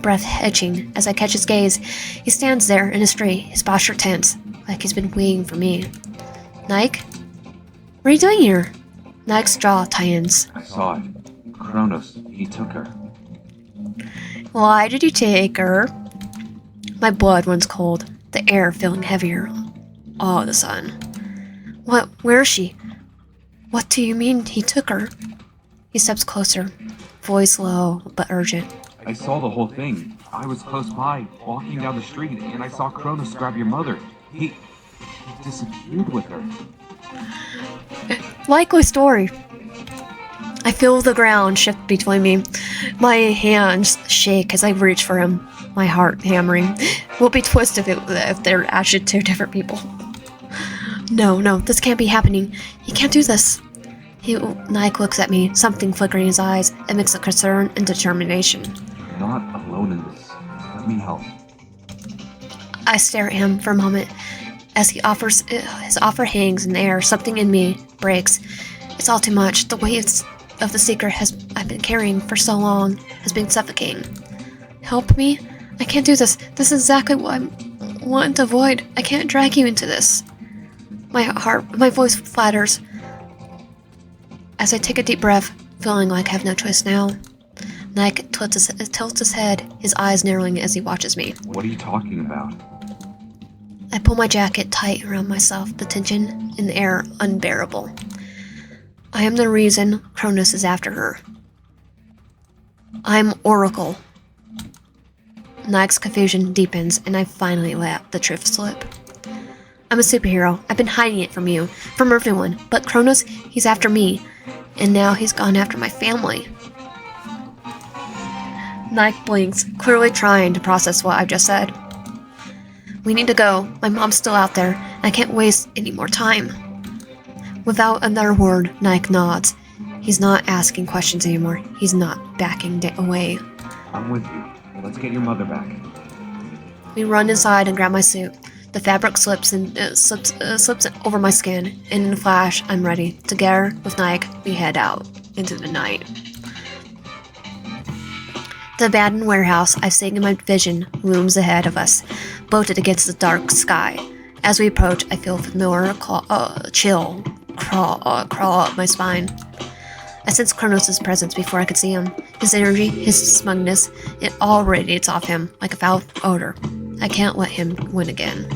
breath hedging as I catch his gaze. He stands there in the street, his posture tense, like he's been waiting for me. Nike? What are you doing here? Nike's jaw tightens. I saw it. Kronos, he took her. Why did you take her? My blood runs cold, the air feeling heavier all of a sudden. Where is she? What do you mean he took her? He steps closer, voice low but urgent. I saw the whole thing. I was close by, walking down the street, and I saw Kronos grab your mother. He disappeared with her. Likely story. I feel the ground shift between me. My hands shake as I reach for him, my heart hammering. We'll be twisted if they're actually two different people. No, this can't be happening. He can't do this. Nike looks at me, something flickering in his eyes, a mix of concern and determination. You're not alone in this. Let me help. I stare at him for a moment. As his offer hangs in the air, something in me breaks. It's all too much. The weight of the secret I've been carrying for so long has been suffocating. Help me? I can't do this. This is exactly what I'm wanting to avoid. I can't drag you into this. My voice flatters as I take a deep breath, feeling like I have no choice now. Nike tilts his head, his eyes narrowing as he watches me. What are you talking about? I pull my jacket tight around myself, the tension in the air unbearable. I am the reason Cronus is after her. I'm Oracle. Nike's confusion deepens, and I finally let the truth slip. I'm a superhero. I've been hiding it from you, from everyone. But Cronus, he's after me. And now he's gone after my family. Nike blinks, clearly trying to process what I've just said. We need to go. My mom's still out there. I can't waste any more time. Without another word, Nike nods. He's not asking questions anymore. He's not backing away. I'm with you. Let's get your mother back. We run inside and grab my suit. The fabric slips over my skin, and in a flash, I'm ready. Together with Nike, we head out into the night. The abandoned warehouse I've seen in my vision looms ahead of us, bolted against the dark sky. As we approach, I feel a familiar chill crawl up my spine. I sense Kronos' presence before I could see him. His energy, his smugness, it all radiates off him like a foul odor. I can't let him win again.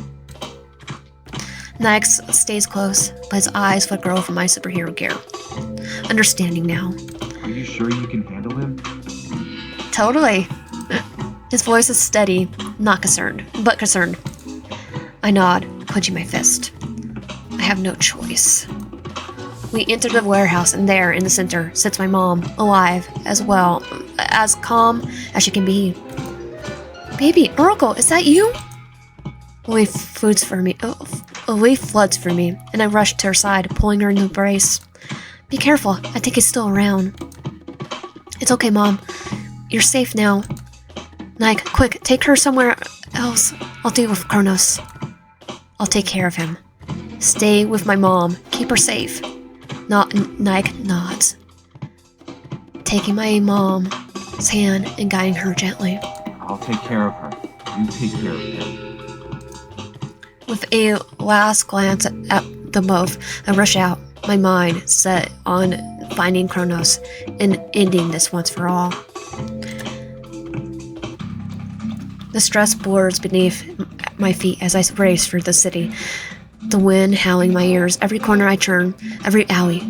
Nike stays close, but his eyes flicker over my superhero gear. Understanding now. Are you sure you can handle him? Totally. His voice is steady, not concerned, but concerned. I nod, clenching my fist. I have no choice. We enter the warehouse, and there, in the center, sits my mom, alive, as well, as calm as she can be. Baby, Oracle, is that you? A leaf floods for me, and I rush to her side, pulling her in the embrace. Be careful, I think he's still around. It's okay, Mom. You're safe now. Nike, quick, take her somewhere else. I'll deal with Kronos. I'll take care of him. Stay with my mom. Keep her safe. Nike nods, taking my mom's hand and guiding her gently. I'll take care of her. You take care of him. With a last glance at them both, I rush out, my mind set on finding Kronos and ending this once for all. The stress blurs beneath my feet as I race through the city, the wind howling in my ears. Every corner I turn, every alley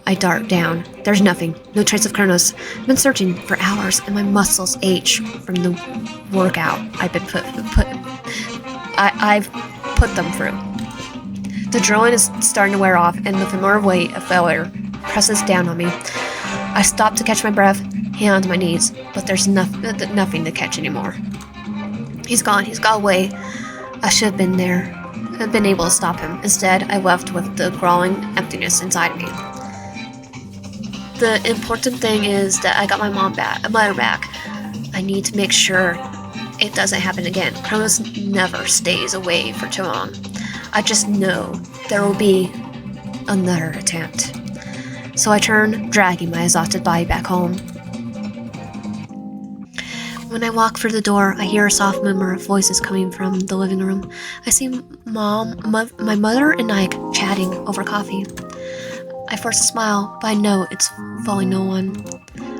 I dart down. There's nothing, no trace of Kronos. I've been searching for hours, and my muscles ache from the workout I've been I've put them through. The adrenaline is starting to wear off, and the familiar weight of failure presses down on me. I stop to catch my breath, hand on my knees, but there's nothing to catch anymore. He's gone. He's got away. I should have been there. I've been able to stop him. Instead, I left with the growling emptiness inside me. The important thing is that I got my mother back. I need to make sure it doesn't happen again. Kronos never stays away for too long. I just know there will be another attempt. So I turn, dragging my exhausted body back home. When I walk through the door, I hear a soft murmur of voices coming from the living room. I see my mother and Nike chatting over coffee. I force a smile, but I know it's fooling no one.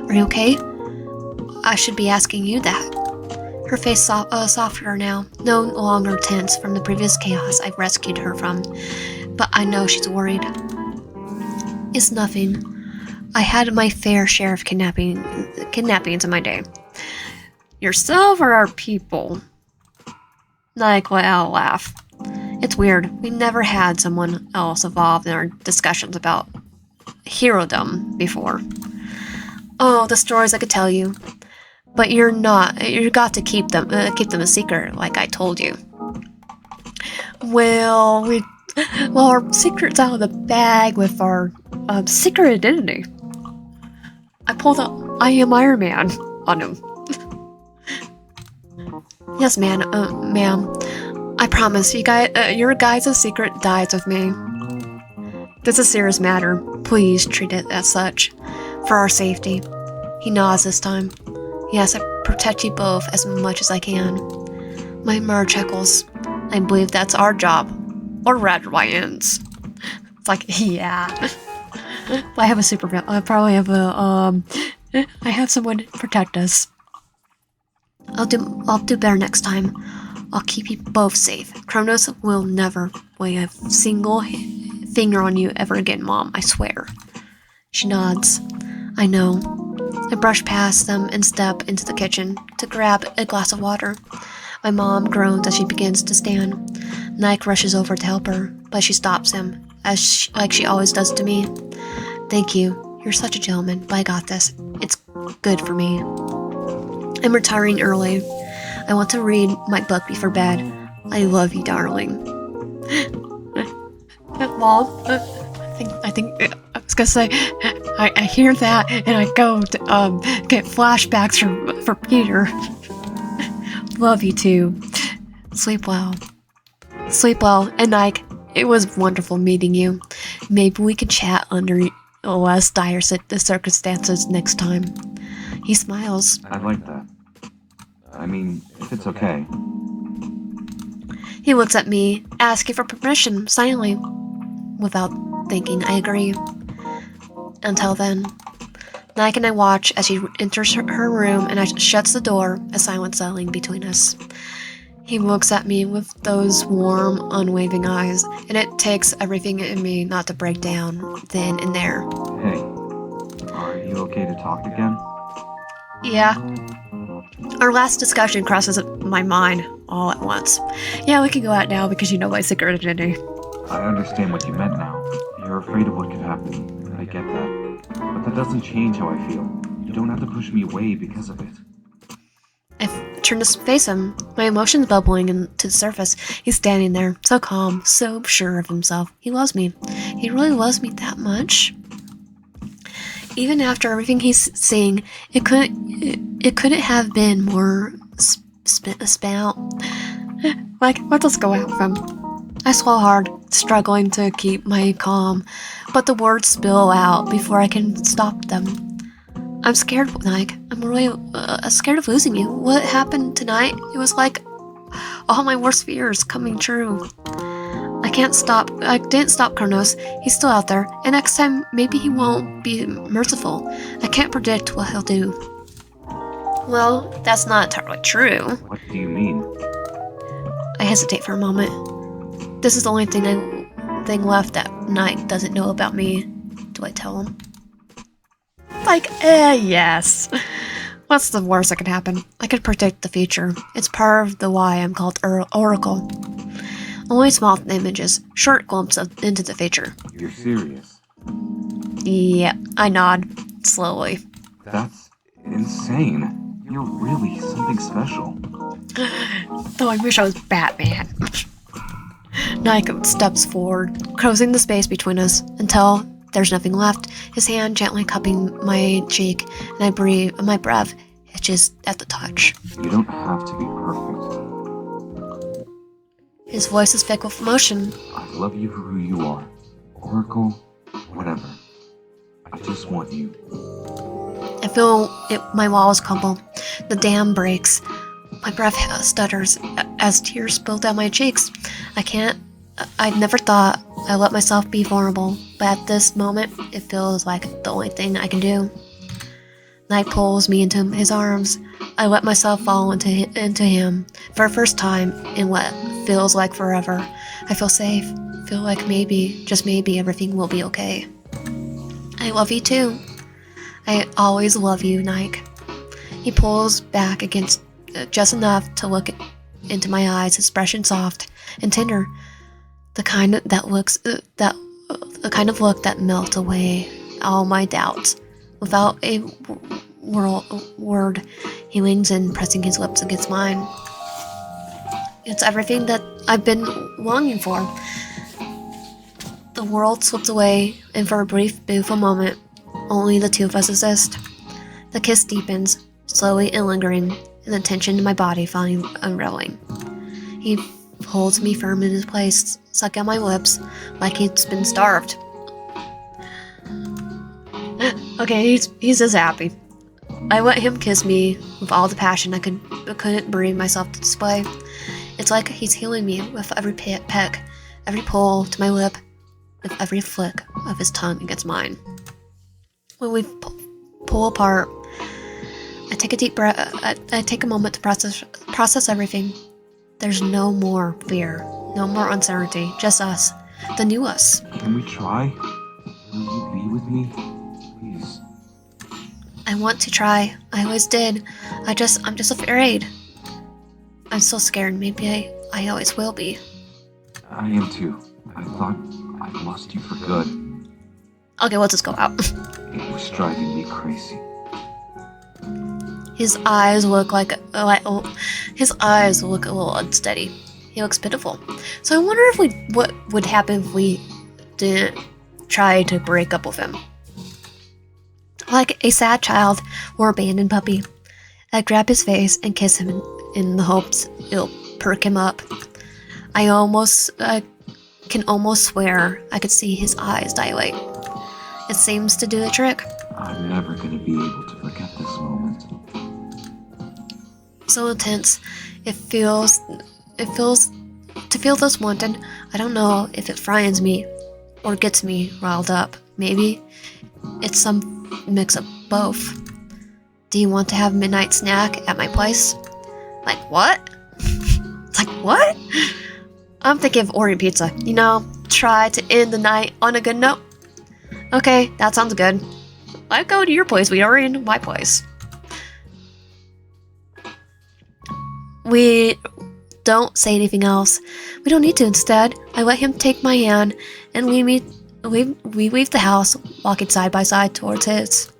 Are you okay? I should be asking you that. Her face softer now, no longer tense from the previous chaos I've rescued her from. But I know she's worried. It's nothing. I had my fair share of kidnappings in my day. Yourself or our people? Nike let out a laugh. It's weird. We never had someone else involved in our discussions about herodom before. Oh, the stories I could tell you. But you're not. You got to keep them a secret, like I told you. Well, our secret's out of the bag with our secret identity. I pulled up I am Iron Man on him. Yes, ma'am. I promise you guys, your guys' secret dies with me. This is a serious matter. Please treat it as such, for our safety. He nods this time. Yes, I protect you both as much as I can. My mother chuckles. I believe that's our job. Or Radwyan's. It's like, yeah. I have a supervillain. I probably have I have someone to protect us. I'll do better next time. I'll keep you both safe. Kronos will never lay a single finger on you ever again, Mom. I swear. She nods. I know. I brush past them and step into the kitchen to grab a glass of water. My mom groans as she begins to stand. Nike rushes over to help her, but she stops him, like she always does to me. Thank you. You're such a gentleman, but I got this. It's good for me. I'm retiring early. I want to read my book before bed. I love you, darling. Mom, I think I was gonna say, I hear that and I go to get flashbacks for Peter. Love you too. Sleep well. Sleep well, and Nike, it was wonderful meeting you. Maybe we could chat under less dire the circumstances next time. He smiles. I like that. I mean, if it's okay. He looks at me, asking for permission, silently. Without thinking, I agree. Until then, Nike and I watch as she enters her room and shuts the door, a silence settling between us. He looks at me with those warm, unwavering eyes, and it takes everything in me not to break down then and there. Hey, are you okay to talk again? Yeah. Our last discussion crosses my mind all at once. Yeah, we can go out now because you know my secret identity. I understand what you meant now. You're afraid of what could happen. I get that. But that doesn't change how I feel. You don't have to push me away because of it. I turn to face him, my emotions bubbling to the surface. He's standing there, so calm, so sure of himself. He loves me. He really loves me that much. Even after everything he's saying, it couldn't have been more spout. Like, let us go out of him. I swallow hard, struggling to keep my calm, but the words spill out before I can stop them. I'm scared, Nike. I'm really scared of losing you. What happened tonight? It was like all my worst fears coming true. I didn't stop Kronos. He's still out there, and next time maybe he won't be merciful. I can't predict what he'll do. Well, that's not entirely true. What do you mean? I hesitate for a moment. This is the only thing left that Nike doesn't know about me. Do I tell him? Like, yes. What's the worst that could happen? I could predict the future. It's part of the why I'm called Oracle. Only small images, short glimpses into the future. You're serious? Yeah, I nod, slowly. That's insane. You're really something special. Though I wish I was Batman. Nike steps forward, closing the space between us until there's nothing left, his hand gently cupping my cheek, and I breathe, my breath hitches at the touch. You don't have to be perfect. His voice is thick with emotion. I love you for who you are. Oracle, whatever. I just want you. I feel my walls crumble. The dam breaks. My breath stutters as tears spill down my cheeks. I'd never thought I let myself be vulnerable, but at this moment, it feels like the only thing I can do. Night pulls me into his arms. I let myself fall into him for the first time in what feels like forever. I feel safe. Feel like maybe, just maybe, everything will be okay. I love you too. I always love you, Nike. He pulls back against just enough to look into my eyes, expression soft and tender. The kind of look that melts away all my doubts, Without a word, he leans in, pressing his lips against mine. It's everything that I've been longing for. The world slips away, and for a brief, beautiful moment, only the two of us exist. The kiss deepens, slowly and lingering, and the tension in my body finally unraveling. He holds me firm in his place, sucking on my lips like he's been starved. Okay, he's just happy. I let him kiss me with all the passion I couldn't bring myself to display. It's like he's healing me with every peck, every pull to my lip, with every flick of his tongue against mine. When we pull apart, I take a deep breath. I take a moment to process everything. There's no more fear, no more uncertainty, just us, the new us. Can we try? Will you be with me? Please. I want to try. I always did. I'm just afraid. I'm so scared. Maybe I always will be. I am too. I thought I'd lost you for good. Okay, we'll just go out. It was driving me crazy. His eyes look his eyes look a little unsteady. He looks pitiful. So I wonder what would happen if we didn't try to break up with him. Like a sad child or abandoned puppy, I'd grab his face and kiss him in the hopes it'll perk him up. I can almost swear I could see his eyes dilate. It seems to do the trick. I'm never going to be able to forget this moment. So intense, it feels to feel this wanted. I don't know if it frightens me or gets me riled up. Maybe it's some mix of both. Do you want to have midnight snack at my place? Like what? It's like what? I'm thinking of ordering pizza. Try to end the night on a good note. Okay, that sounds good. I'd go to your place. We already in my place. We don't say anything else. We don't need to. Instead, I let him take my hand and we leave the house, walking side by side towards his.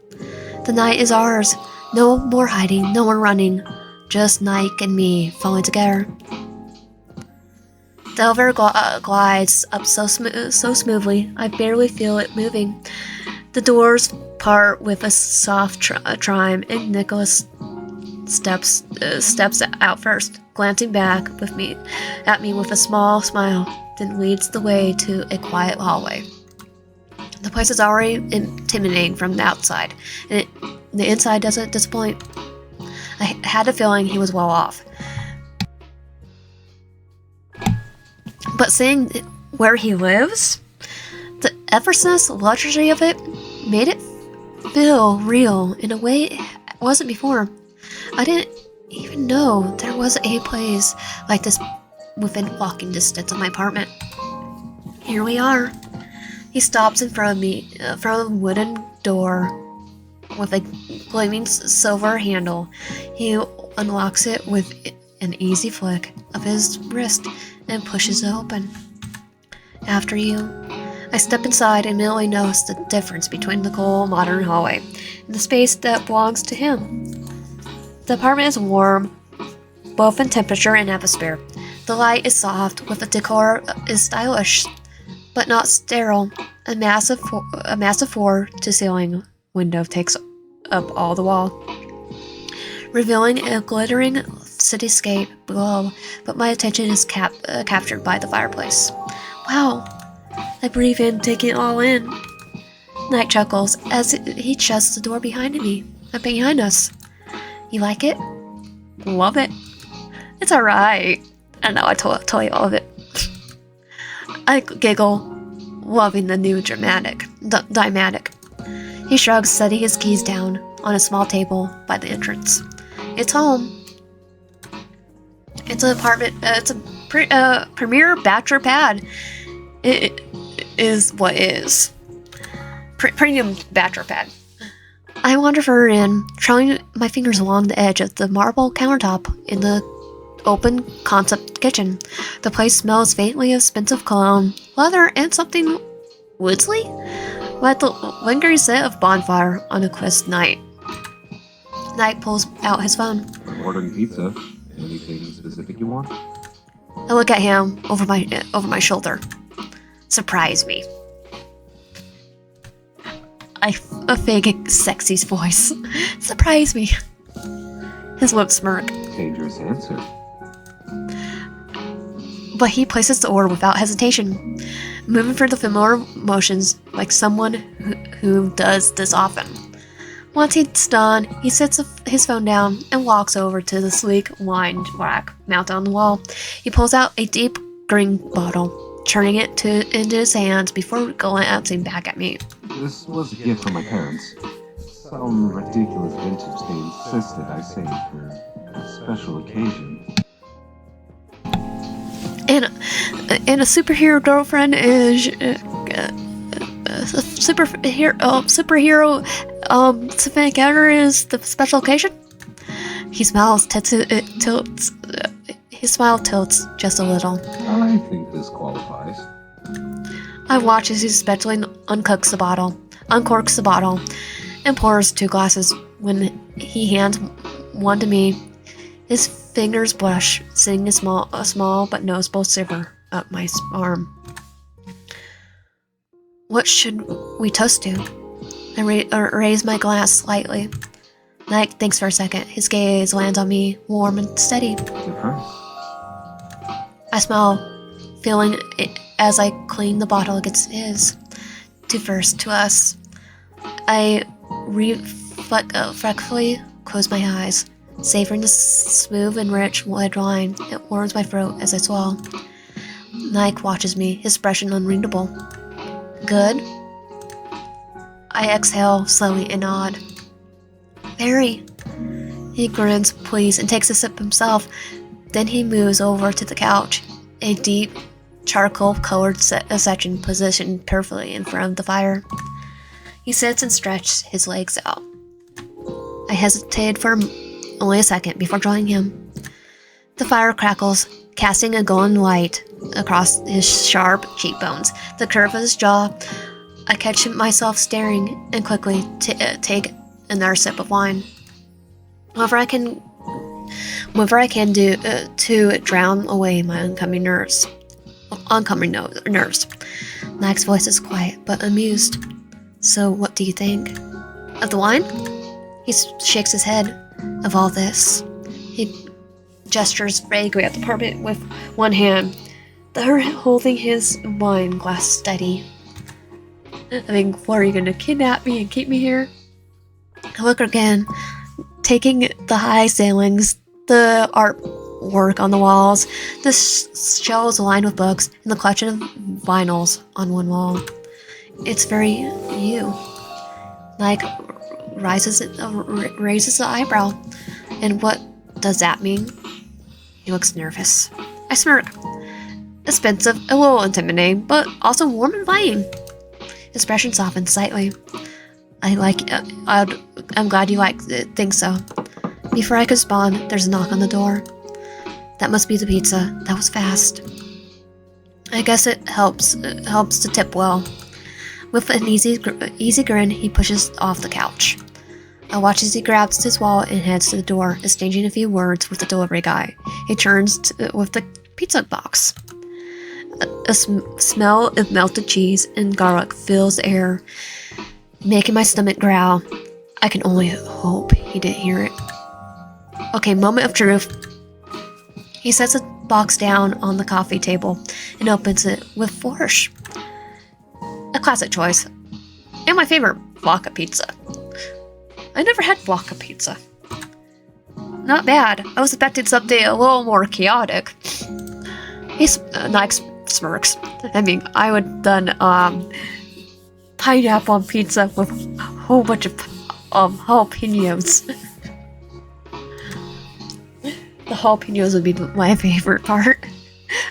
The night is ours. No more hiding, no more running. Just Nike and me falling together. The elevator glides up so smoothly, I barely feel it moving. The doors part with a soft chime, and Nicholas steps out first, glancing back at me with a small smile, then leads the way to a quiet hallway. The place is already intimidating from the outside, and the inside doesn't disappoint. I had a feeling he was well off. But seeing where he lives, the effortless luxury of it made it feel real in a way it wasn't before. I didn't even know there was a place like this within walking distance of my apartment. Here we are. He stops in front of me, from a wooden door with a gleaming silver handle. He unlocks it with an easy flick of his wrist and pushes it open. After you, I step inside and immediately notice the difference between the cool modern hallway and the space that belongs to him. The apartment is warm, both in temperature and atmosphere. The light is soft, with the decor is stylish, but not sterile. A massive floor-to-ceiling window takes up all the wall, revealing a glittering cityscape below, but my attention is captured by the fireplace. Wow! I breathe in, taking it all in. Night chuckles as he shuts the door behind us. You like it? Love it. It's alright. I know, I told you all of it. I giggle, loving the new dynamic. He shrugs, setting his keys down on a small table by the entrance. It's home. It's an apartment. It's a premier bachelor pad. It is what is. Premium bachelor pad. I wander further in, trailing my fingers along the edge of the marble countertop in the open concept kitchen. The place smells faintly of expensive cologne, leather, and something woodsy. Let the lingering scent of bonfire on a crisp night. Knight pulls out his phone. I'm ordering pizza. Anything specific you want? I look at him over my shoulder. Surprise me. A fake sexy voice. Surprise me. His lips smirk. Dangerous answer. But he places the order without hesitation, moving through the familiar motions like someone who does this often. Once he's done, he sets his phone down and walks over to the sleek wine rack mounted on the wall. He pulls out a deep green bottle, turning it into his hands before glancing back at me. This was a gift from my parents. Some ridiculous vintage they insisted I save for a special occasion. And a superhero girlfriend is superhero Savannah Gatter is the special occasion. He smiles, tilts. His smile tilts just a little. I think this qualifies. I watch as he spectacly uncorks the bottle, and pours 2 glasses. When he hands one to me, his fingers blush, sending a small but noticeable shiver up my arm. What should we toast to? I raise my glass slightly. Nike thinks for a second. His gaze lands on me, warm and steady. I smile, feeling it as I clean the bottle against his. To us. I reflectively close my eyes, savoring the smooth and rich red wine. It warms my throat as I swallow. Nike watches me, his expression unreadable. Good? I exhale slowly and nod. Very. He grins, please, and takes a sip himself. Then he moves over to the couch, a deep, charcoal-colored section positioned perfectly in front of the fire. He sits and stretches his legs out. I hesitated for only a second before joining him. The fire crackles, casting a golden light across his sharp cheekbones, the curve of his jaw. I catch myself staring and quickly take another sip of wine. Whatever I can do to drown away my oncoming nerves. Nike's voice is quiet but amused. So what do you think? Of the wine? He shakes his head. Of all this. He gestures vaguely at the apartment with one hand, the other holding his wine glass steady. I think, what, are you going to kidnap me and keep me here? I look again, taking the high ceilings, the artwork on the walls, the shelves lined with books, and the collection of vinyls on one wall. It's very you. Like, raises the eyebrow. And what does that mean? He looks nervous. I smirk. Expensive, a little intimidating, but also warm and inviting. His expression softens slightly. I'm glad you think so. Before I could respond, there's a knock on the door. That must be the pizza. That was fast. I guess it helps to tip well. With an easy grin, he pushes off the couch. I watch as he grabs his wallet and heads to the door, exchanging a few words with the delivery guy. He turns with the pizza box. A smell of melted cheese and garlic fills the air, making my stomach growl. I can only hope he didn't hear it. Okay, moment of truth. He sets the box down on the coffee table and opens it with flourish. A classic choice. And my favorite, vodka pizza. I never had vodka pizza. Not bad. I was expecting something a little more chaotic. Nike smirks. I mean, I would have done pineapple on pizza with a whole bunch of jalapenos. The jalapenos would be my favorite part.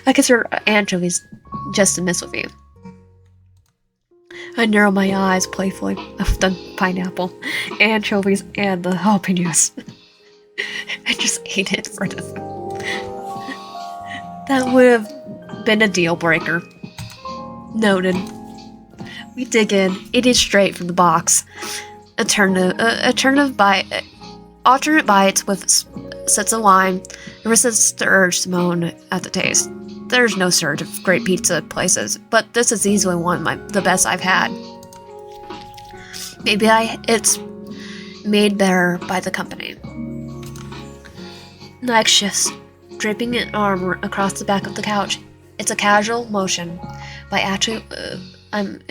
I consider anchovies just to mess with you. I narrow my eyes playfully of the pineapple, anchovies, and the jalapenos. I just ate it for them. That would have been a deal breaker. Noted. We dig in, eating straight from the box. Alternate bites with sips of wine, resists the urge to moan at the taste. There's no surge of great pizza places, but this is easily the best I've had. Maybe it's made better by the company. Nike shifts, draping an arm across the back of the couch. It's a casual motion, but actually, I'm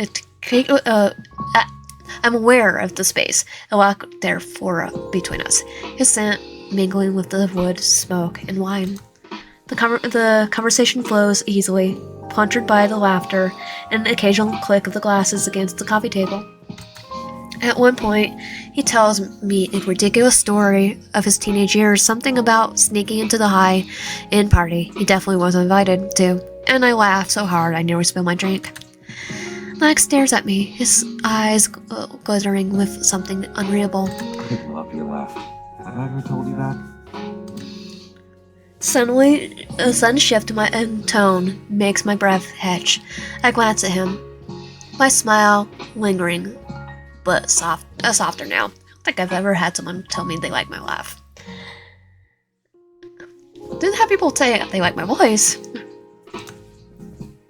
aware of the space, a lack therefore between us. His scent mingling with the wood, smoke, and wine. The conversation flows easily, punctured by the laughter and the occasional click of the glasses against the coffee table. At one point, he tells me a ridiculous story of his teenage years, something about sneaking into the high-end party he definitely wasn't invited to, and I laughed so hard I nearly spilled my drink. Mike stares at me, his eyes glittering with something unreadable. I love your laugh. Have I ever told you that? Suddenly, a sudden shift in my tone makes my breath hitch. I glance at him, my smile lingering, but softer now. I don't think I've ever had someone tell me they like my laugh. Didn't have people say they like my voice.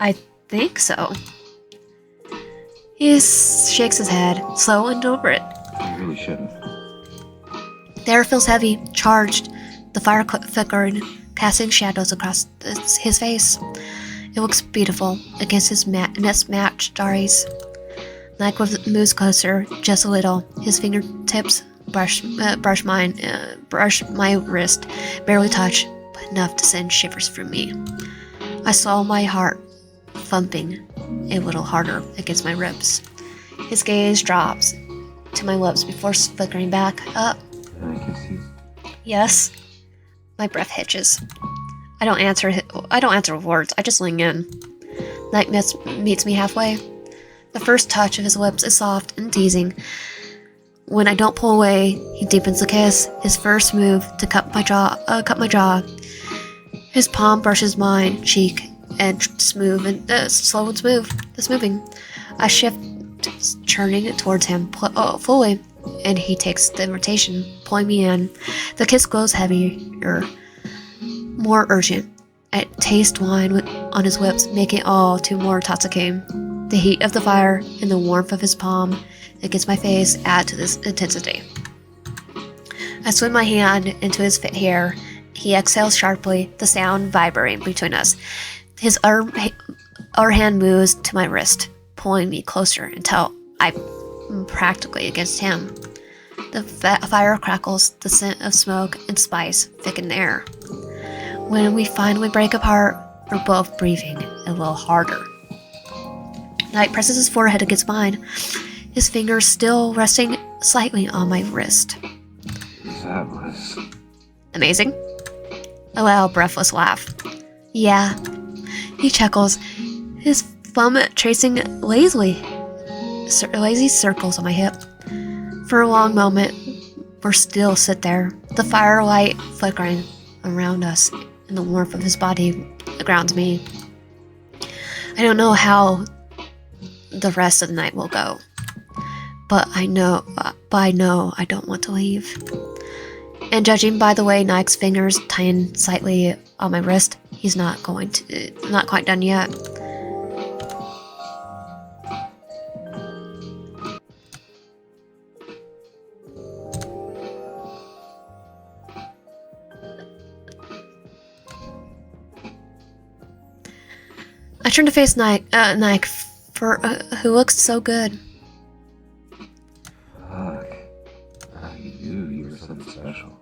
I think so. He shakes his head, slow and deliberate. You really shouldn't. The air feels heavy, charged. The fire flickered, casting shadows across his face. It looks beautiful against his mismatched eyes. Nike moves closer, just a little. His fingertips brush my wrist, barely touch, but enough to send shivers through me. I saw my heart thumping a little harder against my ribs. His gaze drops to my lips before flickering back up. Can I kiss you? Yes. My breath hitches. I don't answer with words. I just lean in. Night meets me halfway. The first touch of his lips is soft and teasing. When I don't pull away, he deepens the kiss. His first move to cut my jaw. His palm brushes my cheek, and slow and smooth. It's moving. I shift, turning towards him fully, and he takes the rotation, pulling me in. The kiss grows heavier, more urgent. I taste wine on his lips, making it all too more intoxicating. The heat of the fire and the warmth of his palm against my face add to this intensity. I swing my hand into his hair. He exhales sharply, the sound vibrating between us. Our hand moves to my wrist, pulling me closer until I'm practically against him. The fire crackles, the scent of smoke and spice thicken the air. When we finally break apart, we're both breathing a little harder. Knight presses his forehead against mine, his fingers still resting slightly on my wrist. That was Amazing? A loud, breathless laugh. Yeah. He chuckles, his thumb tracing lazy circles on my hip. For a long moment, we still sit there, the firelight flickering around us, and the warmth of his body grounds me. I don't know how the rest of the night will go, but I know I don't want to leave. And judging by the way Nike's fingers tighten slightly on my wrist, he's not quite done yet. I turn to face Nike, who looks so good. fuck. I knew you were something special.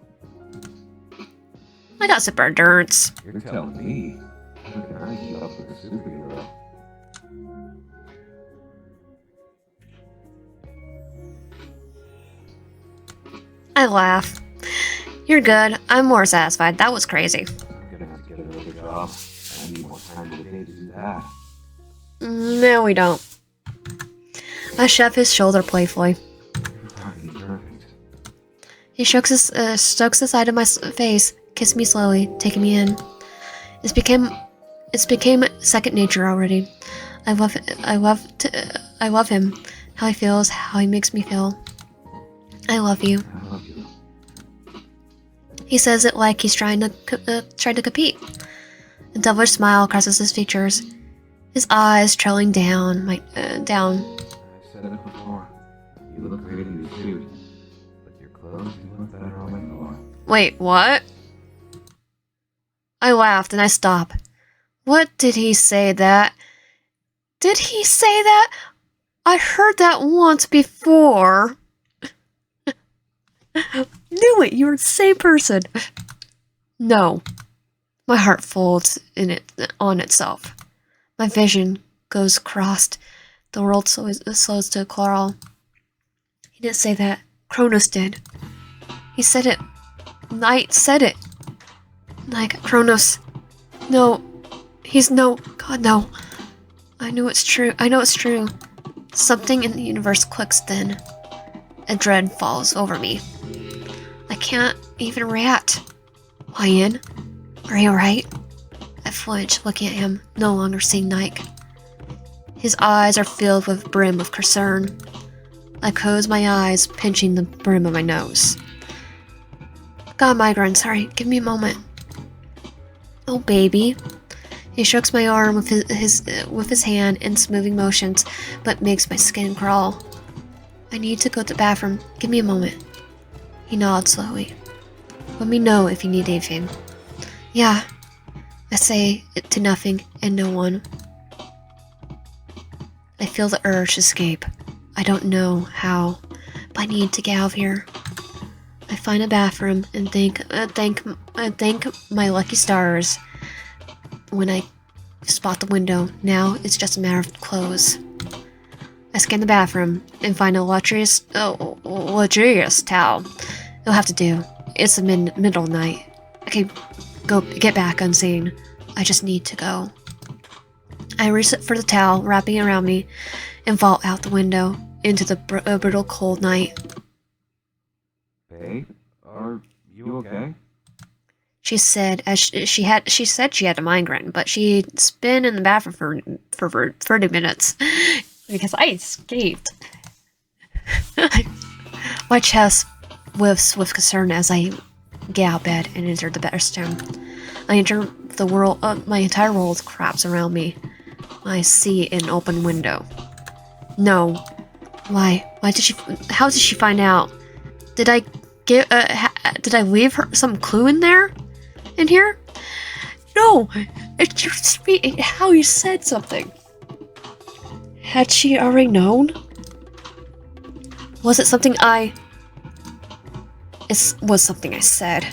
I got super endurance. You're telling me. How can I keep up with a superhero? I laugh. You're good. I'm more satisfied. That was crazy. I'm gonna have to get another job. I need more time in the day to do that. No, we don't. I shove his shoulder playfully. You're fucking perfect. He strokes the side of my face, kissed me slowly, taking me in. It became second nature already. I love him. How he feels, how he makes me feel. I love you. I love you. He says it like he's trying to compete. A devilish smile crosses his features, his eyes trailing down. Down. I've said it before. You look great in these shoes, but your clothes you look better on my floor. Wait, what? I laughed and I stopped. What did he say that? Did he say that? I heard that once before. Knew it, you were the same person. No. My heart folds on itself. My vision goes crossed. The world slows to a crawl. He didn't say that. Kronos did. He said it. Knight said it. Like, Kronos. No. He's no. God, no. I know it's true. Something in the universe clicks then. A dread falls over me. I can't even react. Ryan, are you alright? I flinch, looking at him, no longer seeing Nike. His eyes are filled with a brim of concern. I close my eyes, pinching the brim of my nose. Got a migraine, sorry, give me a moment. Oh, baby. He strokes my arm with his hand in smoothing motions, but makes my skin crawl. I need to go to the bathroom. Give me a moment. He nods slowly. Let me know if you need anything. Yeah. I say it to nothing and no one. I feel the urge to escape. I don't know how, but I need to get out of here. I find a bathroom and thank my lucky stars when I spot the window. Now it's just a matter of clothes. I scan the bathroom and find a luxurious towel. It'll have to do. It's the middle of the night. I can get back unseen. I just need to go. I reach for the towel, wrapping it around me, and vault out the window into the brutal cold night. Babe, are you okay? She said she said she had a migraine, but she'd been in the bathroom for 30 minutes because I escaped. My chest whiffs with concern as I get out of bed and enter the bedroom. I enter the world. My entire world collapses around me. I see an open window. No. Why? Why did she? How did she find out? Did I did I leave her some clue in there? In here? No. It's just how you said something. Had she already known? Was it something It was something I said.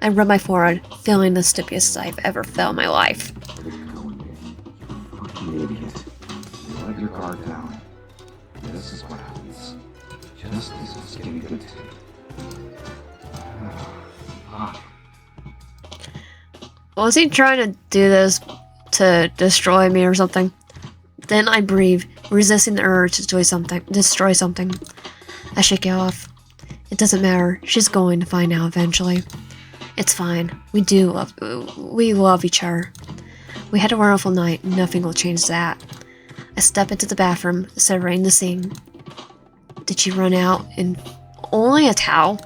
I rub my forehead, feeling the stupidest I've ever felt in my life. Where are you going, babe? You fucking idiot. You let your guard down. This is what happens. Justice is getting good to you. Ah. Was he trying to do this to destroy me or something? Then I breathe, resisting the urge to destroy something. I shake it off. It doesn't matter. She's going to find out eventually. It's fine. We love each other. We had a wonderful night. Nothing will change that. I step into the bathroom, surveying the scene. Did she run out in only a towel?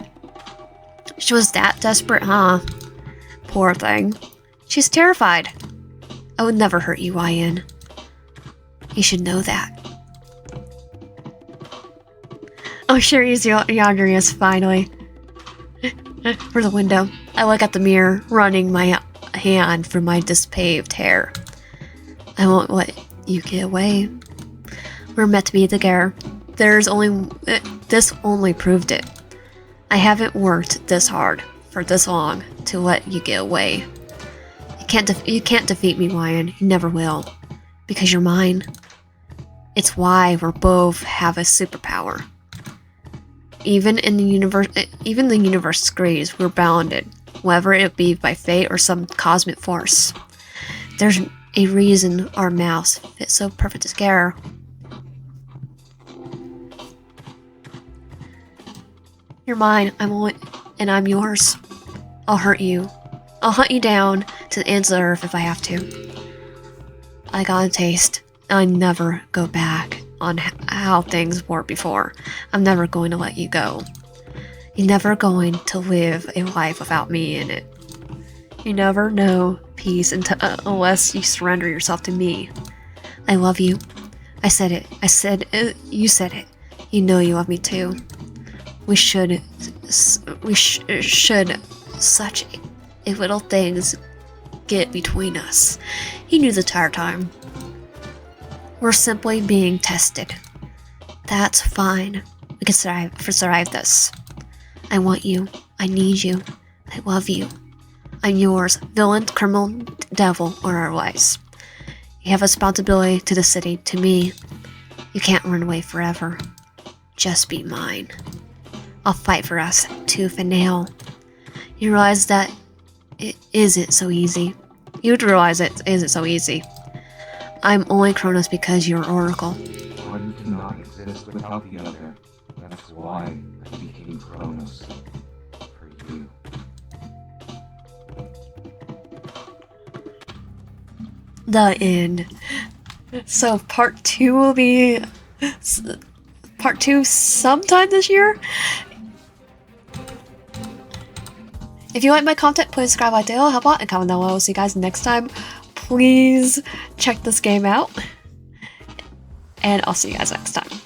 She was that desperate, huh? Poor thing. She's terrified. I would never hurt you, YN. You should know that. Oh, sure, he's Yandere finally. For the window, I look at the mirror, running my hand through my dispaved hair. I won't let you get away. We're meant to be together. This only proved it. I haven't worked this hard for this long to let you get away. You can't defeat me, Ryan. You never will, because you're mine. It's why we both have a superpower. Even the universe agrees we're bounded, whether it be by fate or some cosmic force. There's a reason our mouths fit so perfect together. You're mine, and I'm yours. I'll hurt you. I'll hunt you down to the ends of the earth if I have to. I got a taste. I never go back on how things were before. I'm never going to let you go. You're never going to live a life without me in it. You never know peace unless you surrender yourself to me. I love you. I said it. I said it. You said it. You know you love me too. We should such a little things get between us. He knew the entire time. We're simply being tested. That's fine. We can survive this. I want you. I need you. I love you. I'm yours, villain, criminal, devil, or otherwise. You have a responsibility to the city, to me. You can't run away forever. Just be mine. I'll fight for us, tooth and nail. You realize that it isn't so easy. You'd realize it isn't so easy. I'm only Kronos because you're Oracle. One cannot exist without the other. That's why I became Kronos. For you. The end. So part 2 will be part 2 sometime this year. If you like my content, please subscribe, like, help out, and comment down below. See you guys next time. Please check this game out, and I'll see you guys next time.